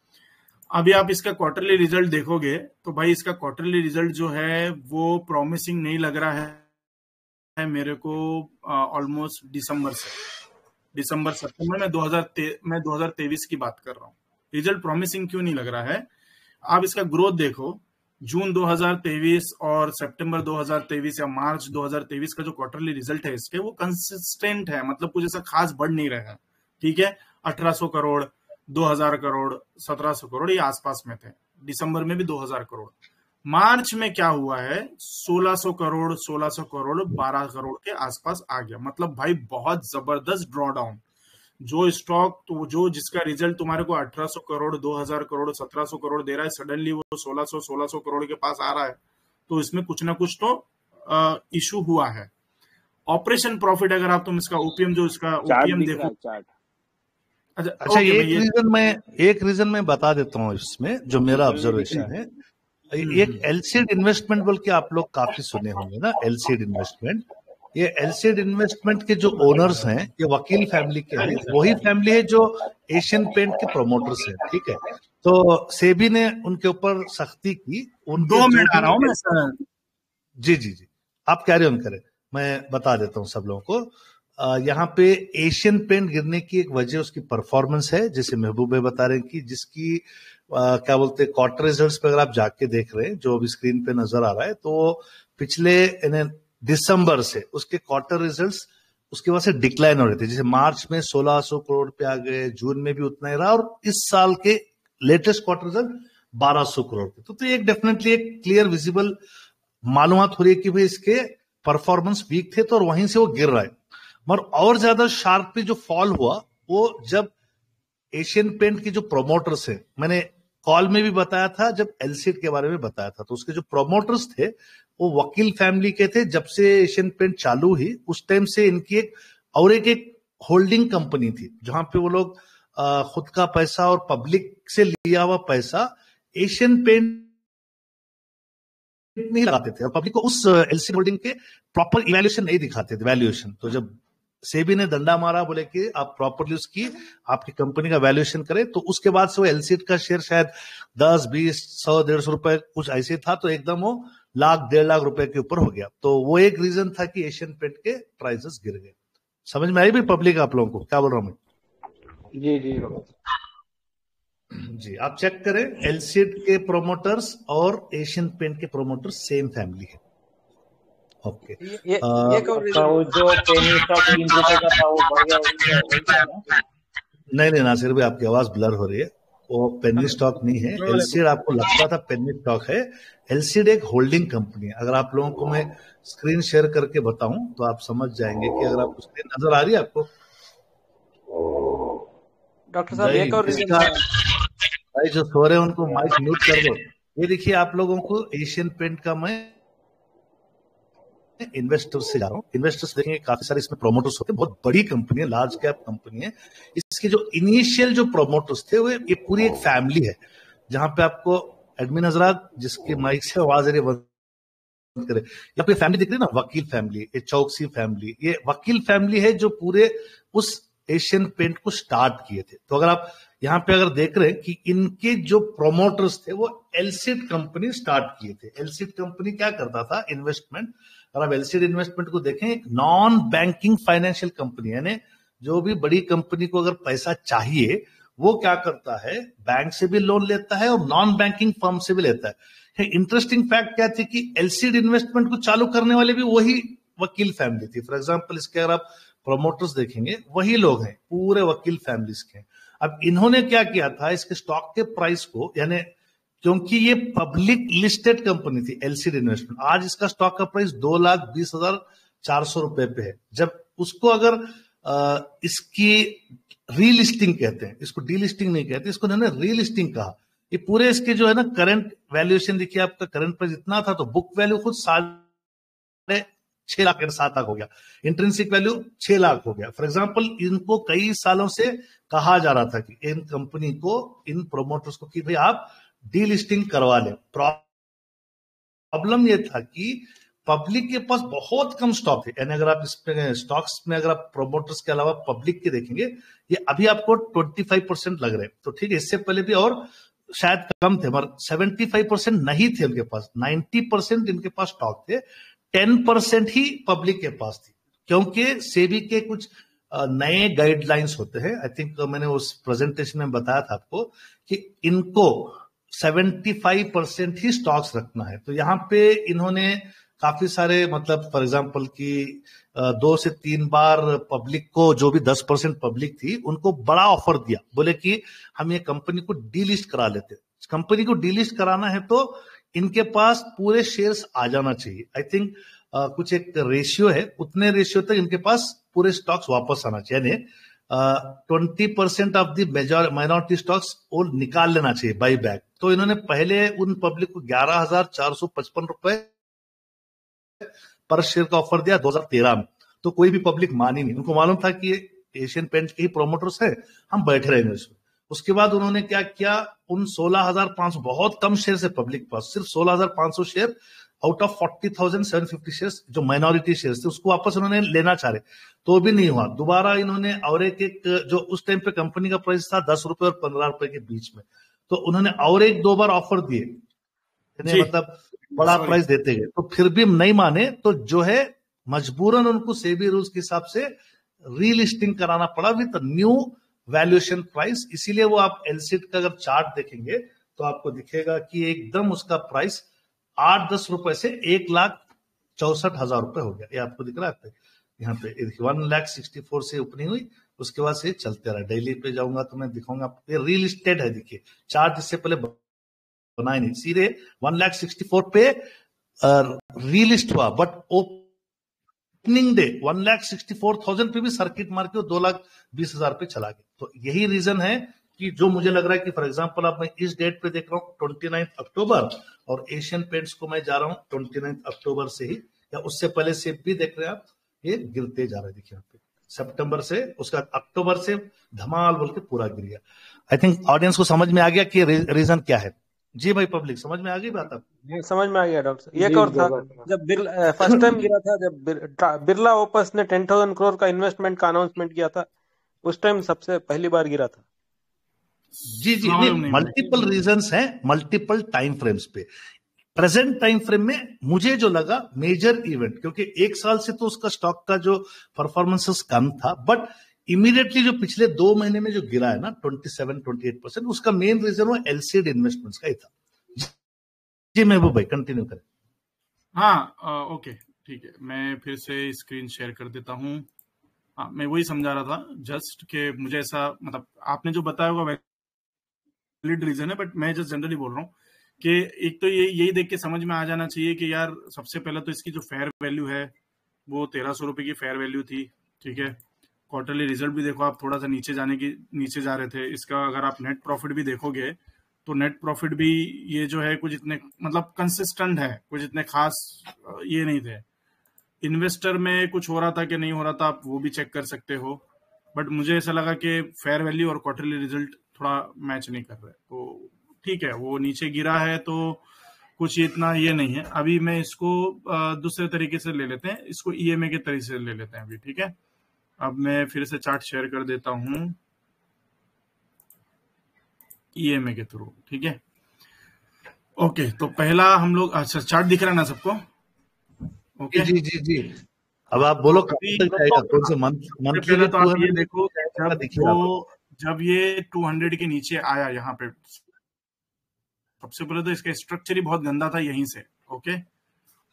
D: अभी आप इसका क्वार्टरली रिजल्ट देखोगे तो भाई इसका क्वार्टरली रिजल्ट जो है वो प्रॉमिसिंग नहीं लग रहा है मेरे को। ऑलमोस्ट दिसंबर सितंबर में 2023 की बात कर रहा हूँ। रिजल्ट प्रॉमिसिंग क्यों नहीं लग रहा है, आप इसका ग्रोथ देखो। जून 2023 और सितंबर 2023 या मार्च 2023 का जो क्वार्टरली रिजल्ट है इसके, वो कंसिस्टेंट है, मतलब कुछ ऐसा खास बढ़ नहीं रहा है, ठीक है। 1800 करोड़, 2000 करोड़, 1700 करोड़ ये आसपास में थे। दिसंबर में भी 2000 करोड़। मार्च में क्या हुआ है, 1600 करोड़, 12 करोड़ के आसपास आ गया। मतलब भाई बहुत जबरदस्त ड्रॉडाउन। जो स्टॉक तो जो जिसका रिजल्ट तुम्हारे को 1800 करोड़, 2000 करोड़, 1700 करोड़ दे रहा है, सडनली वो 1600 करोड़ के पास आ रहा है, तो इसमें कुछ ना कुछ तो इशू हुआ है। ऑपरेशन प्रॉफिट अगर आप तुम इसका ओपीएम जो इसका ओपीएम देखो।
A: अच्छा, एक रीजन मैं बता देता हूँ इसमें, जो मेरा ऑब्जर्वेशन है। एक एलसीड इन्वेस्टमेंट बोल के आप लोग काफी सुने होंगे ना, एलसीड इन्वेस्टमेंट। ये एलसीड इन्वेस्टमेंट के जो ओनर्स हैं ये वकील फैमिली के हैं, वही फैमिली है जो एशियन पेंट के प्रोमोटर्स हैं, ठीक है। तो सेबी ने उनके ऊपर सख्ती की।
D: 2 मिनट आ रहा हूँ मैं सर।
A: जी आप कैरी ऑन करें, मैं बता देता हूँ सब लोगों को। यहाँ पे एशियन पेंट गिरने की एक वजह उसकी परफॉर्मेंस है, जैसे महबूब भाई बता रहे हैं कि जिसकी क्या बोलते हैं क्वार्टर रिजल्ट्स पे अगर आप जाके देख रहे हैं जो अभी स्क्रीन पे नजर आ रहा है, तो पिछले दिसंबर से उसके क्वार्टर रिजल्ट्स उसके वजह से डिक्लाइन हो रहे थे। जैसे मार्च में 1600 करोड़ पे आ गए, जून में भी उतना ही रहा, और इस साल के लेटेस्ट क्वार्टर रिजल्ट 1200 करोड़ पे। तो एक डेफिनेटली एक क्लियर विजिबल मालूमात हो रही है कि भाई इसके परफॉर्मेंस वीक थे, तो और वहीं से वो गिर रहा है। मगर और ज्यादा शार्पली जो फॉल हुआ वो जब एशियन पेंट के जो प्रोमोटर्स हैं, मैंने कॉल में भी बताया था, जब एलसीड के बारे में बताया था, तो उसके जो प्रोमोटर्स थे वो वकील फैमिली के थे। जब से एशियन पेंट चालू हुई उस टाइम से इनकी एक होल्डिंग कंपनी थी जहां पे वो लोग खुद का पैसा और पब्लिक से लिया हुआ पैसा एशियन पेंट नहीं लगाते थे और पब्लिक को उस एलसी होल्डिंग के प्रॉपर इवैल्यूएशन नहीं दिखाते थे, वैल्यूएशन। तो जब सेबी ने डंडा मारा, बोले कि आप प्रॉपरली उसकी आपकी कंपनी का वैल्यूएशन करें, तो उसके बाद से वो एलसीड का शेयर शायद 10, 20, 100, 150 रुपए कुछ ऐसे था, तो एकदम वो लाख 1.5 लाख रुपए के ऊपर हो गया। तो वो एक रीजन था कि एशियन पेंट के प्राइसेस गिर गए। समझ में आई भी पब्लिक आप लोगों को क्या बोल रहा हूं मैं?
O: जी जी
A: जी, आप चेक करें, एलसीड के प्रोमोटर्स और एशियन पेंट के प्रोमोटर्स सेम फैमिली है। ओके,
I: ये अच्छा, वो जो पेनी स्टॉक 3 रुपए का था वो बढ़ गया, वही था ना?
A: नहीं नासिर भाई, आपकी आवाज ब्लर हो रही है। वो पेनी स्टॉक नहीं है, एलसीड आपको लगता था पेनी स्टॉक है। एलसीड एक होल्डिंग कंपनी है। अगर आप लोगों को मैं स्क्रीन शेयर करके बताऊं तो आप समझ जाएंगे कि अगर आपको स्क्रीन नजर आ रही है आपको।
H: डॉक्टर साहब एक और रीजन
A: भाई जो सो रहे हैं उनको माइक म्यूट कर दो। ये देखिए, आप लोगों को एशियन पेंट का मैं इन्वेस्टर्स से जा रहा हूँ। इन्वेस्टर्स देखेंगे काफी सारे इसमें प्रोमोटर्स होते हैं, बहुत बड़ी कंपनी है, लार्ज कैप कंपनी है। इसके जो इनिशियल जो प्रोमोटर्स थे वो ये पूरी एक फैमिली है, जहां पे आपको एडमिन हजरात जिसके माइक से आवाज आ रही है करे, यहाँ पे फैमिली दिख रही है ना, वकील फैमिली, ये चौकसी फैमिली, ये वकील फैमिली है जो पूरे उस एशियन पेंट को स्टार्ट किए थे। तो अगर आप यहाँ पे अगर देख रहे हैं कि इनके जो प्रोमोटर्स थे वो एलसीड कंपनी स्टार्ट किए थे। एलसीड कंपनी क्या करता था? इन्वेस्टमेंट। अगर आप एलसीड इन्वेस्टमेंट को देखें, एक नॉन बैंकिंग फाइनेंशियल कंपनी, यानी जो भी बड़ी कंपनी को अगर पैसा चाहिए वो क्या करता है, बैंक से भी लोन लेता है और नॉन बैंकिंग फर्म से भी लेता है। इंटरेस्टिंग फैक्ट क्या थी कि एलसीड इन्वेस्टमेंट को चालू करने वाले भी वही वकील फैमिली थी। फॉर एग्जांपल, इसके अगर आप प्रोमोटर्स देखेंगे वही लोग हैं, पूरे वकील फैमिलीज के। अब इन्होंने क्या किया था, इसके स्टॉक के प्राइस को, यानी क्योंकि ये पब्लिक लिस्टेड कंपनी थी एलसीड इन्वेस्टमेंट, आज इसका स्टॉक का प्राइस 2,20,400 रुपए पे है। जब उसको अगर इसकी रीलिस्टिंग कहते हैं, इसको डीलिस्टिंग नहीं कहते, इसको इन्होंने रीलिस्टिंग कहा। ये पूरे इसके जो है ना करंट वैल्यूएशन देखिए, आपका करंट प्राइस इतना था तो बुक वैल्यू खुद 6.5 लाख 7 लाख हो गया, इंट्रिंसिक वैल्यू 6 लाख हो गया। फॉर एग्जांपल, इनको कई सालों से कहा जा रहा था कि इन कंपनी को, इन प्रोमोटर्स को, कि भाई आप डीलिस्टिंग करवा लें। प्रॉब्लम ये था कि पब्लिक के पास बहुत कम स्टॉक थे, यानी अगर आप इसमें स्टॉक्स में अगर आप प्रोमोटर्स के अलावा पब्लिक के देखेंगे, ये अभी आपको 25% लग रहे हैं। तो ठीक है, इससे पहले भी और शायद कम थे, मगर 75% नहीं थे उनके पास, 90% इनके पास स्टॉक थे, 10% ही पब्लिक के पास थी। क्योंकि सेबी के कुछ नए गाइडलाइंस होते हैं, आई थिंक मैंने उस प्रेजेंटेशन में बताया था आपको कि इनको 75% ही स्टॉक्स रखना है। तो यहाँ पे इन्होंने काफी सारे, मतलब फॉर एग्जांपल कि 2 से 3 बार पब्लिक को, जो भी 10% पब्लिक थी, उनको बड़ा ऑफर दिया। बोले कि हम ये कंपनी को डीलिस्ट करा लेते। कंपनी को डीलिस्ट कराना है तो इनके पास पूरे शेयर्स आ जाना चाहिए। आई थिंक कुछ एक रेशियो है, उतने रेशियो तक इनके पास पूरे स्टॉक्स वापस आना चाहिए, यानी 20% ऑफ द माइनॉरिटी स्टॉक्स वो निकाल लेना चाहिए, बाई बैक। तो इन्होंने पहले उन पब्लिक को 11,455 रुपए पर शेयर का ऑफर दिया 2013 में। तो कोई भी पब्लिक मानी नहीं, उनको मालूम था कि ये एशियन पेंट के ही प्रोमोटर्स है, हम बैठे रहेंगे इसमें। उसके बाद उन्होंने क्या किया, उन 16,500, बहुत कम शेयर है पब्लिक पास, सिर्फ 16,500 शेयर आउट ऑफ 40,750 शेयर्स जो माइनॉरिटी शेयर्स थे, उसको वापस उन्होंने लेना चाह रहे, तो भी नहीं हुआ। दोबारा इन्होंने और एक जो उस टाइम पे कंपनी का प्राइस था 10 रुपए और 15 रुपए के बीच में, तो उन्होंने और एक 2 बार ऑफर दिए, मतलब बड़ा प्राइस देते गए, तो फिर भी नहीं माने। तो जो है मजबूरन उनको सेबी रूल्स के हिसाब से रीलिस्टिंग कराना पड़ा विद न्यू वैल्यूएशन प्राइस। इसीलिए वो आप एलसीड का अगर चार्ट देखेंगे तो आपको दिखेगा कि एकदम उसका प्राइस 8-10 रुपए से 1,64,000 रुपए हो गया। ये आपको दिख रहा है यहाँ पे, 1,64,000 से ओपनिंग हुई, उसके बाद से चलते रहा। डेली पे जाऊंगा तो मैं दिखाऊंगा आपको, ये रियल एस्टेट है। देखिए चार्ट इससे पहले बनाए नहीं, सीधे 1,64,000 पे रीलिस्ट हुआ, बट ओपनिंग डे 1,64,000 पे भी सर्किट मार के 2,20,000 पे चला गया। तो यही रीजन है कि जो मुझे लग रहा है कि फॉर एग्जांपल अब मैं इस डेट पे देख रहा हूँ 29 अक्टूबर, और एशियन पेंट्स को मैं जा रहा हूँ 29 अक्टूबर से ही, या उससे पहले से भी देख रहे हैं आप, ये गिरते जा रहे हैं। देखिए यहाँ पे सितंबर से उसका अक्टूबर से धमाल बोल के पूरा गिर गया। आई थिंक ऑडियंस को समझ में आ गया कि रीजन क्या है। जी भाई पब्लिक समझ में आ गई बात अब?
P: समझ में आ गया डॉक्टर साहब। एक
O: जी
P: और था,
O: जबरदस्त।
P: जब फर्स्ट टाइम गिरा था, जब बिरला ओपस ने 10,000 करोड़ का इन्वेस्टमेंट का अनाउंसमेंट किया था, उस टाइम सबसे पहली बार गिरा था।
A: जी जी, नहीं मल्टीपल रीजंस हैं, मल्टीपल टाइम फ्रेम्स पे। प्रेजेंट टाइम फ्रेम में मुझे जो लगा मेजर इवेंट, क्योंकि एक साल से तो उसका स्टॉक का जो परफॉर्मेंसेस कम था, बट इमीडिएटली जो पिछले 2 महीने में जो गिरा है ना 27-28%, उसका मेन रीजन वो एलसीडी इन्वेस्टमेंट्स का ही था। जी महबूब भाई कंटिन्यू करें।
D: हाँ ओके ठीक है, मैं फिर से स्क्रीन शेयर कर देता हूँ। हाँ मैं वही समझा रहा था जस्ट कि मुझे ऐसा, मतलब आपने जो बताया होगा वैलिड रीजन है, बट मैं जस्ट जनरली बोल रहा हूँ कि एक तो यही देख के समझ में आ जाना चाहिए कि यार सबसे पहले तो इसकी जो फेयर वैल्यू है वो 1300 रुपये की फेयर वैल्यू थी, ठीक है। क्वार्टरली रिजल्ट भी देखो आप, थोड़ा सा नीचे जा रहे थे। इसका अगर आप नेट प्रॉफिट भी देखोगे तो नेट प्रॉफिट भी ये जो है कुछ इतने मतलब कंसिस्टेंट है, कुछ इतने खास ये नहीं थे। इन्वेस्टर में कुछ हो रहा था कि नहीं हो रहा था, आप वो भी चेक कर सकते हो, बट मुझे ऐसा लगा कि फेयर वैल्यू और क्वार्टरली रिजल्ट थोड़ा मैच नहीं कर रहे। तो ठीक है, वो नीचे गिरा है तो कुछ इतना ये नहीं है। अभी मैं इसको दूसरे तरीके से ले लेते हैं, इसको ईएमए के तरीके से ले लेते हैं अभी, ठीक है। अब मैं फिर से चार्ट शेयर कर देता हूं ईएमए के थ्रू, ठीक है। ओके, तो पहला हम लोग, अच्छा चार्ट दिख रहा है ना सबको? ओके
A: जी जी जी, अब आप बोलो कब तक जाएगा, कौन से मंथली में?
D: तो आप ये देखो, जब ये 200 के नीचे आया यहाँ पे, सबसे पहले तो इसका स्ट्रक्चर ही बहुत गंदा था यहीं से, ओके।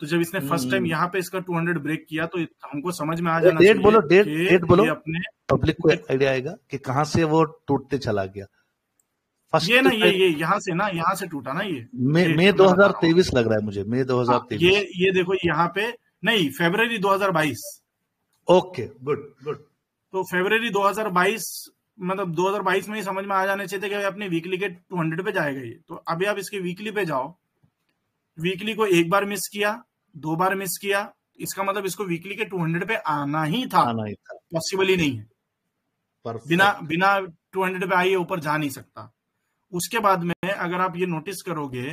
D: तो जब इसने फर्स्ट टाइम यहाँ पे इसका 200 ब्रेक किया तो हमको समझ में आ जाना चाहिए।
A: डेट बोलो,
D: अपने
A: पब्लिक को आइडिया आएगा कि कहाँ से वो टूटते चला गया।
D: ये ना ये यहाँ से टूटा ना, ये
A: मई 2023 लग रहा है मुझे, मई 2023।
D: ये देखो यहाँ पे, नहीं फरवरी 2022।
A: Okay good good.
D: तो फरवरी 2022 मतलब 2022 में ही समझ में आ जाने चाहिए कि अपने वीकली के 200 पे जाएगा ये। तो अभी आप इसके वीकली पे जाओ, वीकली को एक बार मिस किया, 2 बार मिस किया, इसका मतलब इसको वीकली के 200 पे आना ही था, पॉसिबल ही नहीं है। बिना 200 पे आइए ऊपर जा नहीं सकता। उसके बाद में अगर आप ये नोटिस करोगे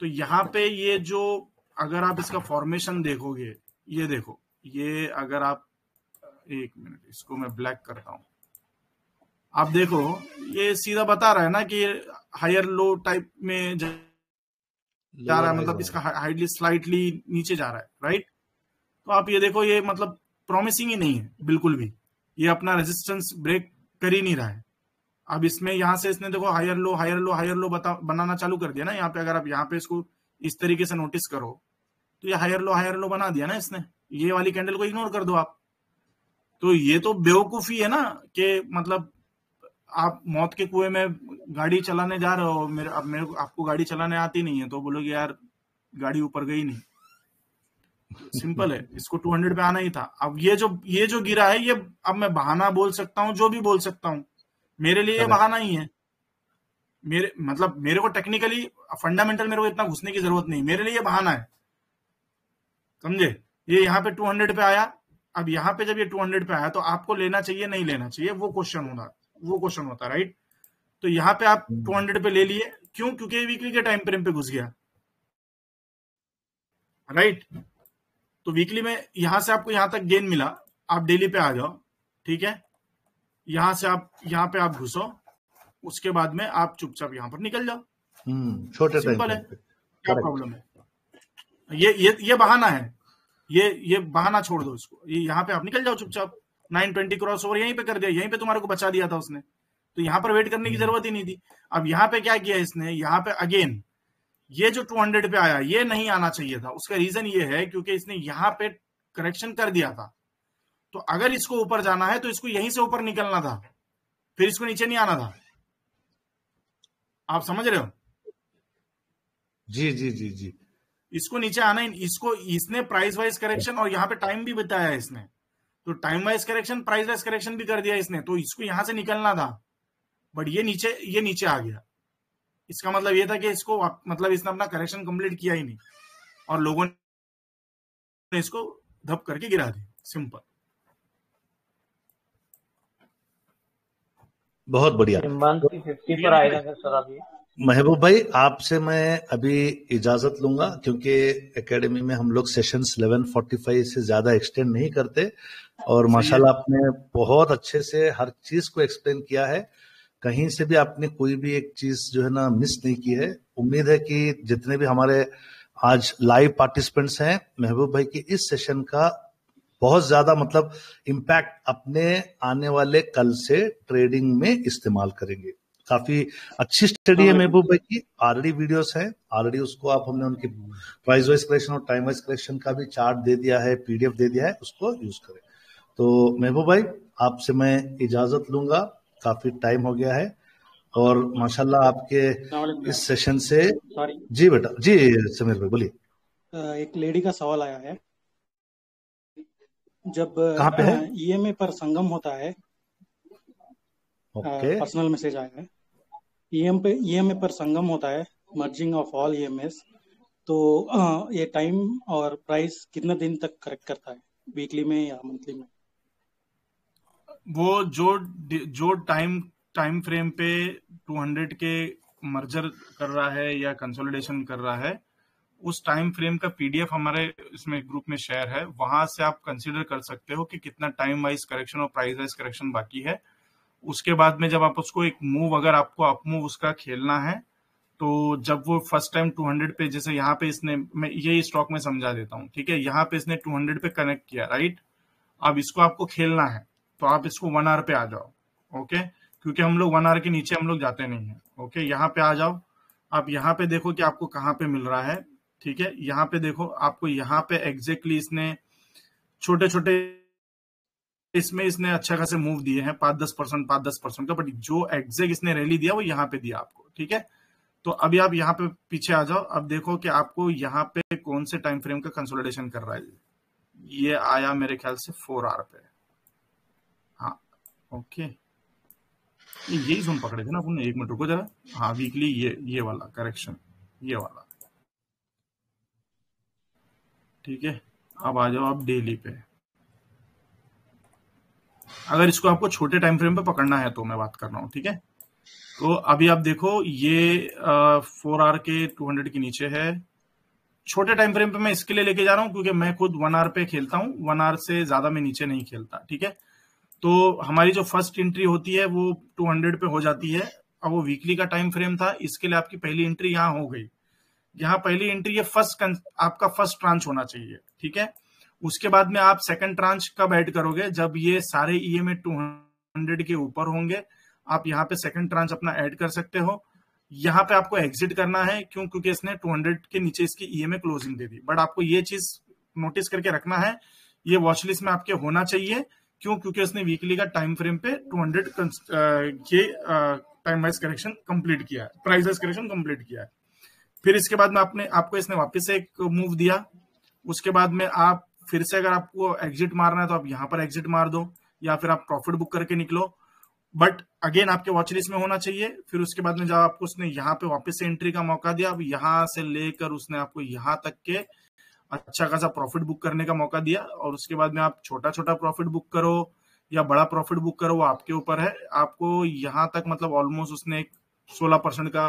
D: तो यहाँ पे ये जो, अगर आप इसका फॉर्मेशन देखोगे, ये देखो, ये अगर आप, एक मिनट इसको मैं ब्लैक करता हूं, आप देखो ये सीधा बता रहा है ना कि हायर लो टाइप में जा रहा है, मतलब इसका हाइटली स्लाइटली नीचे जा रहा है, राइट। तो आप ये देखो, ये मतलब प्रॉमिसिंग ही नहीं है बिल्कुल भी, ये अपना रेजिस्टेंस ब्रेक कर ही नहीं रहा है। अब इसमें यहाँ से इसने देखो हायर लो बनाना चालू कर दिया ना यहाँ पे। अगर आप यहाँ पे इसको इस तरीके से नोटिस करो तो ये हायर लो बना दिया ना इसने। ये वाली कैंडल को इग्नोर कर दो आप। तो ये तो बेवकूफी है ना कि मतलब आप मौत के कुएं में गाड़ी चलाने जा रहे हो, आपको गाड़ी चलाने आती नहीं है तो बोलोगे यार गाड़ी ऊपर गई नहीं। सिंपल है, इसको 200 पे आना ही था। अब ये जो गिरा है, ये अब मैं बहाना बोल सकता हूँ, जो भी बोल सकता हूँ, मेरे लिए ये बहाना ही है। मेरे को टेक्निकली फंडामेंटल मेरे को इतना घुसने की जरूरत नहीं, मेरे लिए ये बहाना है, समझे। ये यहाँ पे 200 पे आया, अब यहाँ पे जब ये 200 पे आया तो आपको लेना चाहिए नहीं लेना चाहिए, वो क्वेश्चन होता, राइट। तो यहाँ पे आप 200 पे ले लिए, क्यों? क्योंकि वीकली के टाइम फ्रेम पे घुस गया, राइट। तो वीकली में यहां से आपको यहां तक गेन मिला, आप डेली पे आ जाओ, ठीक है। यहां से आप यहाँ पे आप घुसो, उसके बाद में आप चुपचाप यहां पर निकल जाओ।
A: छोटे
D: सिंपल है, क्या प्रॉब्लम है? ये बहाना है, ये बहाना छोड़ दो इसको। ये यहाँ पे आप निकल जाओ चुपचाप। 920 क्रॉस ओवर यहीं पे कर दिया, यहीं पे तुम्हारे को बचा दिया था उसने, तो यहाँ पर वेट करने की जरूरत ही नहीं थी। अब यहाँ पे क्या किया इसने, यहाँ पे अगेन ये जो 200 पे आया, ये नहीं आना चाहिए था। उसका रीजन ये है क्योंकि इसने यहाँ पे करेक्शन कर दिया था। तो अगर इसको ऊपर जाना है तो इसको यहीं से ऊपर निकलना था, फिर इसको नीचे नहीं आना था। आप समझ रहे हो?
A: जी जी जी जी,
D: इसको नीचे आना ही, इसने प्राइस वाइज करेक्शन और यहाँ पे टाइम भी बताया है इसने, तो time wise correction, price wise correction भी कर दिया इसने, तो इसको यहां से निकलना था, बट ये नीचे आ गया। इसका मतलब ये था कि इसको मतलब इसने अपना करेक्शन कंप्लीट किया ही नहीं और लोगों ने इसको धप करके गिरा दिया, सिंपल।
A: बहुत बढ़िया।
I: मंथ की 50 पर आएगा क्या सर अभी?
A: महबूब भाई, आपसे मैं अभी इजाजत लूंगा, क्योंकि एकेडमी में हम लोग सेशंस 11:45 से ज्यादा एक्सटेंड नहीं करते, और माशाल्लाह आपने बहुत अच्छे से हर चीज को एक्सप्लेन किया है। कहीं से भी आपने कोई भी एक चीज जो है ना मिस नहीं की है। उम्मीद है कि जितने भी हमारे आज लाइव पार्टिसिपेंट्स हैं, महबूब भाई की इस सेशन का बहुत ज्यादा मतलब इम्पैक्ट अपने आने वाले कल से ट्रेडिंग में इस्तेमाल करेंगे। काफी अच्छी स्टडी है महबूब भाई की, ऑलरेडी वीडियोस है, ऑलरेडी उसको आप हमने उनकी प्राइस वाइज करेक्शन और टाइम वाइज करेक्शन का भी चार्ट दे दिया है, पीडीएफ दे दिया है, उसको यूज करें। तो महबूब भाई, आपसे मैं इजाजत लूंगा, काफी टाइम हो गया है, और माशाल्लाह आपके इस सेशन से जी बेटा, जी समीर भाई बोलिए।
Q: एक लेडी का सवाल आया है, जब
A: कहाँ पे है?
Q: ईएमए पर संगम होता है,
A: ओके,
Q: पर्सनल मैसेज आया है, ईएमए पर संगम होता है, मर्जिंग ऑफ ऑल ईएमएस, तो ये टाइम और प्राइस कितना दिन तक करेक्ट करता है, वीकली में या मंथली में?
D: वो जो टाइम फ्रेम पे 200 के मर्जर कर रहा है या कंसोलिडेशन कर रहा है, उस टाइम फ्रेम का पीडीएफ हमारे इसमें ग्रुप में शेयर है, वहां से आप कंसीडर कर सकते हो कि कितना टाइम वाइज करेक्शन और प्राइस वाइज करेक्शन बाकी है। उसके बाद में जब आप उसको एक मूव, अगर आपको अप मूव उसका खेलना है, तो जब वो फर्स्ट टाइम 200 पे, जैसे यहाँ पे इसने, मैं ये स्टॉक में समझा देता हूँ, ठीक है, यहाँ पे इसने 200 पे कनेक्ट किया, राइट। अब इसको आपको खेलना है, तो आप इसको 1 आवर पे आ जाओ, ओके, क्योंकि हम लोग 1 आवर के नीचे हम लोग जाते नहीं है, ओके। यहाँ पे आ जाओ, आप यहाँ पे देखो कि आपको कहाँ पे मिल रहा है, ठीक है। यहाँ पे देखो, आपको यहाँ पे एग्जैक्टली इसने छोटे छोटे इसमें इसने अच्छा खासे मूव दिए हैं, 5-10% का, बट जो एग्जैक्ट इसने रैली दिया वो यहाँ पे दिया आपको, ठीक है। तो अभी आप यहाँ पे पीछे आ जाओ, अब देखो कि आपको यहाँ पे कौन से टाइम फ्रेम का कंसोलिडेशन कर रहा है। ये आया मेरे ख्याल से 4 आवर पे, हाँ, ओके, यही जोन पकड़े थे ना अपन, 1 मिनट रुको जरा, हाँ, वीकली ये वाला करेक्शन, ये वाला, ठीक है। अब आ जाओ आप डेली पे, अगर इसको आपको छोटे टाइम फ्रेम पे पकड़ना है तो मैं बात कर रहा हूँ, ठीक है। तो अभी आप देखो, ये 4 आवर के 200 के नीचे है। छोटे टाइम फ्रेम पे मैं इसके लिए लेके जा रहा हूँ क्योंकि मैं खुद 1 आवर पे खेलता हूँ, 1 आवर से ज्यादा मैं नीचे नहीं खेलता, ठीक है। तो हमारी जो फर्स्ट एंट्री होती है वो 200 पे हो जाती है। अब वो वीकली का टाइम फ्रेम था, इसके लिए आपकी पहली एंट्री यहाँ हो गई। यहाँ पहली एंट्री, ये आपका फर्स्ट ट्रांच होना चाहिए, ठीक है। उसके बाद में आप सेकंड ट्रांच कब ऐड करोगे, जब ये सारे ईएमए 200 के ऊपर होंगे, आप यहाँ पे सेकंड ट्रांच अपना ऐड कर सकते हो। यहाँ पे आपको एग्जिट करना है, क्योंकि इसने 200 के नीचे इसकी EMA closing they the. But आपको ये चीज नोटिस करके रखना है, ये वॉच लिस्ट में आपके होना चाहिए, क्योंकि उसने वीकली का टाइम फ्रेम पे 200 के टाइम वाइज करेक्शन कंप्लीट किया है, प्राइस वाइज करेक्शन कंप्लीट किया है। फिर इसके बाद में आपको इसने वापस से एक मूव दिया। उसके बाद में आप फिर से, अगर आपको एग्जिट मारना है तो आप यहाँ पर एग्जिट मार दो, या फिर आप प्रॉफिट बुक करके निकलो, बट अगेन आपके वॉच लिस्ट में होना चाहिए। फिर उसके बाद में जब आपको उसने यहाँ पे वापस से एंट्री का मौका दिया, अब यहाँ से लेकर उसने आपको यहाँ तक के अच्छा खासा प्रॉफिट बुक करने का मौका दिया, और उसके बाद में आप छोटा छोटा प्रॉफिट बुक करो या बड़ा प्रॉफिट बुक करो, वो आपके ऊपर है। आपको यहाँ तक मतलब ऑलमोस्ट उसने एक 16% का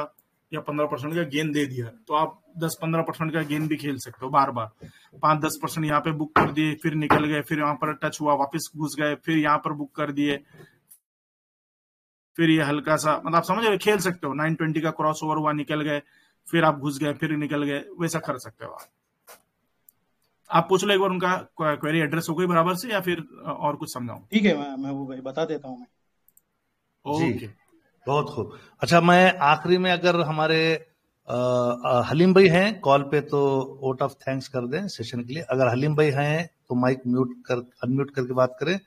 D: या 15% का गेन दे दिया, तो आप 10-15% का गेन भी खेल सकते हो बार बार। 5-10% यहाँ पे बुक कर दिए, फिर निकल गए, फिर यहाँ पर टच हुआ, वापस घुस गए, फिर यहाँ पर बुक कर दिए, फिर ये हल्का सा, मतलब आप समझ रहे, खेल सकते हो। 920 का क्रॉस ओवर हुआ, निकल गए, फिर आप घुस गए, फिर निकल गए, वैसा कर सकते हो आप पूछ लो एक बार उनका क्वेरी एड्रेस हो गई बराबर से, या फिर और कुछ समझाऊं?
Q: ठीक है, मैं वो भाई बता देता हूँ मैं।
A: ओके, बहुत खूब। अच्छा, मैं आखिरी में अगर हमारे हलीम भाई हैं कॉल पे तो वोट ऑफ थैंक्स कर दें सेशन के लिए। अगर हलीम भाई हैं तो माइक अनम्यूट करके बात करें,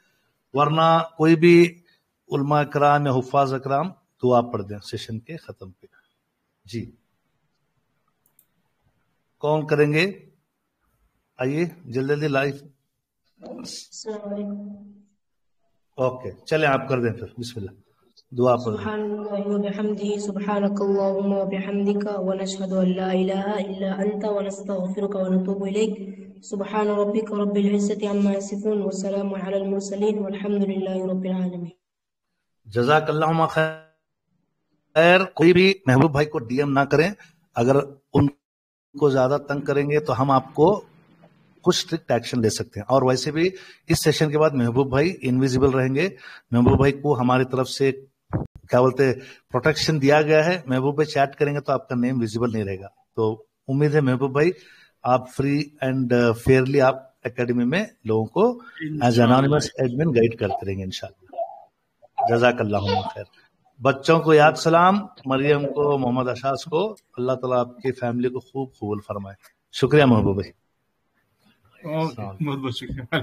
A: वरना कोई भी उलमा कराम या हुफाज अकराम दुआ पढ़ दें सेशन के खत्म पे। जी, कौन करेंगे? आइए जल्दी जल्दी लाइव। ओके, चले आप कर दें फिर, बिस्मिल्लाह दुआ पढ़ दें।
R: सुब्हानल्लाहि व बिहम्दिही सुब्हानकल्लाहुम्मा व बिहम्दिका व नशहदु अन ला इलाहा इल्ला अंता व नस्तगफिरुका व नतूबु इलैक। सुब्हान रब्बिका रब्बिल इज्जति अम्मा यसिफून व सलामुन अलल मुरसलीन वल्हम्दुलिल्लाहि रब्बिल आलमीन।
A: जज़ाकल्लाहुम्मा खैर। कोई भी महबूब भाई को डीएम ना करें, अगर उनको ज्यादा तंग करेंगे तो हम आपको कुछ स्ट्रिक्ट एक्शन ले सकते हैं। और वैसे भी इस सेशन के बाद महबूब भाई इनविजिबल रहेंगे। महबूब भाई को हमारी तरफ से क्या बोलते प्रोटेक्शन दिया गया है। महबूब भाई चैट करेंगे तो आपका नेम विजिबल नहीं रहेगा। तो उम्मीद है महबूब भाई आप फ्री एंड फेयरली आप एकेडमी में लोगों को एज एनोनिमस एडमिन गाइड करते रहेंगे इंशाल्लाह। जज़ाकल्लाहुम्मा खैर। बच्चों को याद सलाम, मरियम को, मोहम्मद अशास को, अल्लाह ताला आपकी फैमिली को खूब कबूल फरमाए। शुक्रिया महबूब भाई।
D: बहुत बहुत शुक्रिया।